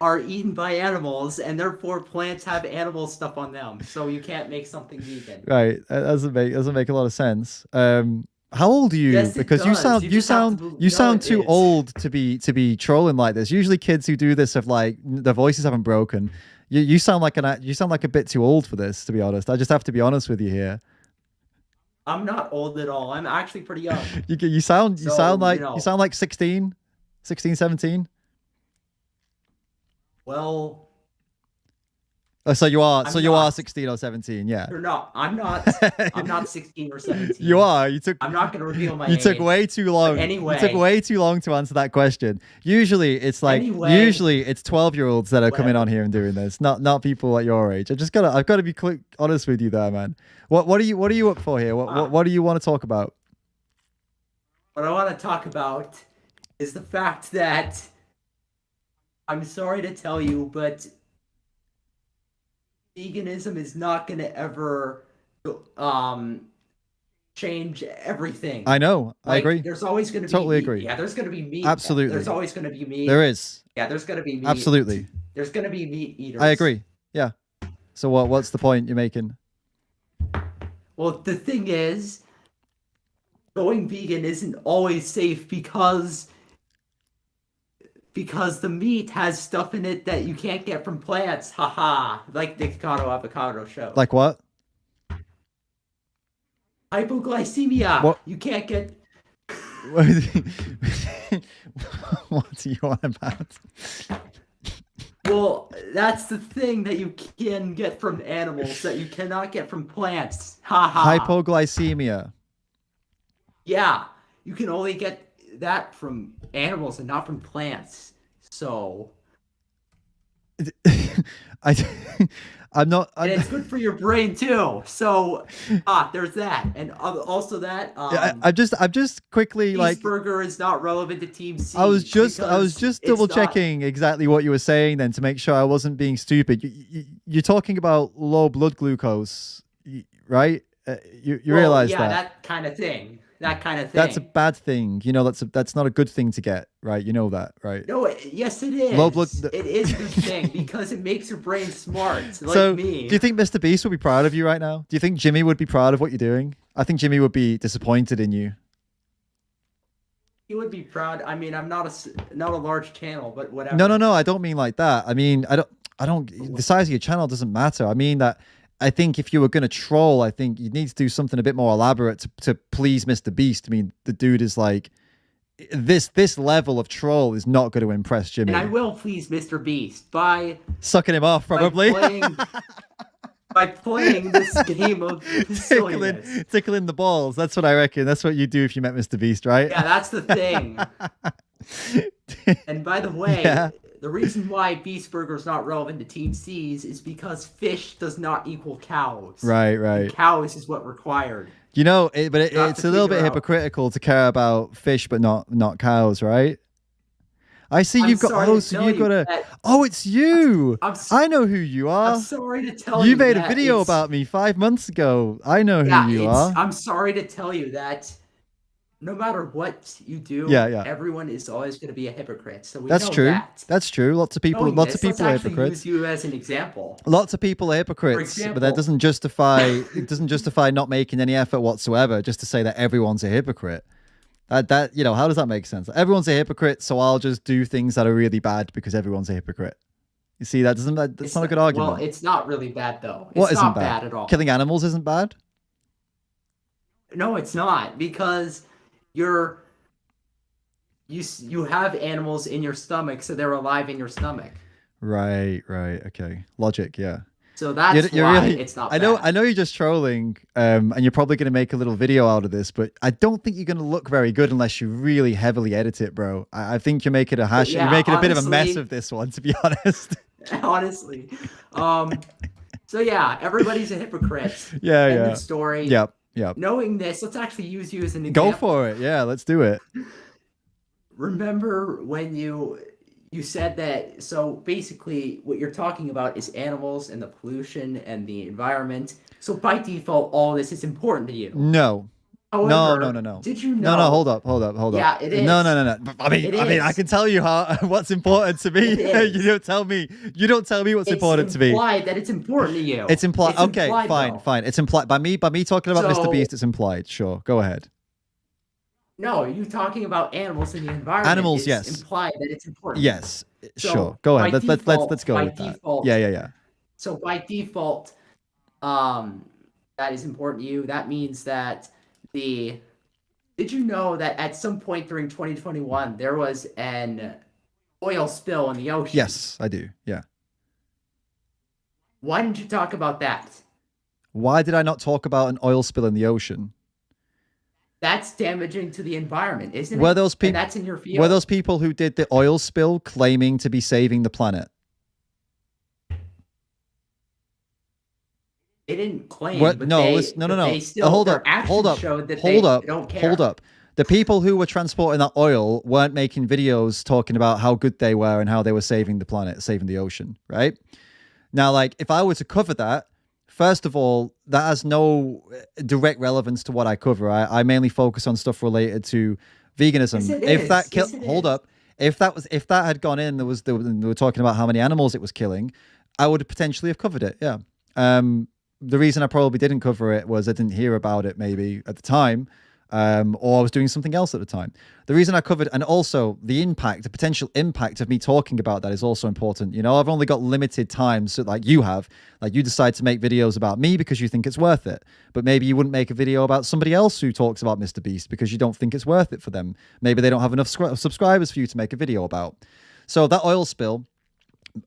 are eaten by animals and therefore plants have animal stuff on them, so you can't make something vegan. Right, that doesn't make a lot of sense. How old are you? Yes, it Because you does. sound You you just have sound to you know sound it too is. old to be trolling like this. Usually, kids who do this have like their voices haven't broken. You sound like a bit too old for this, to be honest. I just have to be honest with you here. I'm not old at all. I'm actually pretty young. You sound So, like you know. you sound like 16, 17. Well, So you are I'm you are not. 16 or 17, yeah. or no, I'm not. I'm not 16 or 17. You are. You took I'm not going to reveal my you age. took way too long. anyway. You took way too long to answer that question. Usually it's like Anyway. usually it's 12-year-olds that are coming on here and doing this, not people at your age. I've got to be honest with you there, man. What are you up for here? What do you want to talk about? What I want to talk about is the fact that I'm sorry to tell you, but veganism is not going to ever change everything. I know. I agree. There's always going to be Totally meat. agree. Yeah, there's going to be meat. Absolutely. There's always going to be meat. There is. Yeah, there's going to be meat. Absolutely. There's going to be meat eaters. I agree. Yeah. So what's the point you're making? Well, the thing is, going vegan isn't always safe because the meat has stuff in it that you can't get from plants. Haha. Like the avocado show. Like what? Hypoglycemia. What? You can't get. What are you on about? Well, that's the thing that you can get from animals that you cannot get from plants. Haha. Hypoglycemia. Yeah, you can only get that from animals and not from plants. So. I'm not. And it's good for your brain too. So, there's that, and also that. I'm just quickly like. Cheeseburger is not relevant to Team C. I was just it's double not. checking exactly what you were saying then to make sure I wasn't being stupid. You're talking about low blood glucose, right? You Well, realize yeah, that? that kind of thing. that kind of thing. That's a bad thing. You know, that's not a good thing to get, right? You know that, right? No, yes, it is. Low blood. It is a good thing because it makes your brain smart, like So, me. do you think Mr. Beast would be proud of you right now? Do you think Jimmy would be proud of what you're doing? I think Jimmy would be disappointed in you. He would be proud. I mean, I'm not a large channel, but whatever. No. I don't mean like that. I mean, I don't. The size of your channel doesn't matter. I mean that. I think if you were going to troll, I think you need to do something a bit more elaborate to please Mr. Beast. I mean, the dude is like, this level of troll is not going to impress Jimmy. And I will please Mr. Beast by sucking him off, probably. By playing this game of silliness. Tickling the balls. That's what I reckon. That's what you do if you met Mr. Beast, right? Yeah, that's the thing. And by the way, the reason why Beast Burger is not relevant to Team C's is because fish does not equal cows. Right. And cows is what required. You know, it's a little bit hypocritical to care about fish but not cows, right? I see you've got. Oh, so you've got a. Oh, it's you. I know who you are. I'm sorry to tell you. You made a video about me 5 months ago. I know who you are. I'm sorry to tell you that no matter what you do, everyone is always going to be a hypocrite. So that's know true. That. That's true. Lots of people. Lots of people are hypocrites. Use you as an example. Lots of people are hypocrites, but that doesn't justify. It doesn't justify not making any effort whatsoever just to say that everyone's a hypocrite. That you know, how does that make sense? Everyone's a hypocrite, so I'll just do things that are really bad because everyone's a hypocrite. You see, that's not a good argument. Well, it's not really bad though. What it's isn't not bad at all. Killing animals isn't bad? No, it's not, because you have animals in your stomach, so they're alive in your stomach. Right, okay. Logic, yeah. So that's why it's not bad. I know you're just trolling, and you're probably going to make a little video out of this, but I don't think you're going to look very good unless you really heavily edit it, bro. I think you're making a hash. You're making a bit of a mess of this one, to be honest. Honestly, so yeah, everybody's a hypocrite. Yeah. End of story. Yep. Knowing this, let's actually use you as an example. Go for it. Yeah, let's do it. Remember when you said that, so basically what you're talking about is animals and the pollution and the environment. So by default, all this is important to you. No. However, No. Did you know? No, hold up. Yeah, it is. No. I mean, I can tell you what's important to me. You don't tell me what's important to me. It's implied that it's important to you. It's implied. Okay, implied, fine. It's implied by me talking about Mr. Beast. It's implied. Sure, go ahead. No, you talking about animals in the environment. Animals, yes. Implied that it's important. Yes, So sure. Go ahead. Let's go by with that. default, Yeah. So by default, that is important to you. That means that did you know that at some point during 2021 there was an oil spill in the ocean? Yes, I do. Yeah. Why didn't you talk about that? Why did I not talk about an oil spill in the ocean? That's damaging to the environment, isn't it? Were those people? That's in your field. Were those people who did the oil spill claiming to be saving the planet? They didn't claim. What? But No. They still, Hold their up. actions Hold up. showed that Hold they up. don't care. Hold up. The people who were transporting that oil weren't making videos talking about how good they were and how they were saving the planet, saving the ocean, right? Now, like, if I were to cover that, first of all, that has no direct relevance to what I cover. I mainly focus on stuff related to veganism. Yes, Hold up. If that had gone in, they were talking about how many animals it was killing, I would potentially have covered it. Yeah. The reason I probably didn't cover it was I didn't hear about it maybe at the time, or I was doing something else at the time. The reason I covered, and also the potential impact of me talking about that is also important. You know, I've only got limited time, so like you decide to make videos about me because you think it's worth it, but maybe you wouldn't make a video about somebody else who talks about Mr. Beast because you don't think it's worth it for them. Maybe they don't have enough subscribers for you to make a video about. So that oil spill,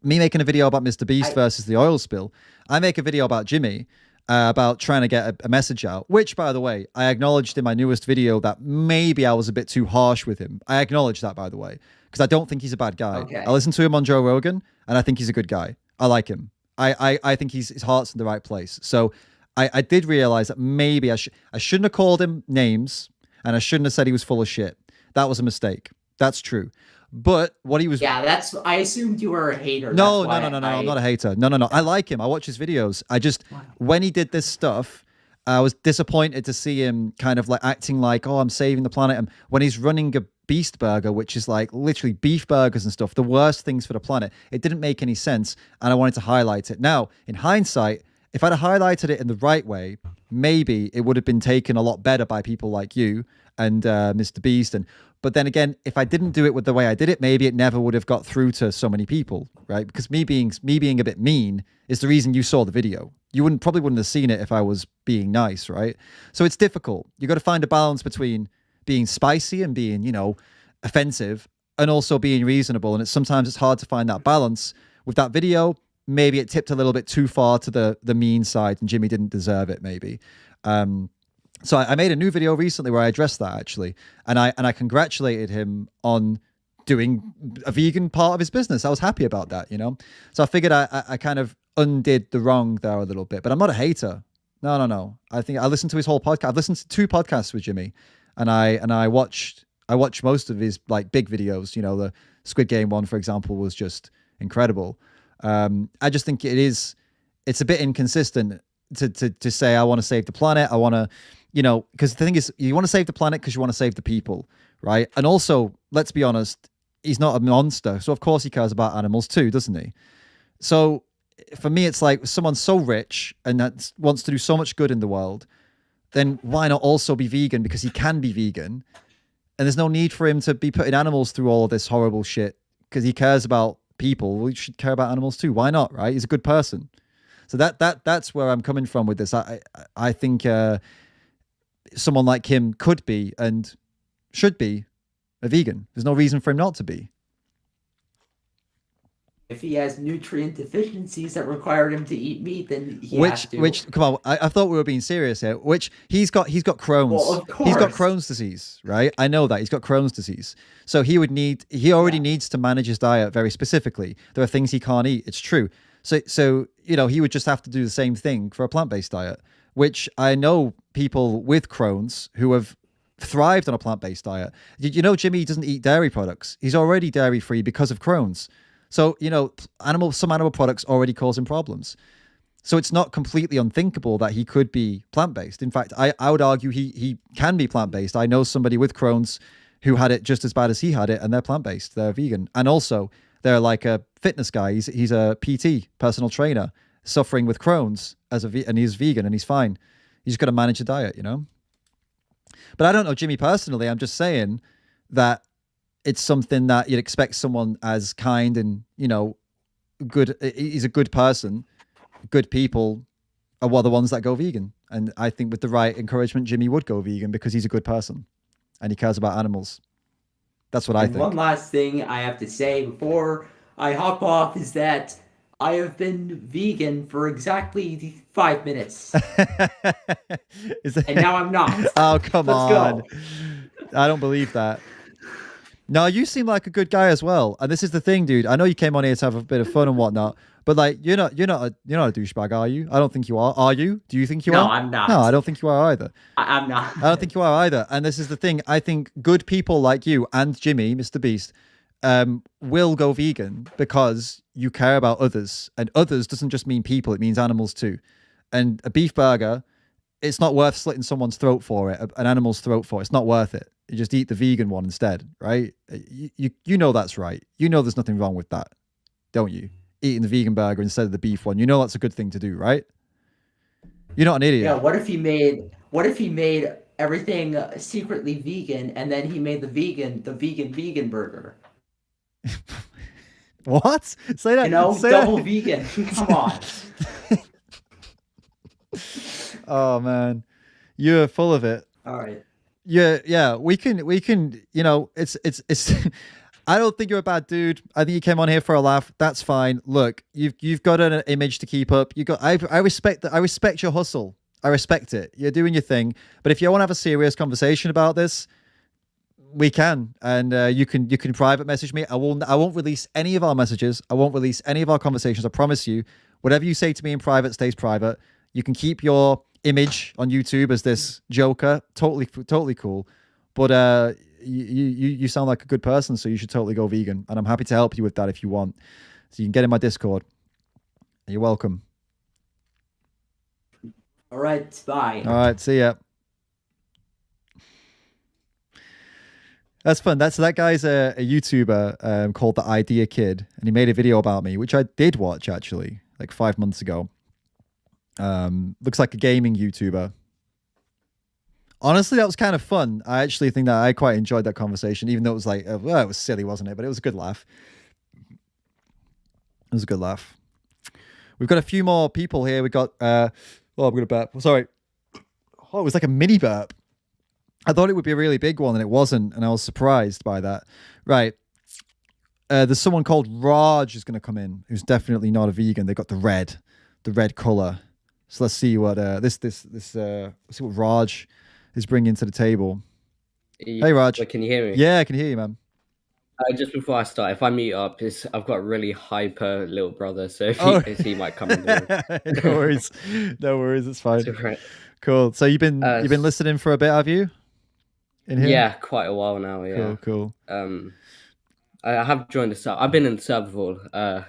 me making a video about Mr. Beast versus the oil spill, I make a video about Jimmy, about trying to get a message out, which, by the way, I acknowledged in my newest video that maybe I was a bit too harsh with him. I acknowledge that, by the way, because I don't think he's a bad guy. Okay. I listened to him on Joe Rogan, and I think he's a good guy. I like him. I think his heart's in the right place. So I did realize that maybe I shouldn't have called him names, and I shouldn't have said he was full of shit. That was a mistake. That's true. But what he was... Yeah, I assumed you were a hater. No, I'm not a hater. No. I like him. I watch his videos. When he did this stuff, I was disappointed to see him kind of like acting like, oh, I'm saving the planet. And when he's running a beast burger, which is like literally beef burgers and stuff, the worst things for the planet, it didn't make any sense. And I wanted to highlight it. Now, in hindsight, if I'd have highlighted it in the right way, maybe it would have been taken a lot better by people like you and Mr. Beast. But then again, if I didn't do it with the way I did it, maybe it never would have got through to so many people, right? Because me being a bit mean is the reason you saw the video. You probably wouldn't have seen it if I was being nice, right? So it's difficult. You got to find a balance between being spicy and being, you know, offensive, and also being reasonable. And sometimes it's hard to find that balance. With that video, maybe it tipped a little bit too far to the mean side, and Jimmy didn't deserve it, maybe. So I made a new video recently where I addressed that, actually, and I congratulated him on doing a vegan part of his business. I was happy about that, you know. So I figured I kind of undid the wrong there a little bit, but I'm not a hater. No. I think I listened to his whole podcast. I've listened to 2 podcasts with Jimmy, and I watched most of his like big videos. You know, the Squid Game one, for example, was just incredible. I just think it's a bit inconsistent to say I want to save the planet. I want to, you know, because the thing is, you want to save the planet because you want to save the people, right? And also, let's be honest, he's not a monster, so of course he cares about animals too, doesn't he? So for me, it's like someone so rich and that wants to do so much good in the world, then why not also be vegan? Because he can be vegan, and there's no need for him to be putting animals through all this horrible shit because he cares about people. We should care about animals too. Why not, right? He's a good person. So that's where I'm coming from with this. I think someone like him could be and should be a vegan. There's no reason for him not to be. If he has nutrient deficiencies that require him to eat meat, then he has to. Which come on, I thought we were being serious here. Which he's got Crohn's. Well, of course. He's got Crohn's disease, right? I know that he's got Crohn's disease. So he already needs to manage his diet very specifically. There are things he can't eat. It's true. So you know, he would just have to do the same thing for a plant-based diet, which I know people with Crohn's who have thrived on a plant-based diet. You know, Jimmy doesn't eat dairy products. He's already dairy-free because of Crohn's. So, you know, some animal products already cause him problems. So it's not completely unthinkable that he could be plant-based. In fact, I would argue he can be plant-based. I know somebody with Crohn's who had it just as bad as he had it, and they're plant-based. They're vegan. And also, they're like a fitness guy. He's a PT, personal trainer, suffering with Crohn's and he's vegan and he's fine. You just got to manage a diet, you know? But I don't know Jimmy personally. I'm just saying that it's something that you'd expect someone as kind and, you know, good. He's a good person. Good people are the ones that go vegan. And I think with the right encouragement, Jimmy would go vegan because he's a good person and he cares about animals. That's what I think. One last thing I have to say before I hop off is that I have been vegan for exactly 5 minutes. And now I'm not. Oh, come on. Let's go. I don't believe that. No, you seem like a good guy as well. And this is the thing, dude. I know you came on here to have a bit of fun and whatnot, but like you're not a douchebag, are you? I don't think you are. Are you? Do you think you are? No, I'm not. No, I don't think you are either. I'm not. I don't think you are either. And this is the thing. I think good people like you and Jimmy, Mr. Beast, will go vegan because you care about others. And others doesn't just mean people, it means animals too. And a beef burger, it's not worth slitting someone's throat for it, an animal's throat for it. It's not worth it. You just eat the vegan one instead, right? You know that's right. You know there's nothing wrong with that, don't you? Eating the vegan burger instead of the beef one. You know that's a good thing to do, right? You're not an idiot. Yeah, what if he made everything secretly vegan and then he made the vegan burger? What? Say that. You know, say double that. vegan. Come on. Oh man, you're full of it. All right. Yeah. We can. You know, it's. I don't think you're a bad dude. I think you came on here for a laugh. That's fine. Look, you've got an image to keep up. I respect that. I respect your hustle. I respect it. You're doing your thing. But if you want to have a serious conversation about this, we can. And you can private message me. I won't release any of our messages. I won't release any of our conversations. I promise you. Whatever you say to me in private stays private. You can keep your image on YouTube as this joker. Totally cool. But you sound like a good person, so you should totally go vegan. And I'm happy to help you with that if you want. So you can get in my Discord. You're welcome. All right, bye. All right, see ya. That's fun. That guy's a YouTuber called The Idea Kid, and he made a video about me, which I did watch actually, like 5 months ago. Looks like a gaming YouTuber. Honestly, that was kind of fun. I actually think that I quite enjoyed that conversation, even though it was like, well, it was silly, wasn't it? But it was a good laugh. It was a good laugh. We've got a few more people here. We got, oh, I'm going to burp. Sorry. Oh, it was like a mini burp. I thought it would be a really big one, and it wasn't, and I was surprised by that. Right. There's someone called Raj who's going to come in, who's definitely not a vegan. They've got the red color. So let's see what let's see what Raj is bringing to the table. Hey, Raj. Can you hear me? Yeah, I can hear you, man. Just before I start, if I mute up, I've got a really hyper little brother, so if he might come and do. No worries, no worries. It's fine. It's right. Cool. So you've been listening for a bit, have you? In here? Yeah, quite a while now. Yeah. Cool. I have joined the sub. I've been in the sub for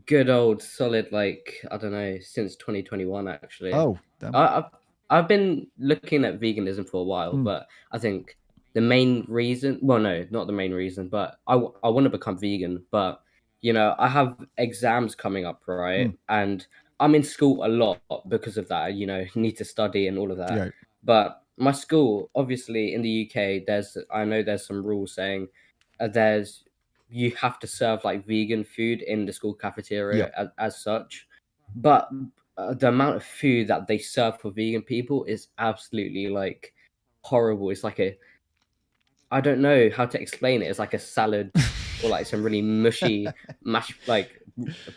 good old solid, like, I don't know, since 2021 actually. Oh, damn. I've been looking at veganism for a while, but I think the main reason, well, no, not the main reason, but I want to become vegan, but you know, I have exams coming up, right? And I'm in school a lot because of that. You know, you need to study and all of that. Yeah. But my school, obviously in the UK, I know there's some rules saying you have to serve like vegan food in the school cafeteria as such. But the amount of food that they serve for vegan people is absolutely like horrible. It's like I don't know how to explain it. It's like a salad or like some really mushy mashed like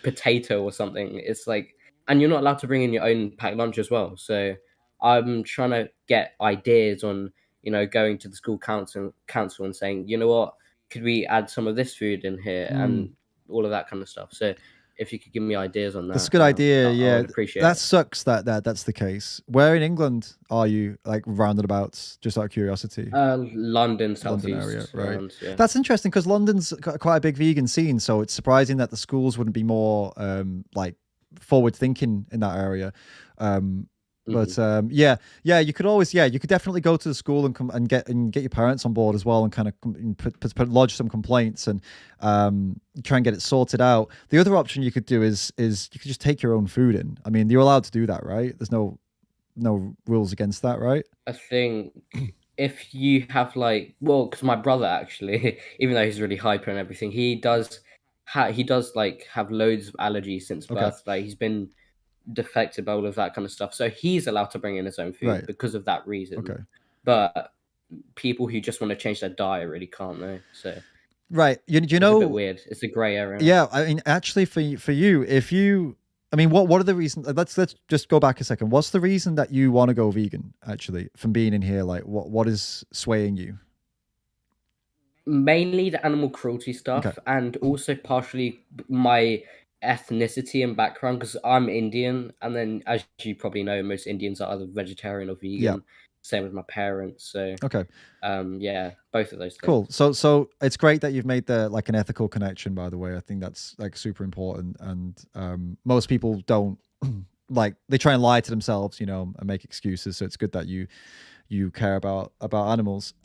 potato or something. It's like, and you're not allowed to bring in your own packed lunch as well. So I'm trying to get ideas on, you know, going to the school council and saying, you know what, could we add some of this food in here and all of that kind of stuff. So if you could give me ideas on that, that's a good idea. I would appreciate that. It. Sucks that's the case. Where in England are you, like roundabouts? Just out of curiosity. London, southeast area, right? Around, yeah. That's interesting because London's got quite a big vegan scene, so it's surprising that the schools wouldn't be more like forward thinking in that area. But yeah, you could always, you could definitely go to the school and come and get your parents on board as well, and kind of lodge some complaints and try and get it sorted out. The other option you could do is you could just take your own food in. I mean, you're allowed to do that, right? There's no rules against that, right? I think if you have like, well, because my brother actually, even though he's really hyper and everything, he does like have loads of allergies since birth. Like he's been defected by all of that kind of stuff, so he's allowed to bring in his own food because of that reason. But people who just want to change their diet really can't, though. So you know, it's a bit weird. It's a gray area. Yeah, I mean, actually, for you, if you, I mean, what are the reasons? Let's just go back a second. What's the reason that you want to go vegan? Actually, from being in here, like, what is swaying you? Mainly the animal cruelty stuff, and also partially my ethnicity and background, because I'm Indian, and then as you probably know, most Indians are either vegetarian or vegan. Same with my parents. So yeah, both of those things. Cool. So it's great that you've made like an ethical connection, by the way. I think that's like super important, and most people don't like, they try and lie to themselves, you know, and make excuses. So it's good that you care about animals.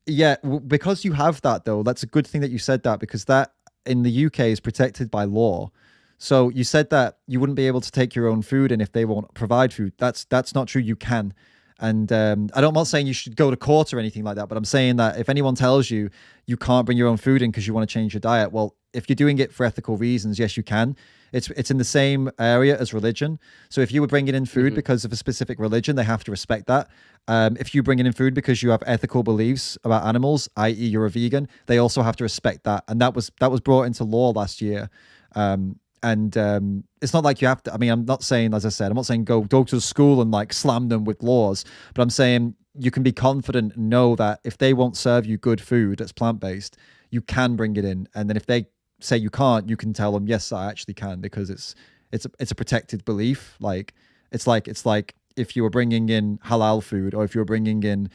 Because you have that, though, that's a good thing that you said that, because that in the UK is protected by law. So you said that you wouldn't be able to take your own food, and if they won't provide food, that's not true. You can. And I'm not saying you should go to court or anything like that, but I'm saying that if anyone tells you you can't bring your own food in because you want to change your diet, well, if you're doing it for ethical reasons, yes, you can. It's in the same area as religion. So if you were bringing in food because of a specific religion, they have to respect that. If you bring in food because you have ethical beliefs about animals, i.e. you're a vegan, they also have to respect that. And that was brought into law last year. And it's not like you have to, I mean, I'm not saying, as I said, I'm not saying go to school and like slam them with laws, but I'm saying you can be confident and know that if they won't serve you good food that's plant-based, you can bring it in. And then if they say you can't, you can tell them, yes, I actually can, because it's a protected belief. Like it's like if you were bringing in halal food, or if you were bringing in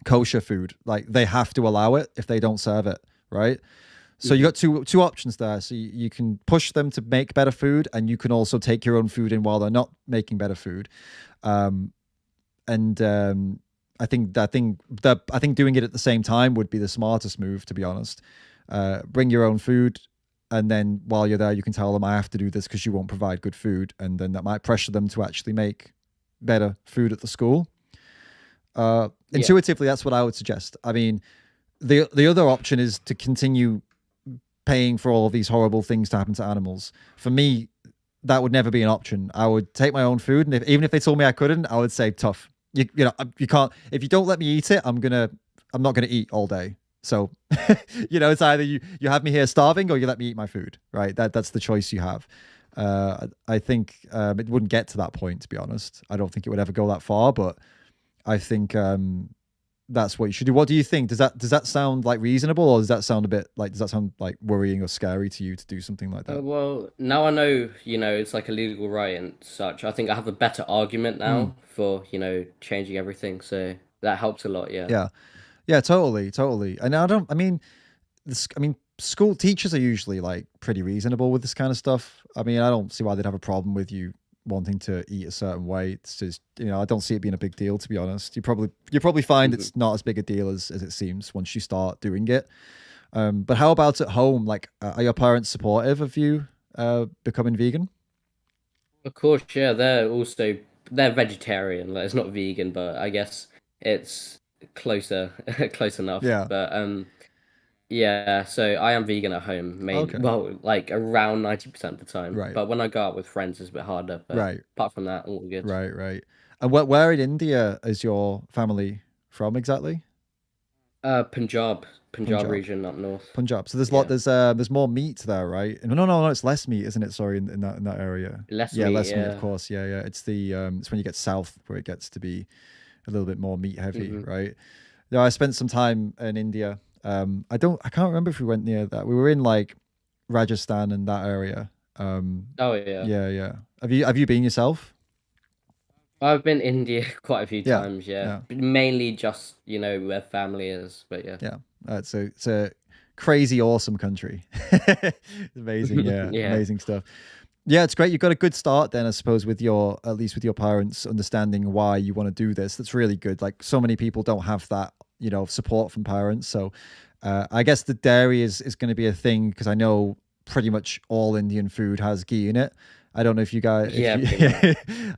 kosher food, like they have to allow it if they don't serve it, right? So you got two options there. So you can push them to make better food, and you can also take your own food in while they're not making better food. I think doing it at the same time would be the smartest move, to be honest. Bring your own food, and then while you're there, you can tell them, I have to do this because you won't provide good food, and then that might pressure them to actually make better food at the school. Intuitively, that's what I would suggest. I mean, the other option is to continue paying for all of these horrible things to happen to animals. For me, that would never be an option. I would take my own food, and even if they told me I couldn't, I would say, tough. You can't. If you don't let me eat it, I'm not gonna eat all day. So, it's either you have me here starving, or you let me eat my food. Right? That's the choice you have. I think it wouldn't get to that point, to be honest. I don't think it would ever go that far, but I think that's what you should do. What do you think? Does that sound like reasonable, or does that sound worrying or scary to you to do something like that? Well, now I know, it's like a legal right and such. I think I have a better argument now for, changing everything. So that helps a lot. Yeah. Yeah, totally. And school teachers are usually like pretty reasonable with this kind of stuff. I mean, I don't see why they'd have a problem with you wanting to eat a certain way. It's just, I don't see it being a big deal, to be honest. You probably find it's not as big a deal as it seems once you start doing it. But how about at home? Like, are your parents supportive of you becoming vegan? Of course, yeah. They're vegetarian. Like, it's not vegan, but I guess it's close enough. Yeah. But yeah, so I am vegan at home, mainly. Okay. Well, like around 90% of the time. Right. But when I go out with friends, it's a bit harder. But Right. apart from that, all good. Right. And where in India is your family from exactly? Punjab region up north. Punjab. So there's more meat there, right? No, it's less meat, isn't it? Sorry, in that area. Less meat, meat, of course. Yeah. It's it's when you get south where it gets to be a little bit more meat heavy, right? Yeah, I spent some time in India. I can't remember if we went near that. We were in like Rajasthan and that area. Oh yeah. Yeah. Have you been yourself? I've been India quite a few times, yeah. Mainly just, where family is, but yeah. Yeah. It's a crazy awesome country. It's amazing, yeah. Amazing stuff. Yeah, it's great. You've got a good start then, I suppose, at least with your parents understanding why you want to do this. That's really good. Like, so many people don't have that, support from parents. So I guess the dairy is going to be a thing, because I know pretty much all Indian food has ghee in it. I don't know if you guys,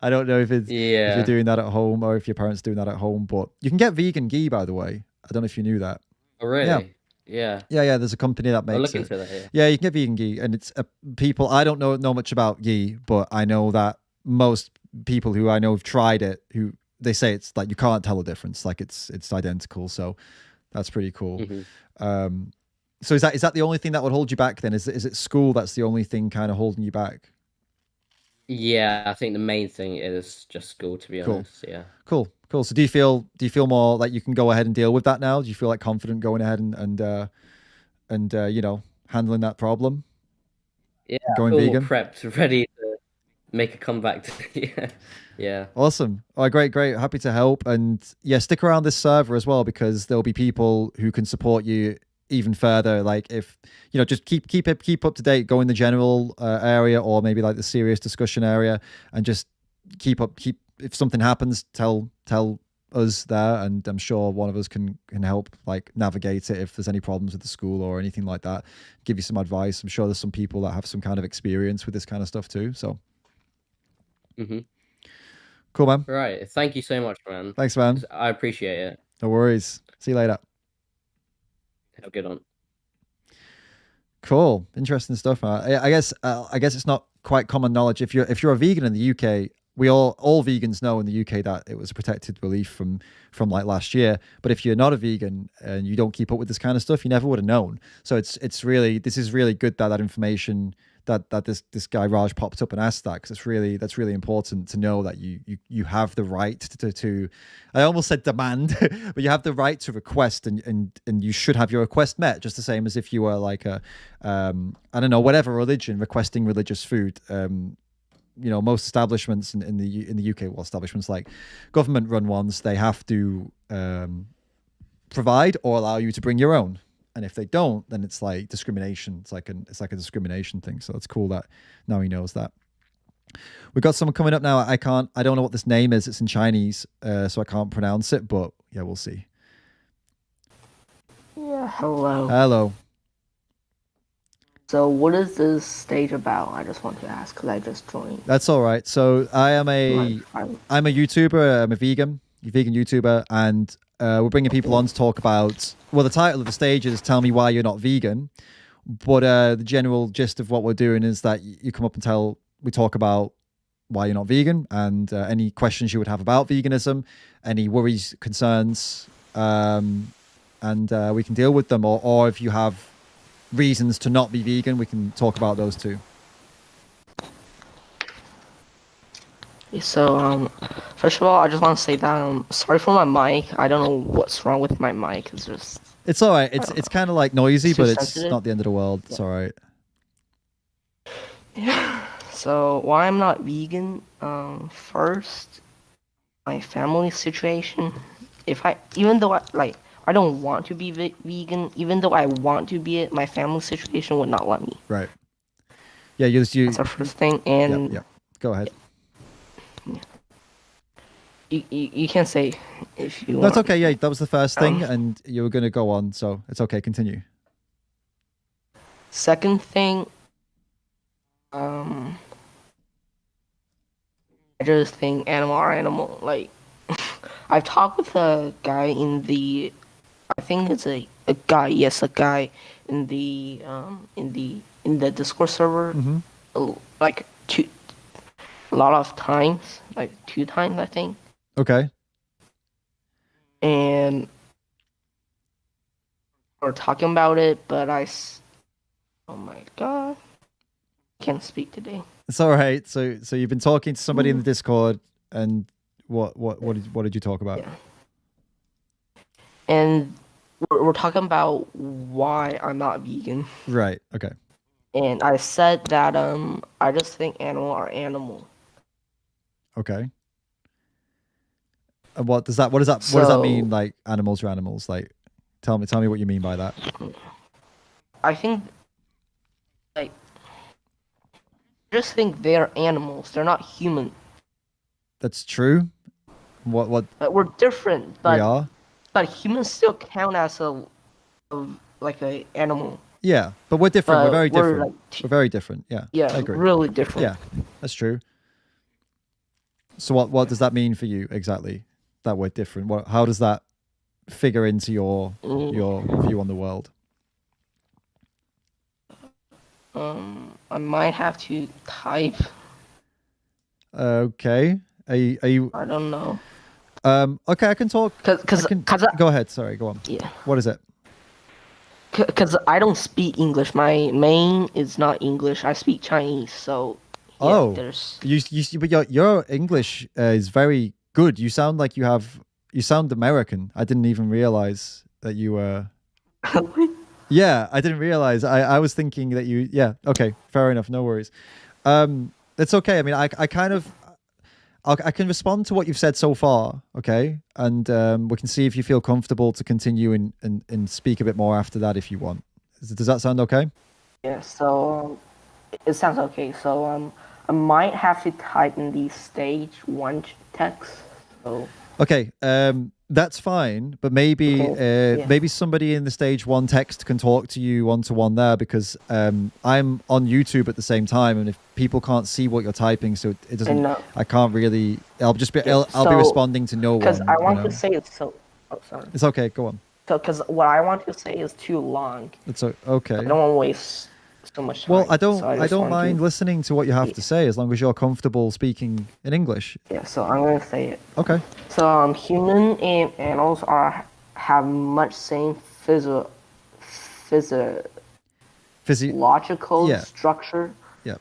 I don't know if if you're doing that at home, or if your parents are doing that at home, but you can get vegan ghee, by the way. I don't know if you knew that. Oh, really? Yeah. There's a company that makes I'll look it. into that, Yeah, you can get vegan ghee, and it's people. I don't know much about ghee, but I know that most people who I know have tried it, who they say it's like you can't tell the difference, like it's identical. So that's pretty cool. So is that the only thing that would hold you back then? Is it school that's the only thing kind of holding you back? Yeah, I think the main thing is just school, to be honest. Yeah. Cool. So do you feel more like you can go ahead and deal with that now? Do you feel like confident going ahead and handling that problem? Yeah, going vegan, prepped, ready to make a comeback. Yeah. Awesome. All right, great. Happy to help, and stick around this server as well, because there'll be people who can support you even further. Like, if just keep up to date, go in the general area, or maybe like the serious discussion area, and just keep if something happens, tell us there, and I'm sure one of us can help like navigate it if there's any problems with the school or anything like that. Give you some advice. I'm sure there's some people that have some kind of experience with this kind of stuff too. So cool, man. Right. Thank you so much, man. Thanks, man. I appreciate it. No worries. See you later. Have a good one. Cool, interesting stuff. I guess it's not quite common knowledge. If you're a vegan in the UK, we all vegans know in the UK that it was a protected belief from like last year. But if you're not a vegan and you don't keep up with this kind of stuff, you never would have known. So this is really good that information that this guy Raj popped up and asked that, because that's really important to know that you have the right to I almost said demand, but you have the right to request, and you should have your request met, just the same as if you were like a I don't know, whatever religion requesting religious food. Most establishments in the UK, well, establishments like government run ones, they have to provide or allow you to bring your own. and if they don't, then it's like discrimination. It's like a discrimination thing. So it's cool that now he knows that. We've got someone coming up now. I don't know what this name is. It's in Chinese, so I can't pronounce it, but yeah, we'll see. Yeah, hello. Hello. So what is this stage about? I just want to ask because I just joined. That's all right. So I'm a YouTuber. I'm a vegan YouTuber, and we're bringing people on to talk about. Well, the title of the stage is "Tell Me Why You're Not Vegan," but the general gist of what we're doing is that you come up and we talk about why you're not vegan and any questions you would have about veganism, any worries, concerns, and we can deal with them. Or if you have reasons to not be vegan, we can talk about those too. So, first of all, I just want to say that sorry for my mic. I don't know what's wrong with my mic. It's all right. It's kind of like noisy, but it's sensitive. not the end of the world. It's all right. Yeah. So why I'm not vegan? First, my family situation. Even though I don't want to be vegan, even though I want to be it, my family situation would not let me. Right. Yeah, you. That's the first thing, and yeah. Go ahead. You can say if you want. That's okay. Yeah, that was the first thing, and you were going to go on, so it's okay. Continue. Second thing, I just think animal are animal. Like, I've talked with a guy in the, I think it's a guy. Yes, a guy in the Discord server. Mm-hmm. Like a lot of times, like 2 times, I think. Okay. And we're talking about it, but oh my god, can't speak today. It's all right. So you've been talking to somebody in the Discord, and what did you talk about? Yeah. And we're talking about why I'm not vegan. Right. Okay. And I said that I just think animal are animal. Okay. And what does that mean? Like animals are animals. Like, tell me what you mean by that. I think, like, I just think they're animals. They're not human. That's true. What? But we're different. But we are. But humans still count as a animal. Yeah, but we're different. We're very different. We're very different. Yeah. Yeah, I agree. really different. Yeah, that's true. So what does that mean for you exactly? That we're different. How does that figure into your view on the world? I might have to type. Okay. Are you? I don't know. Okay, I can talk. Go ahead. Sorry, go on. Yeah. What is it? Because I don't speak English. My main is not English. I speak Chinese. So. Yeah, but your English is very good. You sound like you sound American. I didn't even realize that you were. Yeah, I didn't realize. I was thinking that you. Yeah. Okay. Fair enough. No worries. It's okay. I mean, I can respond to what you've said so far. Okay, and we can see if you feel comfortable to continue and speak a bit more after that if you want. Does that sound okay? Yeah. So it sounds okay. So I might have to type in the stage 1 text. So. Okay, that's fine, but maybe maybe somebody in the stage 1 text can talk to you one-to-one there, because I'm on YouTube at the same time, and if people can't see what you're typing, so it doesn't. I can't really. I'll just be. I'll be responding to no one. Because I want to say it's so. Oh, sorry. It's okay. Go on. So, because what I want to say is too long. It's okay. I don't want to waste so much time. Well, I don't mind listening to what you have to say, as long as you're comfortable speaking in English. Yeah, so I'm gonna say it. Okay. So human and animals have much same physiological structure. Yeah.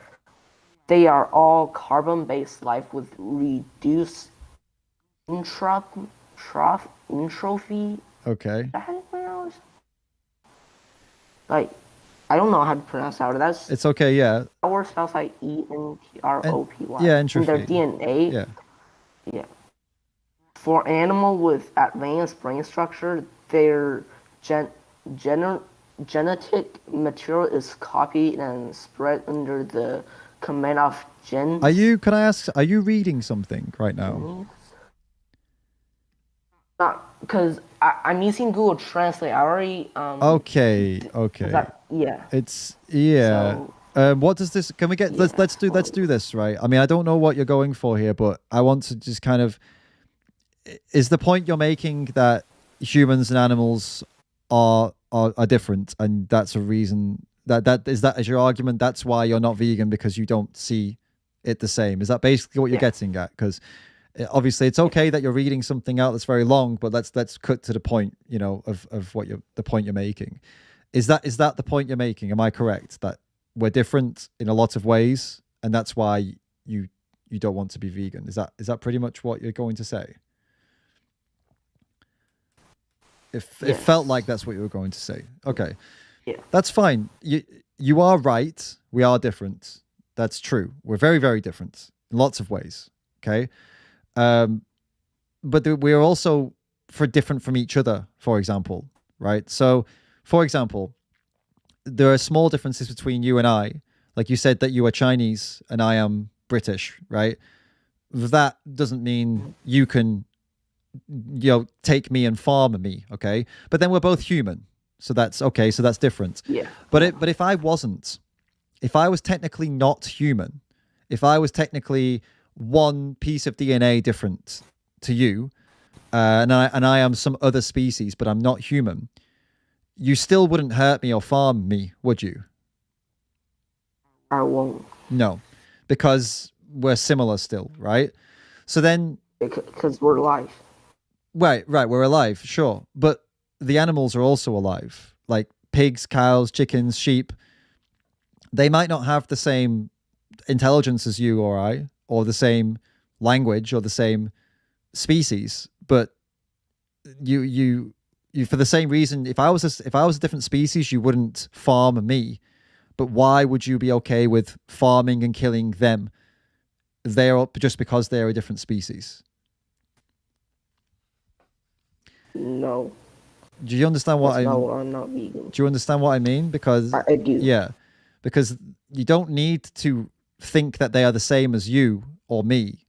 They are all carbon-based life with reduced entropy. Okay. Like, I don't know how to pronounce that. It's okay. Yeah. That word spells like ENTROPY. Yeah, entropy. In their DNA. Yeah. Yeah. For animal with advanced brain structure, their genetic material is copied and spread under the command of genes. Can I ask, are you reading something right now? Not because I'm using Google Translate. I already Okay. yeah. It's what does this? Can we get? Let's do this, right? I mean, I don't know what you're going for here, but I want to just kind of. Is the point you're making that humans and animals are different, and that's a reason that is your argument? That's why you're not vegan, because you don't see it the same. Is that basically what you're getting at? Because obviously it's okay that you're reading something out that's very long, but let's cut to the point, of what the point you're making. Is that the point you're making? Am I correct that we're different in a lot of ways, and that's why you don't want to be vegan? Is that pretty much what you're going to say? It felt like that's what you were going to say. Okay. Yeah. That's fine. You are right. We are different. That's true. We're very, very different in lots of ways. Okay. But we're also different from each other, for example, right? So, for example, there are small differences between you and I. Like you said that you are Chinese and I am British, right? That doesn't mean you can, take me and farm me, okay? But then we're both human, so that's okay. So that's different. Yeah. But if I was technically not human, if I was technically one piece of DNA different to you, and I am some other species, but I'm not human, you still wouldn't hurt me or farm me, would you? I won't. No, because we're similar still, right? So then, because we're alive. Right, we're alive, sure, but the animals are also alive, like pigs, cows, chickens, sheep. They might not have the same intelligence as you or I, or the same language, or the same species, but you for the same reason, if I was a different species, you wouldn't farm me. But why would you be okay with farming and killing them? They're just because they're a different species. No. Do you understand what I'm not vegan. Do you understand what I mean? Because I do. Yeah, because you don't need to think that they are the same as you or me,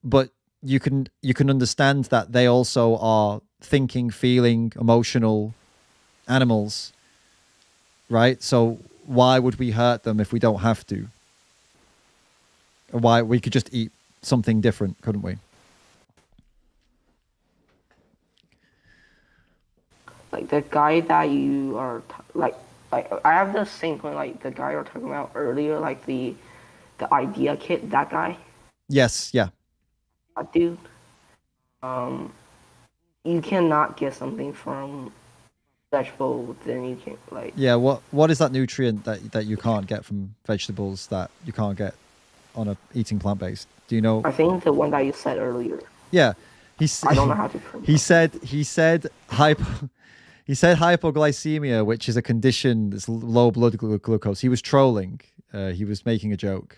but you can understand that they also are thinking, feeling, emotional animals, right? So why would we hurt them if we don't have to? Why we could just eat something different, couldn't we? Like the guy that you are like I have the same point, like the guy you were talking about earlier, like the idea kid, that guy. Yes, yeah. That dude. You cannot get something from vegetable, then you can like. Yeah, what is that nutrient that you can't get from vegetables that you can't get on eating plant-based? Do you know? I think the one that you said earlier. Yeah, I don't know how to pronounce. He said hypoglycemia, which is a condition that's low blood glucose. He was trolling. He was making a joke.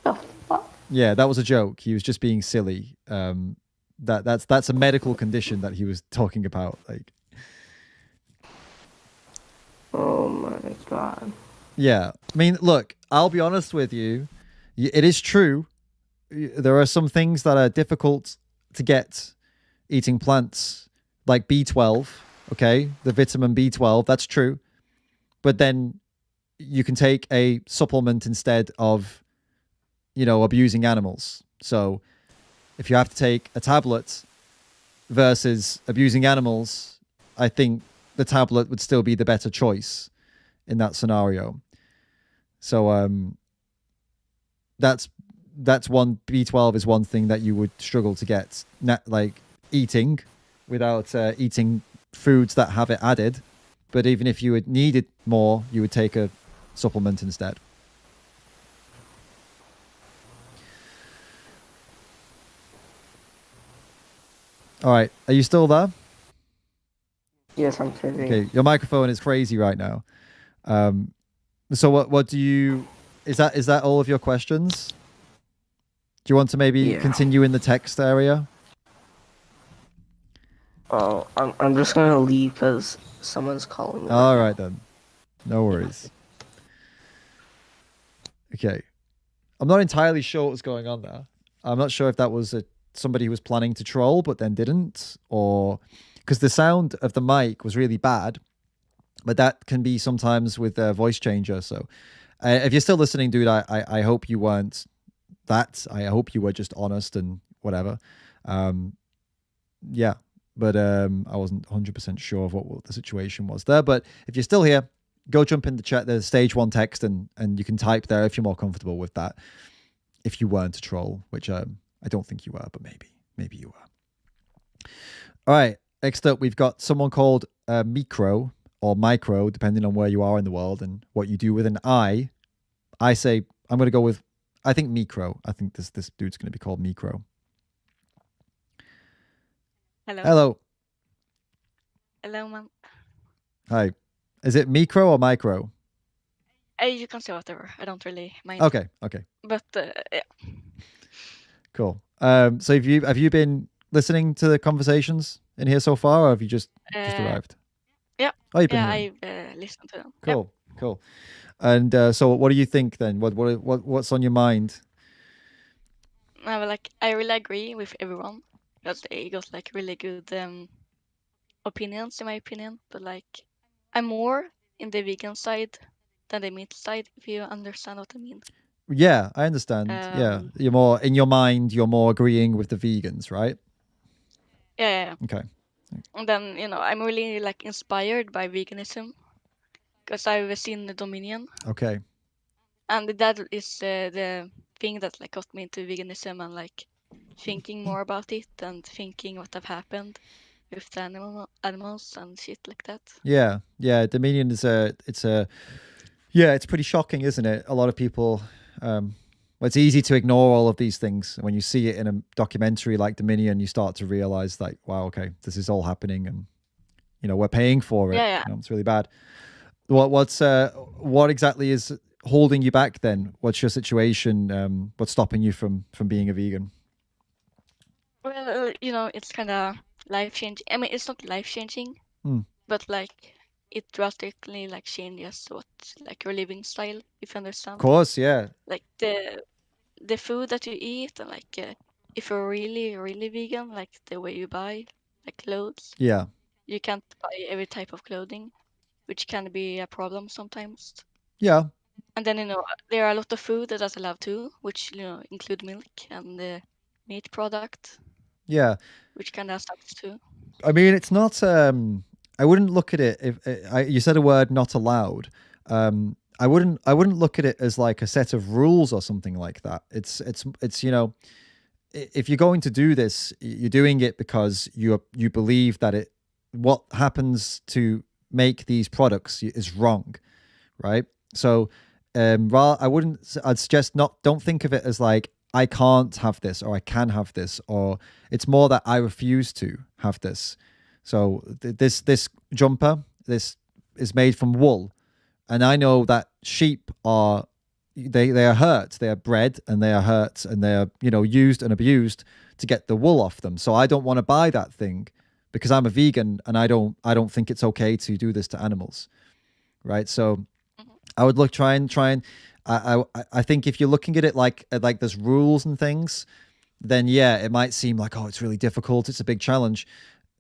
The fuck? Yeah, that was a joke. He was just being silly. That's a medical condition that he was talking about. Like, oh my god. Yeah, I mean, look, I'll be honest with you. It is true. There are some things that are difficult to get eating plants, like B12. Okay, the vitamin B12. That's true, but then you can take a supplement instead of, abusing animals. So if you have to take a tablet versus abusing animals, I think the tablet would still be the better choice in that scenario. So that's one. B12 is one thing that you would struggle to get, like eating without eating foods that have it added. But even if you would need it more, you would take a supplement instead. All right, are you still there? Yes, I'm still there. Okay, your microphone is crazy right now. So what do you? Is that all of your questions? Do you want to maybe continue in the text area? Oh, I'm just gonna leave because someone's calling me. All right then. No worries. Okay. I'm not entirely sure what was going on there. I'm not sure if that was somebody who was planning to troll but then didn't, or because the sound of the mic was really bad, but that can be sometimes with a voice changer. So if you're still listening, dude, I hope you weren't that. I hope you were just honest and whatever. Yeah, but I wasn't 100% sure of what the situation was there. But if you're still here, go jump in the chat, the stage 1 text, and you can type there if you're more comfortable with that. If you weren't a troll, which I don't think you were, but maybe you were. All right, next up, we've got someone called Micro or Micro, depending on where you are in the world and what you do with an I. I say I'm going to go with, I think Micro. I think this dude's going to be called Micro. Hello. Hello. Hello, man. Hi. Is it Micro or Micro? You can say whatever. I don't really mind. Okay. But yeah. Cool. So have you been listening to the conversations in here so far, or have you just arrived? Yeah. Oh, you've been I've here. listened to them. Cool. And so what do you think then? What's on your mind? I really agree with everyone because they got like really good opinions in my opinion. But like, I'm more in the vegan side than the meat side, if you understand what I mean. Yeah, I understand. Yeah, you're more in your mind. You're more agreeing with the vegans, right? Yeah. Okay. And then I'm really like inspired by veganism because I've seen the Dominion. Okay. And that is the thing that like got me into veganism and like thinking more about it and thinking what have happened with the animals and shit like that. Yeah. Dominion is it's pretty shocking, isn't it? A lot of people, it's easy to ignore all of these things. When you see it in a documentary like Dominion, you start to realize like, wow, okay, this is all happening, and we're paying for it. Yeah. It's really bad. What exactly is holding you back then? What's your situation? What's stopping you from being a vegan? Well, it's kind of life changing. I mean, it's not life changing, but like it drastically like changes what like your living style, if you understand. Of course, yeah. Like the food that you eat, and like if you're really really vegan, like the way you buy like clothes. Yeah. You can't buy every type of clothing, which can be a problem sometimes. Yeah. And then there are a lot of food that doesn't allow too, which include milk and the meat product. Yeah. Which kind of sucks too. I mean, it's not. I wouldn't look at it if you said a word not allowed. I wouldn't look at it as like a set of rules or something like that. It's if you're going to do this, you're doing it because you believe that what happens to make these products is wrong, right? So, I'd suggest don't think of it as like I can't have this or I can have this, or it's more that I refuse to have this. So this jumper, this is made from wool, and I know that sheep are hurt. They are bred and they are hurt and they are used and abused to get the wool off them. So I don't want to buy that thing because I'm a vegan and I don't think it's okay to do this to animals, right? So I would try and I think if you're looking at it like there's rules and things, then yeah, it might seem like, oh, it's really difficult, it's a big challenge,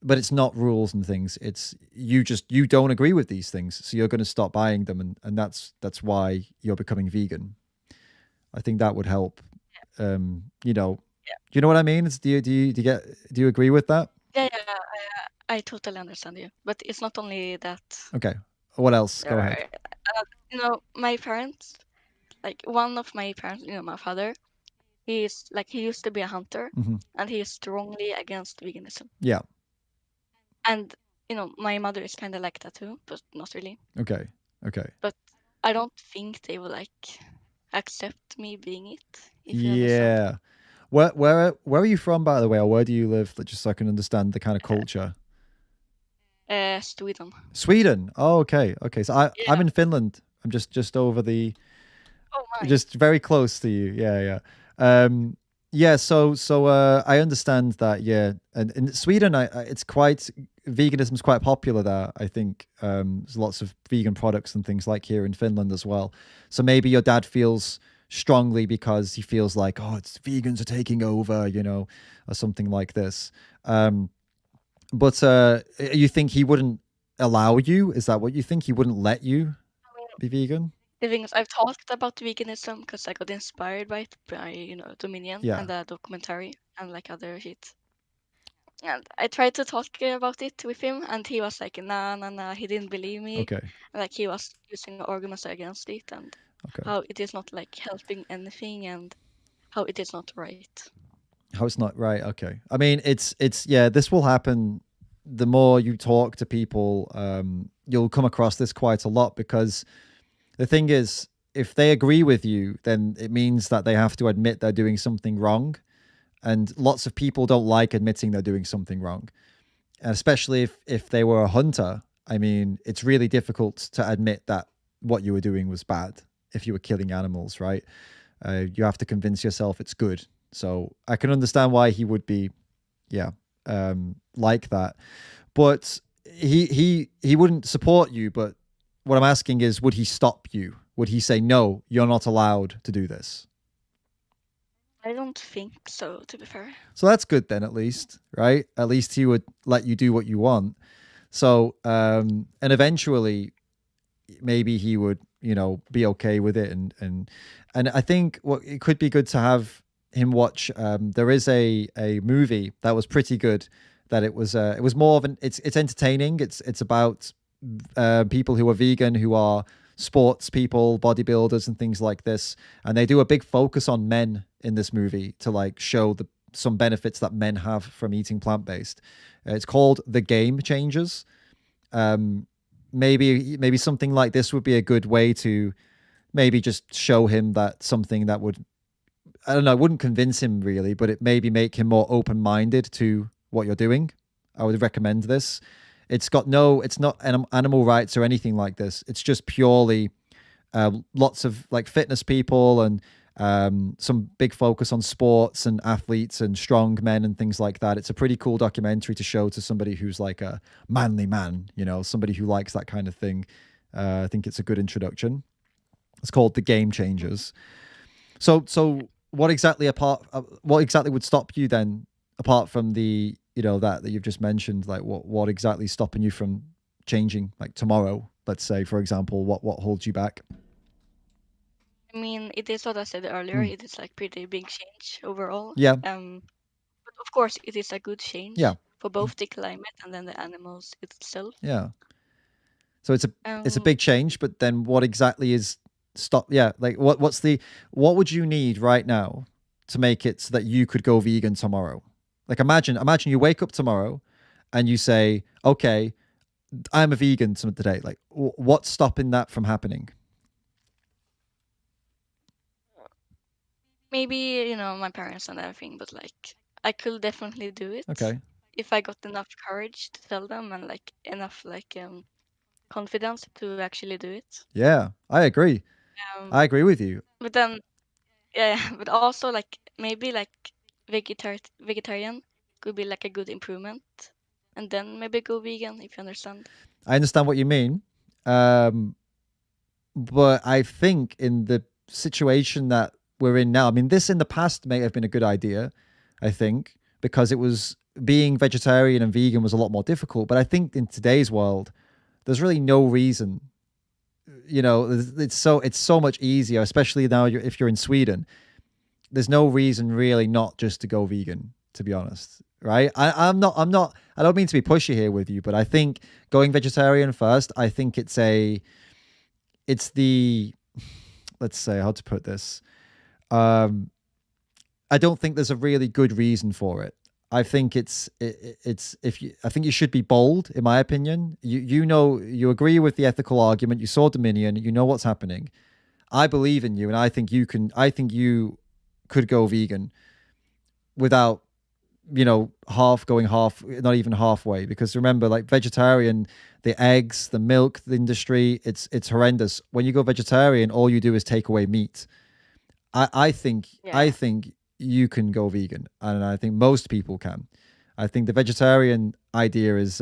but it's not rules and things. It's you don't agree with these things, so you're going to stop buying them, and that's why you're becoming vegan. I think that would help. Do you know what I mean? Do you agree with that? Yeah, I totally understand you, but it's not only that. Okay, what else? Go ahead. My parents, like one of my parents, my father, he used to be a hunter, and he is strongly against veganism. Yeah. And my mother is kind of like that too, but not really. Okay. But I don't think they will like accept me being it. If yeah. You understand. Where are you from, by the way, or where do you live? Just so I can understand the kind of culture. Sweden. Sweden. Oh, okay. So I'm in Finland. I'm just over the. Oh my. Just very close to you. Yeah. Yeah, so I understand that. Yeah, and in Sweden, it's quite veganism is quite popular there. I think there's lots of vegan products and things like here in Finland as well. So maybe your dad feels strongly because he feels like, oh, it's vegans are taking over, or something like this. But you think he wouldn't allow you? Is that what you think? He wouldn't let you be vegan? The thing is, I've talked about veganism because I got inspired by it, by Dominion Yeah. and the documentary and like other shit. And I tried to talk about it with him, and he was like, "Nah, nah, nah." He didn't believe me. Okay. Like he was using arguments against it, and Okay. how it is not like helping anything, and how it is not right. How it's not right. Okay. I mean, it's yeah, this will happen. The more you talk to people, you'll come across this quite a lot, because the thing is, if they agree with you, then it means that they have to admit they're doing something wrong. And lots of people don't like admitting they're doing something wrong. And especially if they were a hunter. I mean, it's really difficult to admit that what you were doing was bad if you were killing animals, right? You have to convince yourself it's good. So I can understand why he would be, like that. But he wouldn't support you. But what I'm asking is, would he stop you? Would he say, no, you're not allowed to do this? I don't think so, to be fair. So that's good then, at least, right? At least he would let you do what you want. So, and eventually, maybe he would, be okay with it. And I think it could be good to have him watch. There is a movie that was pretty good. That it was more of it's entertaining. It's about people who are vegan, who are sports people, bodybuilders and things like this, and they do a big focus on men in this movie to like show some benefits that men have from eating plant-based. It's called The Game Changers. Maybe something like this would be a good way to maybe just show him that something that would, I don't know, it wouldn't convince him really, but it maybe make him more open-minded to what you're doing. I would recommend this. It's not animal rights or anything like this. It's just purely lots of like fitness people and some big focus on sports and athletes and strong men and things like that. It's a pretty cool documentary to show to somebody who's like a manly man, somebody who likes that kind of thing. I think it's a good introduction. It's called The Game Changers. So what exactly would stop you then, apart from the that you've just mentioned? Like what exactly is stopping you from changing, like tomorrow, let's say, for example? What holds you back? I mean, it is what I said earlier. It is like pretty big change overall. Yeah. But of course, it is a good change. Yeah. For both the climate and then the animals itself. Yeah. So it's a big change, but then what exactly is stop? Yeah. Like what would you need right now to make it so that you could go vegan tomorrow? Like imagine you wake up tomorrow and you say, okay, I'm a vegan today. Like what's stopping that from happening? Maybe, my parents and everything, but like I could definitely do it. Okay. If I got enough courage to tell them and like enough like confidence to actually do it. Yeah, I agree. I agree with you. But then, yeah, but also like maybe like vegetarian could be like a good improvement, and then maybe go vegan, if you understand. I understand what you mean, but I think in the situation that we're in now, I mean, this in the past may have been a good idea, I think, because it was being vegetarian and vegan was a lot more difficult. But I think in today's world, there's really no reason. It's so much easier, especially now if you're in Sweden. There's no reason really not just to go vegan, to be honest, right? I don't mean to be pushy here with you, but I think going vegetarian first, I think it's the, let's say, how to put this. I don't think there's a really good reason for it. I think I think you should be bold, in my opinion. You agree with the ethical argument. You saw Dominion. You know what's happening. I believe in you, and I think you could go vegan without, not even halfway. Because remember, like vegetarian, the eggs, the milk, the industry, it's horrendous. When you go vegetarian, all you do is take away meat. I think you can go vegan, and I think most people can. I think the vegetarian idea is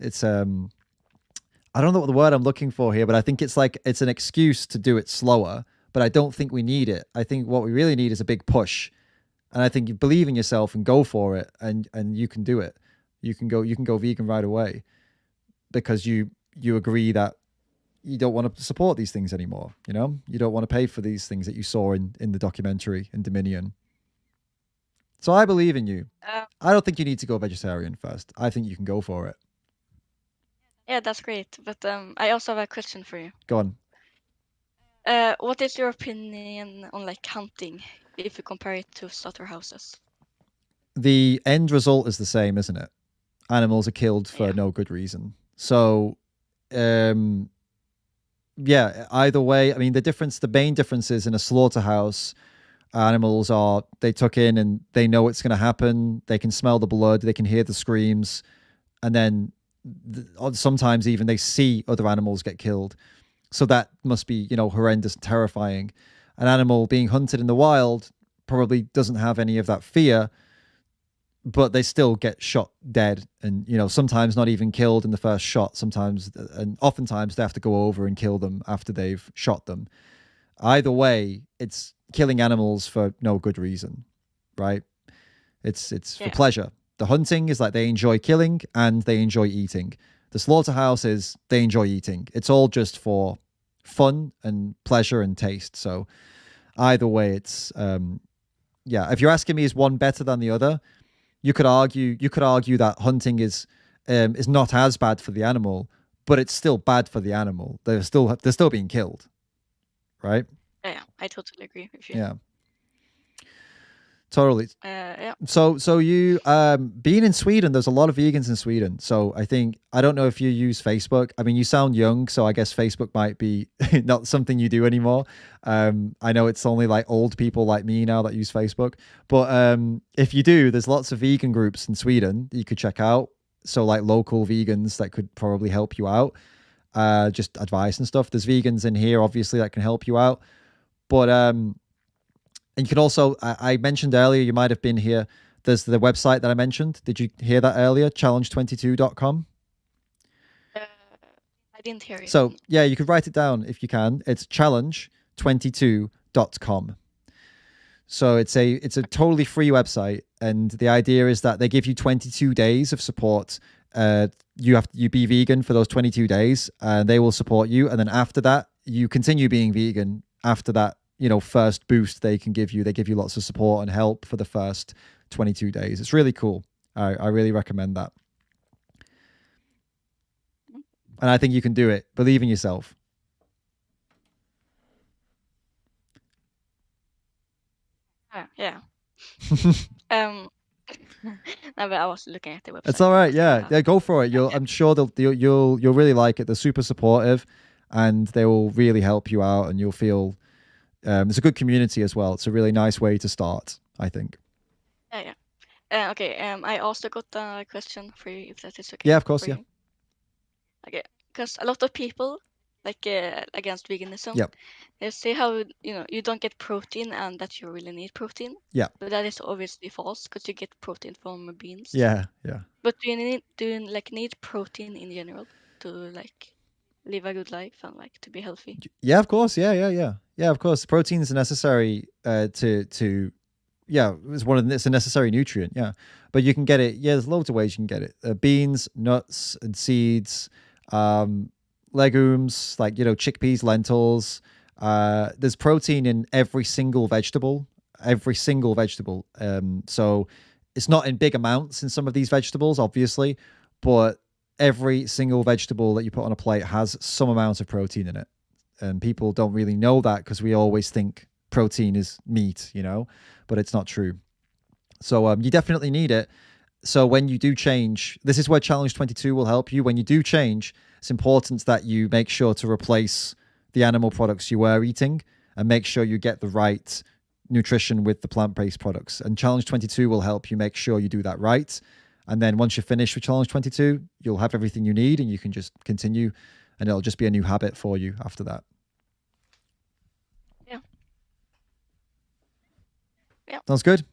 it's I don't know what the word I'm looking for here, but I think it's like it's an excuse to do it slower, but I don't think we need it. I think what we really need is a big push. And I think you believe in yourself and go for it, and you can do it. You can go vegan right away because you agree that you don't want to support these things anymore. You know, you don't want to pay for these things that you saw in the documentary in Dominion. So I believe in you. I don't think you need to go vegetarian first. I think you can go for it. Yeah, that's great. But I also have a question for you. Go on. What is your opinion on like hunting if you compare it to slaughterhouses? The end result is the same, isn't it? Animals are killed for no good reason. So, yeah, either way, I mean, the main difference is in a slaughterhouse, animals they took in and they know it's going to happen. They can smell the blood, they can hear the screams, and then sometimes even they see other animals get killed. So that must be, horrendous and terrifying. An animal being hunted in the wild probably doesn't have any of that fear, but they still get shot dead, and sometimes not even killed in the first shot. Sometimes, and oftentimes, they have to go over and kill them after they've shot them. Either way, it's killing animals for no good reason, right? It's for pleasure. The hunting is like they enjoy killing and they enjoy eating. The slaughterhouse is they enjoy eating. It's all just for fun and pleasure and taste. So either way, it's if you're asking me, is one better than the other? You could argue that hunting is not as bad for the animal, but it's still bad for the animal. They're still being killed, right? Yeah, I totally agree with you. Yeah, totally. Yeah. So you being in Sweden, there's a lot of vegans in Sweden. So I don't know if you use Facebook. I mean, you sound young, so I guess Facebook might be not something you do anymore. I know it's only like old people like me now that use Facebook, but if you do, there's lots of vegan groups in Sweden that you could check out. So like local vegans that could probably help you out, just advice and stuff. There's vegans in here, obviously, that can help you out, but and you can also, I mentioned earlier, you might have been here, there's the website that I mentioned. Did you hear that earlier? Challenge22.com. I didn't hear it. So yeah, you could write it down if you can. It's challenge22.com. So it's a totally free website, and the idea is that they give you 22 days of support. You be vegan for those 22 days, and they will support you. And then after that, you continue being vegan. After that, first boost they can give you. They give you lots of support and help for the first 22 days. It's really cool. I really recommend that. And I think you can do it. Believe in yourself. Yeah. No, but I was looking at the website. It's all right. Yeah, go for it. I'm sure you'll really like it. They're super supportive, and they will really help you out, and you'll feel it's a good community as well. It's a really nice way to start, I think. Yeah. Okay. I also got a question for you, if that is okay. Yeah, of course. Yeah. You. Okay, because a lot of people against veganism. Yep. They say how you don't get protein and that you really need protein. Yeah. But that is obviously false because you get protein from beans. Yeah. But do you need protein in general to live a good life and to be healthy? Yeah, of course. Yeah. Of course, protein is necessary to. Yeah, it's a necessary nutrient. Yeah, but you can get it. Yeah, there's loads of ways you can get it. Beans, nuts, and seeds. Legumes like chickpeas, lentils. There's protein in every single vegetable. So it's not in big amounts in some of these vegetables, obviously, but every single vegetable that you put on a plate has some amount of protein in it, and people don't really know that because we always think protein is meat, but it's not true. So you definitely need it. So when you do change, this is where Challenge 22 will help you. When you do change, it's important that you make sure to replace the animal products you were eating and make sure you get the right nutrition with the plant-based products. And Challenge 22 will help you make sure you do that right. And then once you're finished with Challenge 22, you'll have everything you need and you can just continue, and it'll just be a new habit for you after that. Sounds good.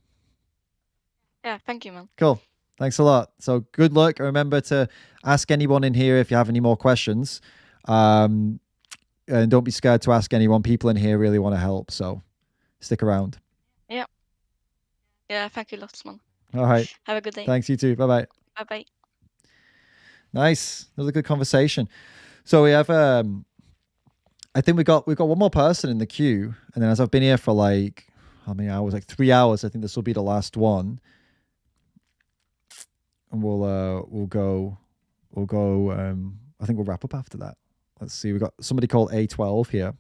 Yeah, thank you, man. Cool. Thanks a lot. So good luck. Remember to ask anyone in here if you have any more questions. And don't be scared to ask anyone. People in here really want to help. So stick around. Yeah. Yeah, thank you lots, man. All right. Have a good day. Thanks, you too. Bye-bye. Bye-bye. Nice. That was a good conversation. So we have, I think we got one more person in the queue. And then as I've been here for like, how many hours? Like 3 hours. I think this will be the last one. And we'll go, I think we'll wrap up after that. Let's see. We've got somebody called A12 here.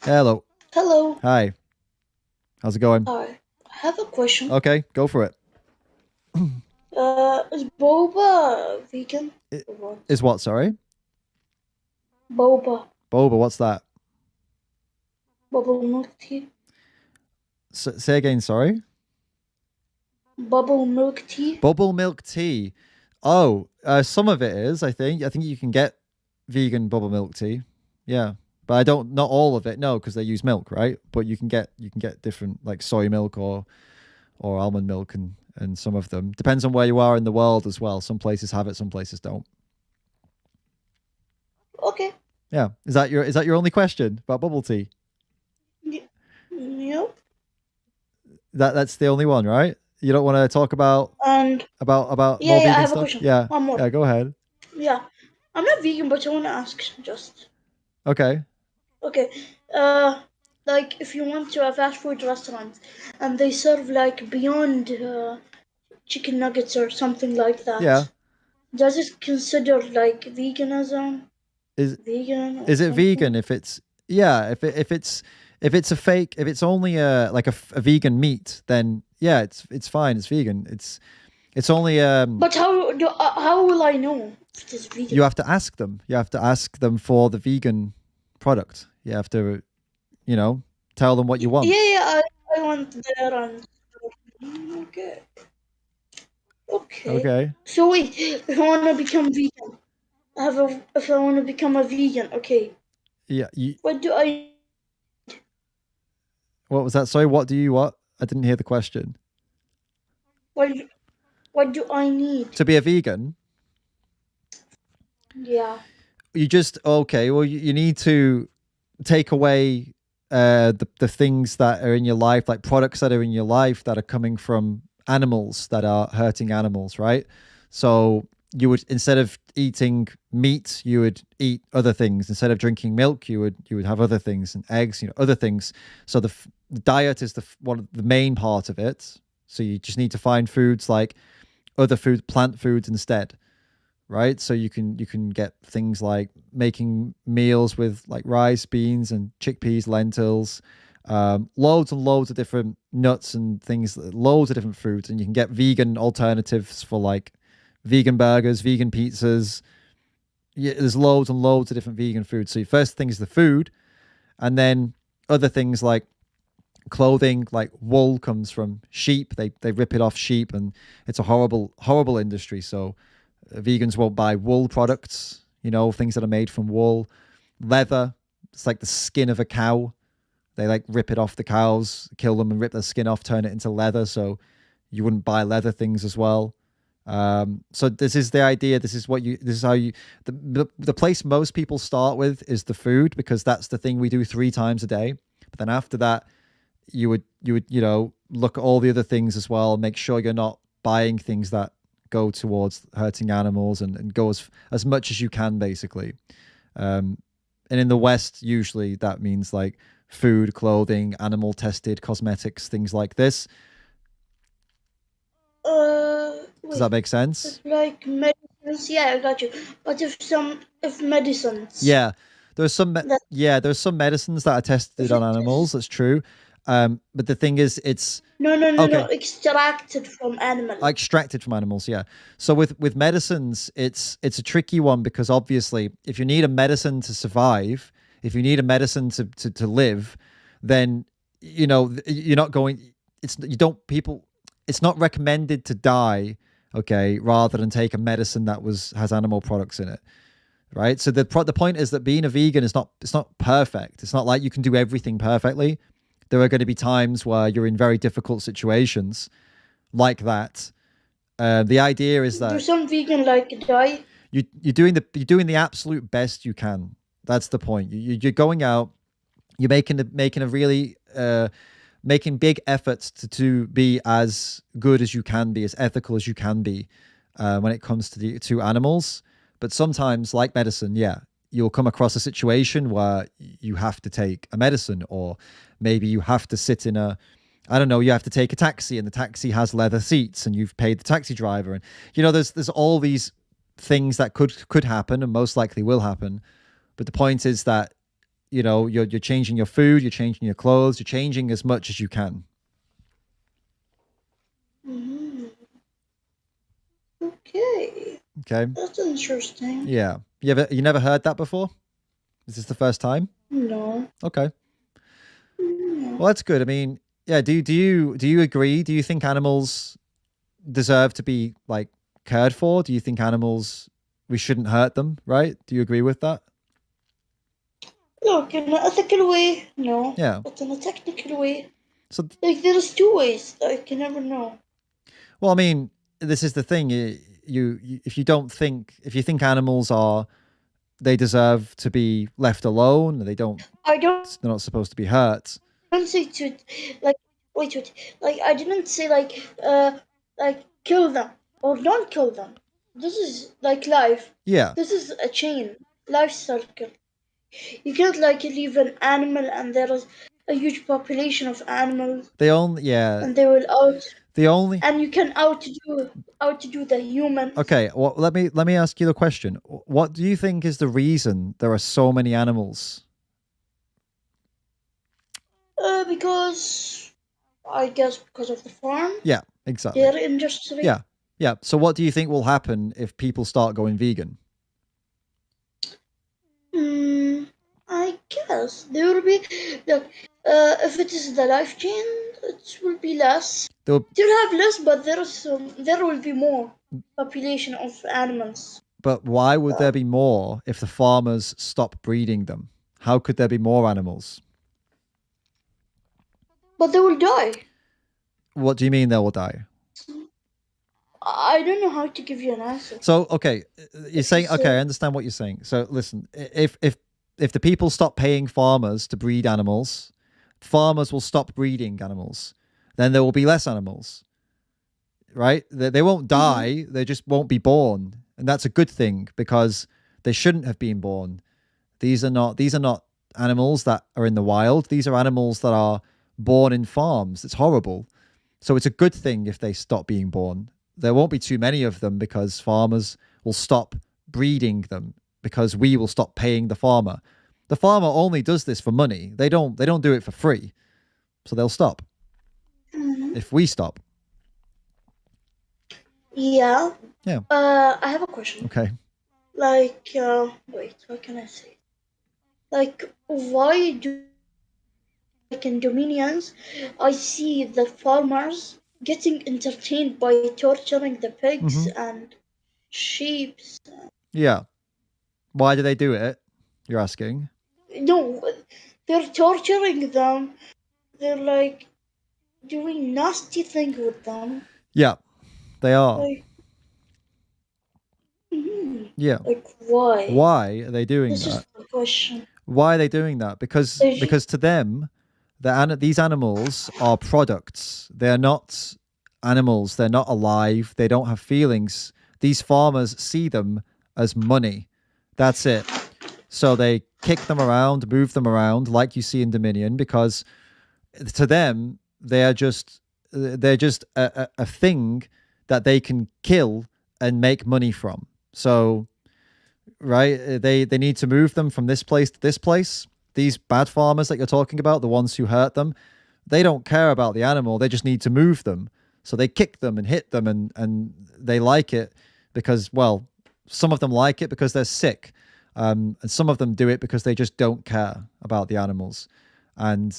Hello. Hello. Hi. How's it going? Hi. I have a question. Okay, go for it. Is boba vegan? or what? Is what, sorry? Boba. Boba, what's that? Bubble milk tea. Say again, sorry? Bubble milk tea. Bubble milk tea. Oh, some of it is, I think. I think you can get vegan bubble milk tea. Yeah. But not all of it, no, because they use milk, right? But you can get different, like soy milk or almond milk and some of them. Depends on where you are in the world as well. Some places have it, some places don't. Okay. Yeah. Is that your only question about bubble tea? Yeah. That's the only one, right? You don't want to talk about And about yeah, more yeah, I vegan have a stuff? question. Yeah. One more. Yeah, go ahead. Yeah. I'm not vegan, but I want to ask just. Okay. Okay. Like if you went to a fast food restaurant and they serve like beyond chicken nuggets or something like that. Yeah. Does it consider like veganism? Is Vegan? it vegan if it's if it's a fake, if it's only a vegan meat, then yeah, it's fine, it's vegan. It's only But how will I know if it is vegan? you have to ask them. You have to ask them for the vegan product. You have to, tell them what you want. Yeah, I want that on. Okay. Okay. So wait, if I want to become vegan, if I want to become a vegan, okay. Yeah. What do I? What was that? Sorry, what do you what? I didn't hear the question. What do I need? To be a vegan? Yeah. You just okay. Well, you need to take away the things that are in your life, like products that are in your life that are coming from animals that are hurting animals, right? So you would, instead of eating meat, you would eat other things. Instead of drinking milk, you would have other things, and eggs, other things. So the diet is the main part of it. So you just need to find foods like other food, plant foods instead, right? So you can get things like making meals with like rice, beans, and chickpeas, lentils, loads and loads of different nuts and things, loads of different fruits, and you can get vegan alternatives for like vegan burgers, vegan pizzas. Yeah, there's loads and loads of different vegan foods. So first thing is the food, and then other things like clothing, like wool comes from sheep. They rip it off sheep, and it's a horrible industry. So vegans won't buy wool products, things that are made from wool. Leather, it's like the skin of a cow. They like rip it off the cows, kill them and rip their skin off, turn it into leather. So you wouldn't buy leather things as well. So this is the idea. This is how you, the place most people start with is the food, because that's the thing we do 3 times a day. But then after that, you would, look at all the other things as well, make sure you're not buying things that go towards hurting animals, and go as much as you can, basically. And in the West, usually that means like food, clothing, animal tested cosmetics, things like this. Does that make sense? Like medicines, yeah, I got you. But if medicines. Yeah, there's some medicines that are tested on animals. That's true. But the thing is, it's no, extracted from animals. Extracted from animals, yeah. So with medicines, it's a tricky one, because obviously, if you need a medicine to survive, if you need a medicine to live, then you're not going. It's not recommended to die, okay, rather than take a medicine that has animal products in it, right? So the point is that being a vegan it's not perfect. It's not like you can do everything perfectly. There are going to be times where you're in very difficult situations like that. The idea is Do that some vegan like die? you're doing the absolute best you can. That's the point. You're going out. You're making a really making big efforts to be as good as you can be, as ethical as you can be when it comes to animals. But sometimes, like medicine, you'll come across a situation where you have to take a medicine, or maybe you have to sit in you have to take a taxi, and the taxi has leather seats, and you've paid the taxi driver, and there's all these things that could happen, and most likely will happen. But the point is that you're changing your food, you're changing your clothes, you're changing as much as you can. Okay. Okay. That's interesting. Yeah. You never heard that before? Is this the first time? No. Okay. Well, that's good. I mean, yeah. Do you agree? Do you think animals deserve to be like cared for? Do you think we shouldn't hurt them? Right? Do you agree with that? Look, in an ethical way, no. Yeah. But in a technical way, so there's two ways. You can never know. Well, I mean, this is the thing. If you think animals they deserve to be left alone. They're not supposed to be hurt. I don't say to wait. I didn't say kill them or don't kill them. This is like life. Yeah. This is a chain, life circle. You can't leave an animal and there is a huge population of animals. And they will and you can outdo the humans. Okay, well, let me ask you the question. What do you think is the reason there are so many animals? Because I guess because of the farm. Yeah, exactly. Dairy industry. Yeah. So what do you think will happen if people start going vegan? I guess there will be if it is the life chain, it will be less. They'll have less, but there will be more population of animals. But why would there be more if the farmers stop breeding them? How could there be more animals? But they will die. What do you mean they will die? I don't know how to give you an answer. So, okay, you're saying, okay, I understand what you're saying. So listen, if the people stop paying farmers to breed animals, farmers will stop breeding animals. Then there will be less animals, right? They won't die. They just won't be born. And that's a good thing because they shouldn't have been born. These are not animals that are in the wild. These are animals that are born in farms. It's horrible. So it's a good thing if they stop being born. There won't be too many of them because farmers will stop breeding them because we will stop paying the farmer. The farmer only does this for money. They don't do it for free. So they'll stop. If we stop. Yeah. Yeah. I have a question. Okay. Wait, what can I say? Why do in Dominions I see the farmers getting entertained by torturing the pigs and sheep? Yeah. Why do they do it? You're asking? No, they're torturing them. They're doing nasty things with them. Yeah, they are. Yeah. Why? Why are they doing this that? This is the question. Why are they doing that? Because to them, these animals are products. They're not animals. They're not alive. They don't have feelings. These farmers see them as money. That's it. So they kick them around, move them around like you see in Dominion, because to them, they're just a thing that they can kill and make money from. So, right, they need to move them from this place to this place. These bad farmers that you're talking about, the ones who hurt them, they don't care about the animal. They just need to move them. So they kick them and hit them, and they like it because, well, some of them like it because they're sick. And some of them do it because they just don't care about the animals. And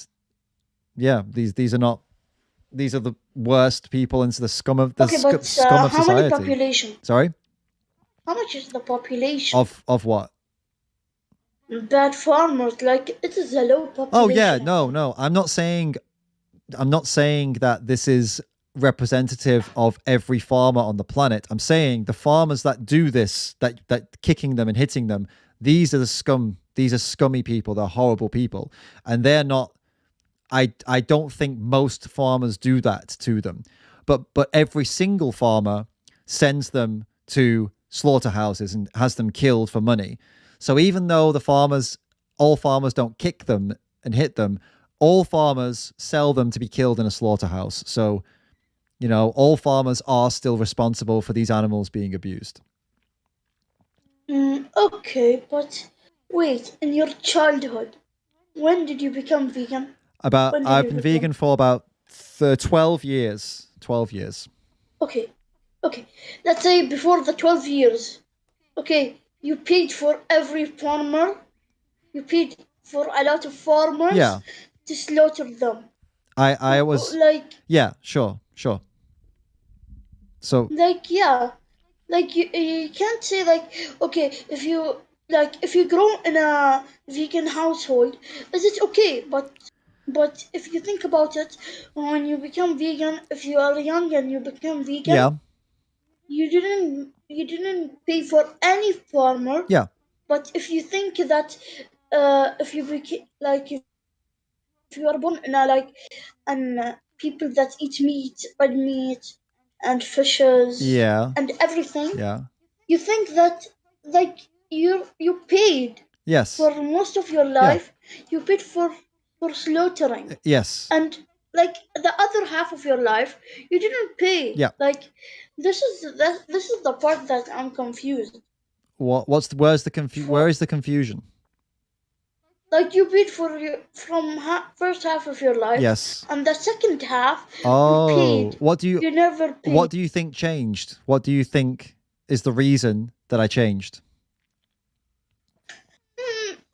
yeah, these are the worst people into the scum of scum of society. How many population? Sorry? How much is the population? Of what? bad farmers. Like, it is a low population. Oh yeah, no. I'm not saying that this is representative of every farmer on the planet. I'm saying the farmers that do this, that kicking them and hitting them, these are the scum. These are scummy people. They're horrible people, and they're not. I don't think most farmers do that to them, but every single farmer sends them to slaughterhouses and has them killed for money. So even though all farmers don't kick them and hit them, all farmers sell them to be killed in a slaughterhouse. So, all farmers are still responsible for these animals being abused. Okay, but wait, in your childhood, when did you become vegan? I've been vegan for about 12 years. 12 years. Okay. Let's say before the 12 years. Okay, you paid for every farmer. You paid for a lot of farmers to slaughter them. I was like, yeah, sure. So like you can't say like, okay, if you grow in a vegan household, is it okay? But if you think about it, when you become vegan, if you are young and you become vegan, you didn't pay for any farmer. Yeah. But if you think that if you if you are born in a people that eat meat, red meat, and fishes, and everything, you think that you paid for most of your life. You paid for slaughtering. Yes. And like the other half of your life, you didn't pay. Yeah. Like this is the part that I'm confused. Where is the confusion? Like you paid for first half of your life. Yes. And the second half, you paid. You never paid. What do you think changed? What do you think is the reason that I changed?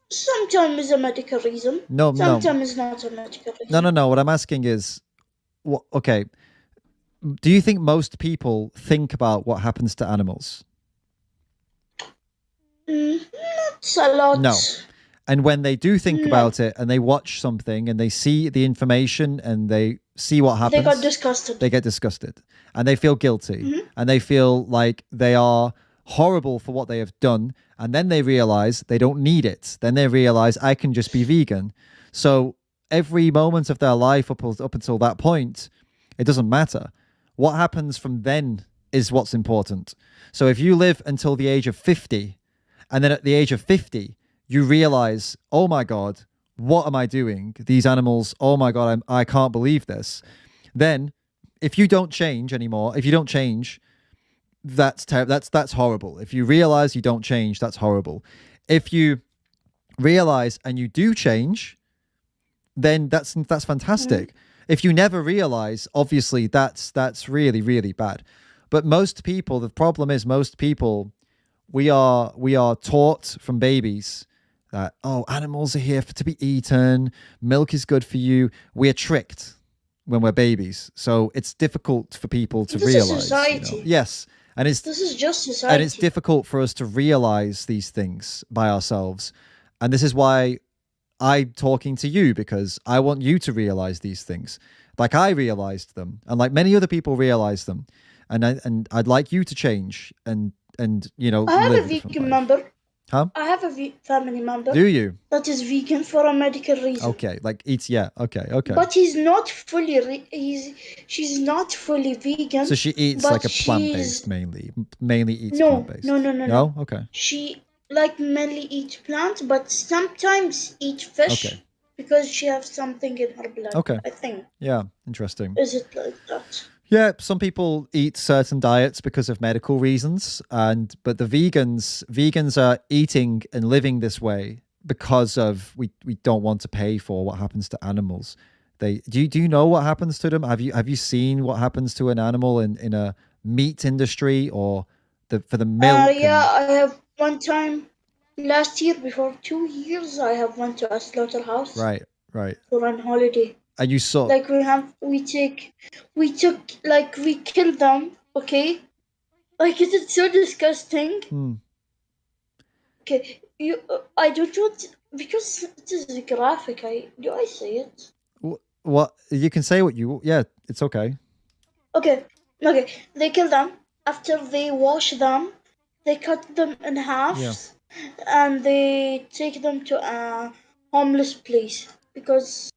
Sometimes it's a medical reason. No. Sometimes it's not a medical reason. No. What I'm asking is, okay, do you think most people think about what happens to animals? Not a lot. No. And when they do think about it and they watch something and they see the information and they see what happens, they get disgusted and they feel guilty and they feel like they are horrible for what they have done. And then they realize they don't need it. Then they realize I can just be vegan. So every moment of their life up until that point, it doesn't matter. What happens from then is what's important. So if you live until the age of 50, and then at the age of 50, you realize, oh my God, what am I doing? These animals, oh my God, I can't believe this. Then if you don't change anymore, that's horrible. If you realize you don't change, that's horrible. If you realize and you do change, then that's fantastic. If you never realize, obviously that's really, really bad. But most people, the problem is most people, we are taught from babies that, oh, animals are here to be eaten. Milk is good for you. We're tricked when we're babies. So it's difficult for people to realize. This is society. Yes. And this is just society. And it's difficult for us to realize these things by ourselves. And this is why I'm talking to you, because I want you to realize these things. Like I realized them, and like many other people realized them. And I'd like you to change and I have live a vegan member. Huh? I have a family member. Do you? That is vegan for a medical reason. Okay, like eats, okay. But he's not fully. She's not fully vegan. So she eats like a plant-based mainly eats plant-based. No. No? Okay. She mainly eats plants, but sometimes eat fish because she has something in her blood. Okay. I think. Yeah, interesting. Is it like that? Yeah, some people eat certain diets because of medical reasons, but the vegans are eating and living this way because of we don't want to pay for what happens to animals. Do you know what happens to them? Have you seen what happens to an animal in a meat industry or for the milk? I have one time last year, before 2 years, I have went to a slaughterhouse. Right. For an holiday. And you saw like we killed them, okay? Like, it is so disgusting. Hmm. Okay, I don't want, because it is graphic. Do I say it? What you can say what you yeah, it's okay. Okay. They kill them. After they wash them, they cut them in halves, and they take them to a homeless place because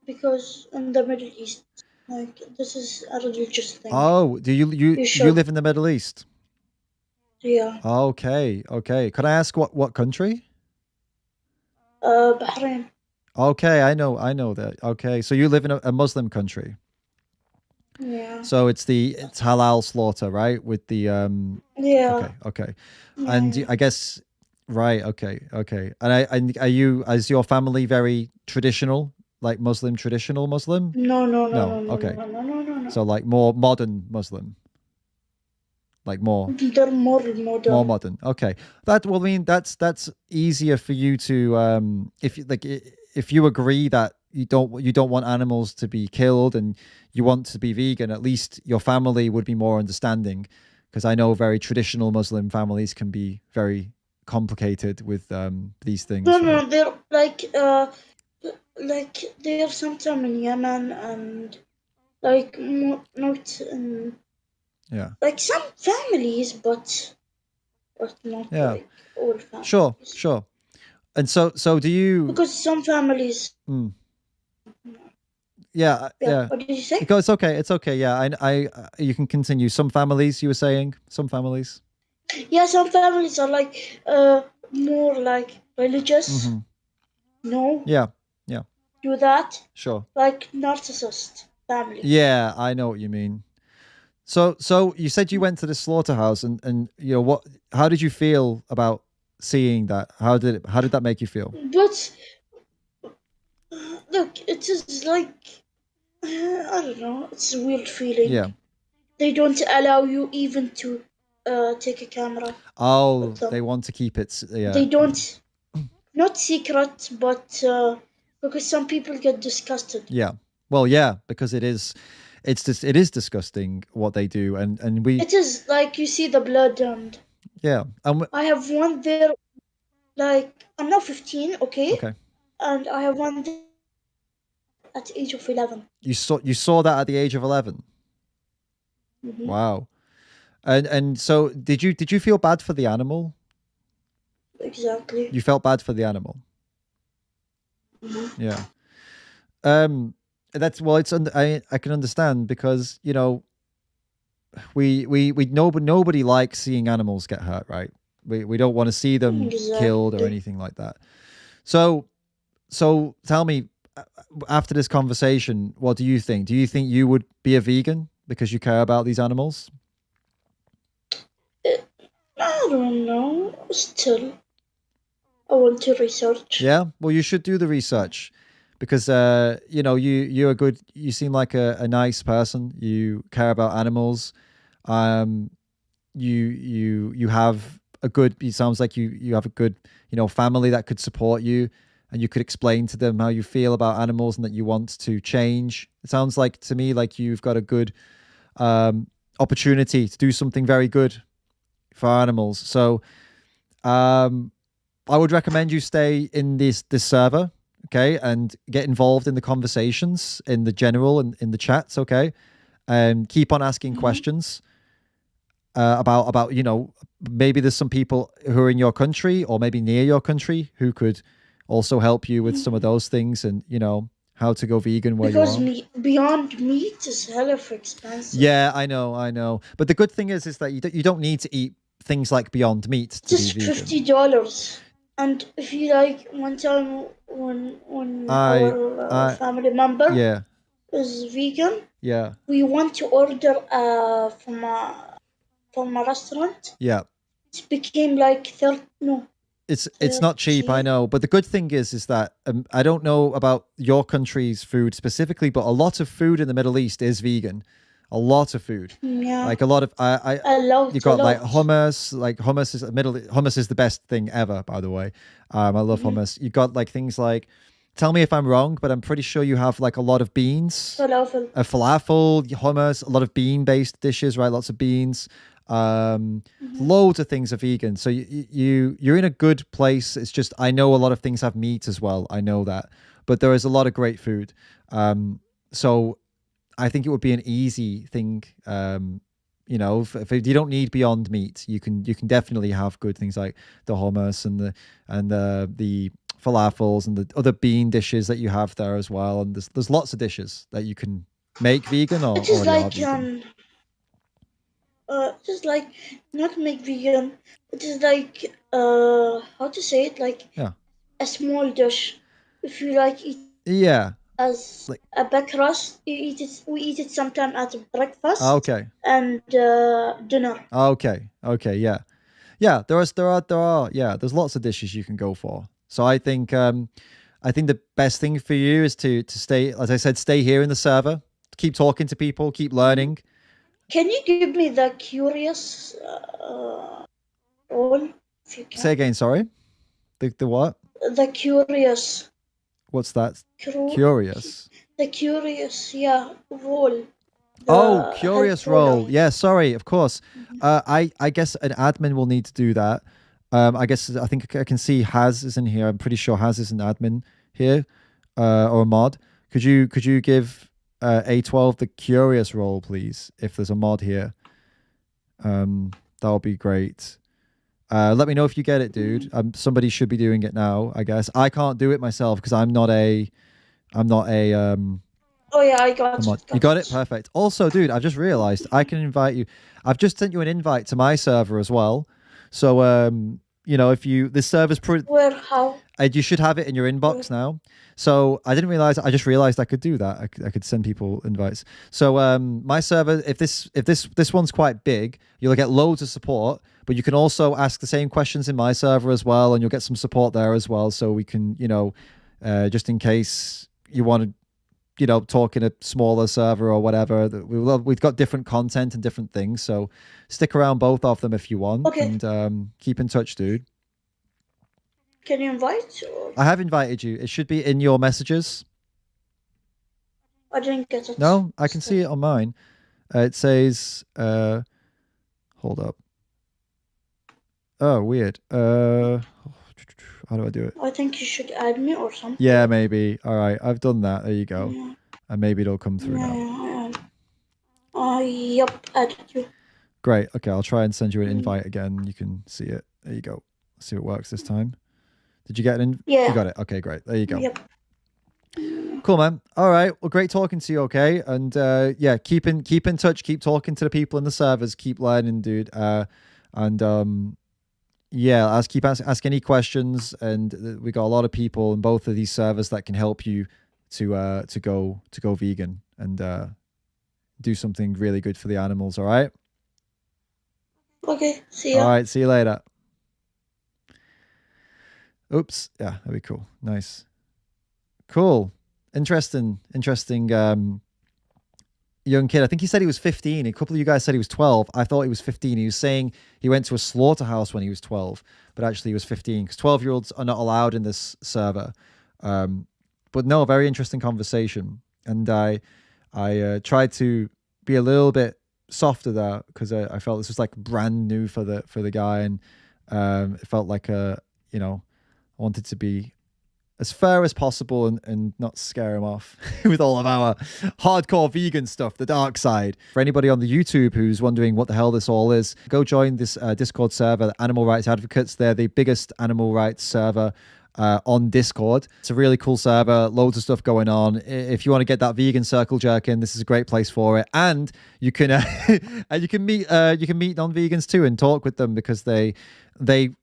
in the Middle East, like, this is a religious thing. Oh, do you live in the Middle East? Yeah. Okay. Could I ask what country? Bahrain. Okay, I know that. Okay, so you live in a Muslim country. Yeah. So it's halal slaughter, right? With the Yeah. Okay. Yeah. And I guess right. Okay. And are you, is your family very traditional, like traditional Muslim? No. Okay. No. So like more modern Muslim. Like They're more modern. More modern. Okay. I mean, that's easier for you to if you agree that you don't want animals to be killed and you want to be vegan, at least your family would be more understanding, because I know very traditional Muslim families can be very complicated with these things. No, they're like they're sometime in Yemen and like not in like some families, but not like all families. Sure. And so do you? Because some families. Yeah. What did you say? Because it's okay. Yeah, I you can continue. Some families, you were saying, some families. Yeah, some families are like more like religious. Mm-hmm. No. Yeah. Do that. Sure. Like narcissist family. Yeah, I know what you mean. So you said you went to the slaughterhouse, and you know what? How did you feel about seeing that? How did that make you feel? But look, it is like I don't know. It's a weird feeling. Yeah. They don't allow you even to take a camera. Oh, they want to keep it. Yeah. They don't. Not secret, but because some people get disgusted. Yeah. Well, yeah, because it is disgusting what they do, and we. It is like you see the blood and. Yeah. I have one there, like I'm now 15, okay? Okay. And I have one there at the age of 11. You saw that at the age of 11. Mm-hmm. Wow. And so did you feel bad for the animal? Exactly. You felt bad for the animal. Mm-hmm. Yeah. That's I can understand, because you know we nobody likes seeing animals get hurt, right? We don't want to see them killed or anything like that. So tell me, after this conversation, what do you think? Do you think you would be a vegan because you care about these animals? I don't know. Still, I want to research. Yeah, well, you should do the research, because you know, you're good. You seem like a nice person. You care about animals. You have a good. It sounds like you have a good, you know, family that could support you, and you could explain to them how you feel about animals and that you want to change. It sounds like to me like you've got a good opportunity to do something very good for animals. So I would recommend you stay in this server, okay, and get involved in the conversations in the general and in the chats, okay, and keep on asking questions about, you know, maybe there's some people who are in your country or maybe near your country who could also help you with some of those things, and you know, how to go vegan where you are. Because Beyond Meat is hella expensive. Yeah, I know. But the good thing is that you don't need to eat things like Beyond Meat to just be vegan. $50. And if you like, one time when our family member is vegan, we want to order from a restaurant. Yeah. It became like It's not cheap, I know, but the good thing is that I don't know about your country's food specifically, but a lot of food in the Middle East is vegan. A lot of food, like a lot of you got like hummus. Like hummus is the best thing ever, by the way. I love hummus. You got like things like, tell me if I'm wrong, but I'm pretty sure you have like a lot of beans, falafel, hummus, a lot of bean based dishes, right? Lots of beans. Loads of things are vegan. So you're in a good place. It's just, I know a lot of things have meat as well. I know that, but there is a lot of great food. So I think it would be an easy thing. You know, if you don't need Beyond Meat, you can definitely have good things like the hummus and the falafels and the other bean dishes that you have there as well. And there's lots of dishes that you can make vegan or It is already are like vegan. Just like not make vegan. It is like how to say it, like a small dish. If you like eat as like, a backcrust, you eat it. We eat it sometime at breakfast. Okay. And dinner. Okay. Yeah. There's lots of dishes you can go for. So I think the best thing for you is to stay, as I said, stay here in the server, keep talking to people, keep learning. Can you give me the curious role? If you can. Say again, sorry. The what? The curious. What's that? Curious. The curious, role. Curious role. Yeah, sorry, of course. I guess an admin will need to do that. I think I can see Haz is in here. I'm pretty sure Haz is an admin here, or a mod. Could you give A12 the curious role, please? If there's a mod here, that would be great. Let me know if you get it, dude. Somebody should be doing it now. I guess I can't do it myself because I'm not a. Oh yeah, I got it. You got it? Perfect. Also, dude, I've just realized I can invite you. I've just sent you an invite to my server as well. So, if this server's where, how? You should have it in your inbox now. So I didn't realize. I just realized I could do that. I could send people invites. So my server, if this one's quite big, you'll get loads of support. But you can also ask the same questions in my server as well, and you'll get some support there as well. So we can, just in case you want to, talk in a smaller server or whatever. We've got different content and different things. So stick around both of them if you want. Okay. And keep in touch, dude. Can you invite? I have invited you. It should be in your messages. I didn't get it. No, I can see it on mine. It says, hold up. Oh, weird. How do I do it? I think you should add me or something. Yeah, maybe. All right, I've done that. There you go. Yeah. And maybe it'll come through now. Yep, added you. Great. Okay, I'll try and send you an invite again. You can see it. There you go. Let's see if it works this time. Did you get an Yeah. You got it. Okay, great. There you go. Yep. Cool, man. All right. Well, great talking to you. Okay, and keep in touch. Keep talking to the people in the servers. Keep learning, dude. Keep ask any questions, and we got a lot of people in both of these servers that can help you to go vegan and do something really good for the animals. All right. Okay. See ya. All right. See you later. Oops. Yeah, that'd be cool. Nice. Cool. Interesting. Young kid. I think he said he was 15. A couple of you guys said he was 12. I thought he was 15. He was saying he went to a slaughterhouse when he was 12, but actually he was 15 because 12-year-olds are not allowed in this server. But no, very interesting conversation. And I tried to be a little bit softer there because I felt this was like brand new for the guy, and it felt like I wanted to be as fair as possible and not scare him off with all of our hardcore vegan stuff, the dark side. For anybody on the YouTube who's wondering what the hell this all is, go join this Discord server, Animal Rights Advocates. They're the biggest animal rights server on Discord. It's a really cool server, loads of stuff going on. If you want to get that vegan circle jerk in, this is a great place for it. And you can and you can meet non-vegans too and talk with them because they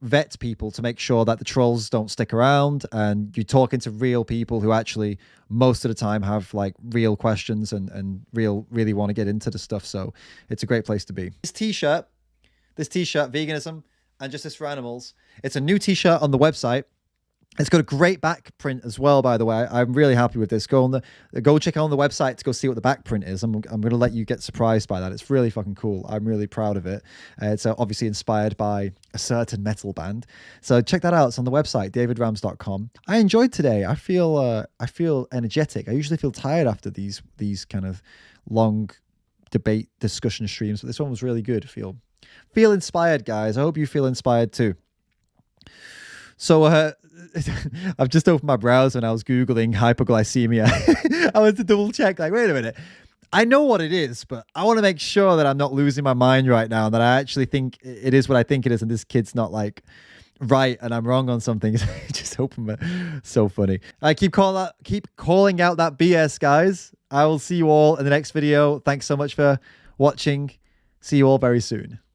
vet people to make sure that the trolls don't stick around, and you're talking to real people who actually most of the time have like real questions and really want to get into the stuff. So it's a great place to be. This t-shirt, Veganism and Justice for Animals, it's a new t-shirt on the website. It's got a great back print as well, by the way. I'm really happy with this. Go check out on the website to go see what the back print is. I'm going to let you get surprised by that. It's really fucking cool. I'm really proud of it. It's obviously inspired by a certain metal band. So check that out. It's on the website, davidrams.com. I enjoyed today. I feel energetic. I usually feel tired after these kind of long debate discussion streams, but this one was really good. I feel feel inspired, guys. I hope you feel inspired too. So I've just opened my browser and I was Googling hypoglycemia. I went to double check, like, wait a minute. I know what it is, but I want to make sure that I'm not losing my mind right now, and that I actually think it is what I think it is, and this kid's not like right and I'm wrong on something. Just open so funny. I keep calling out that BS, guys. I will see you all in the next video. Thanks so much for watching. See you all very soon.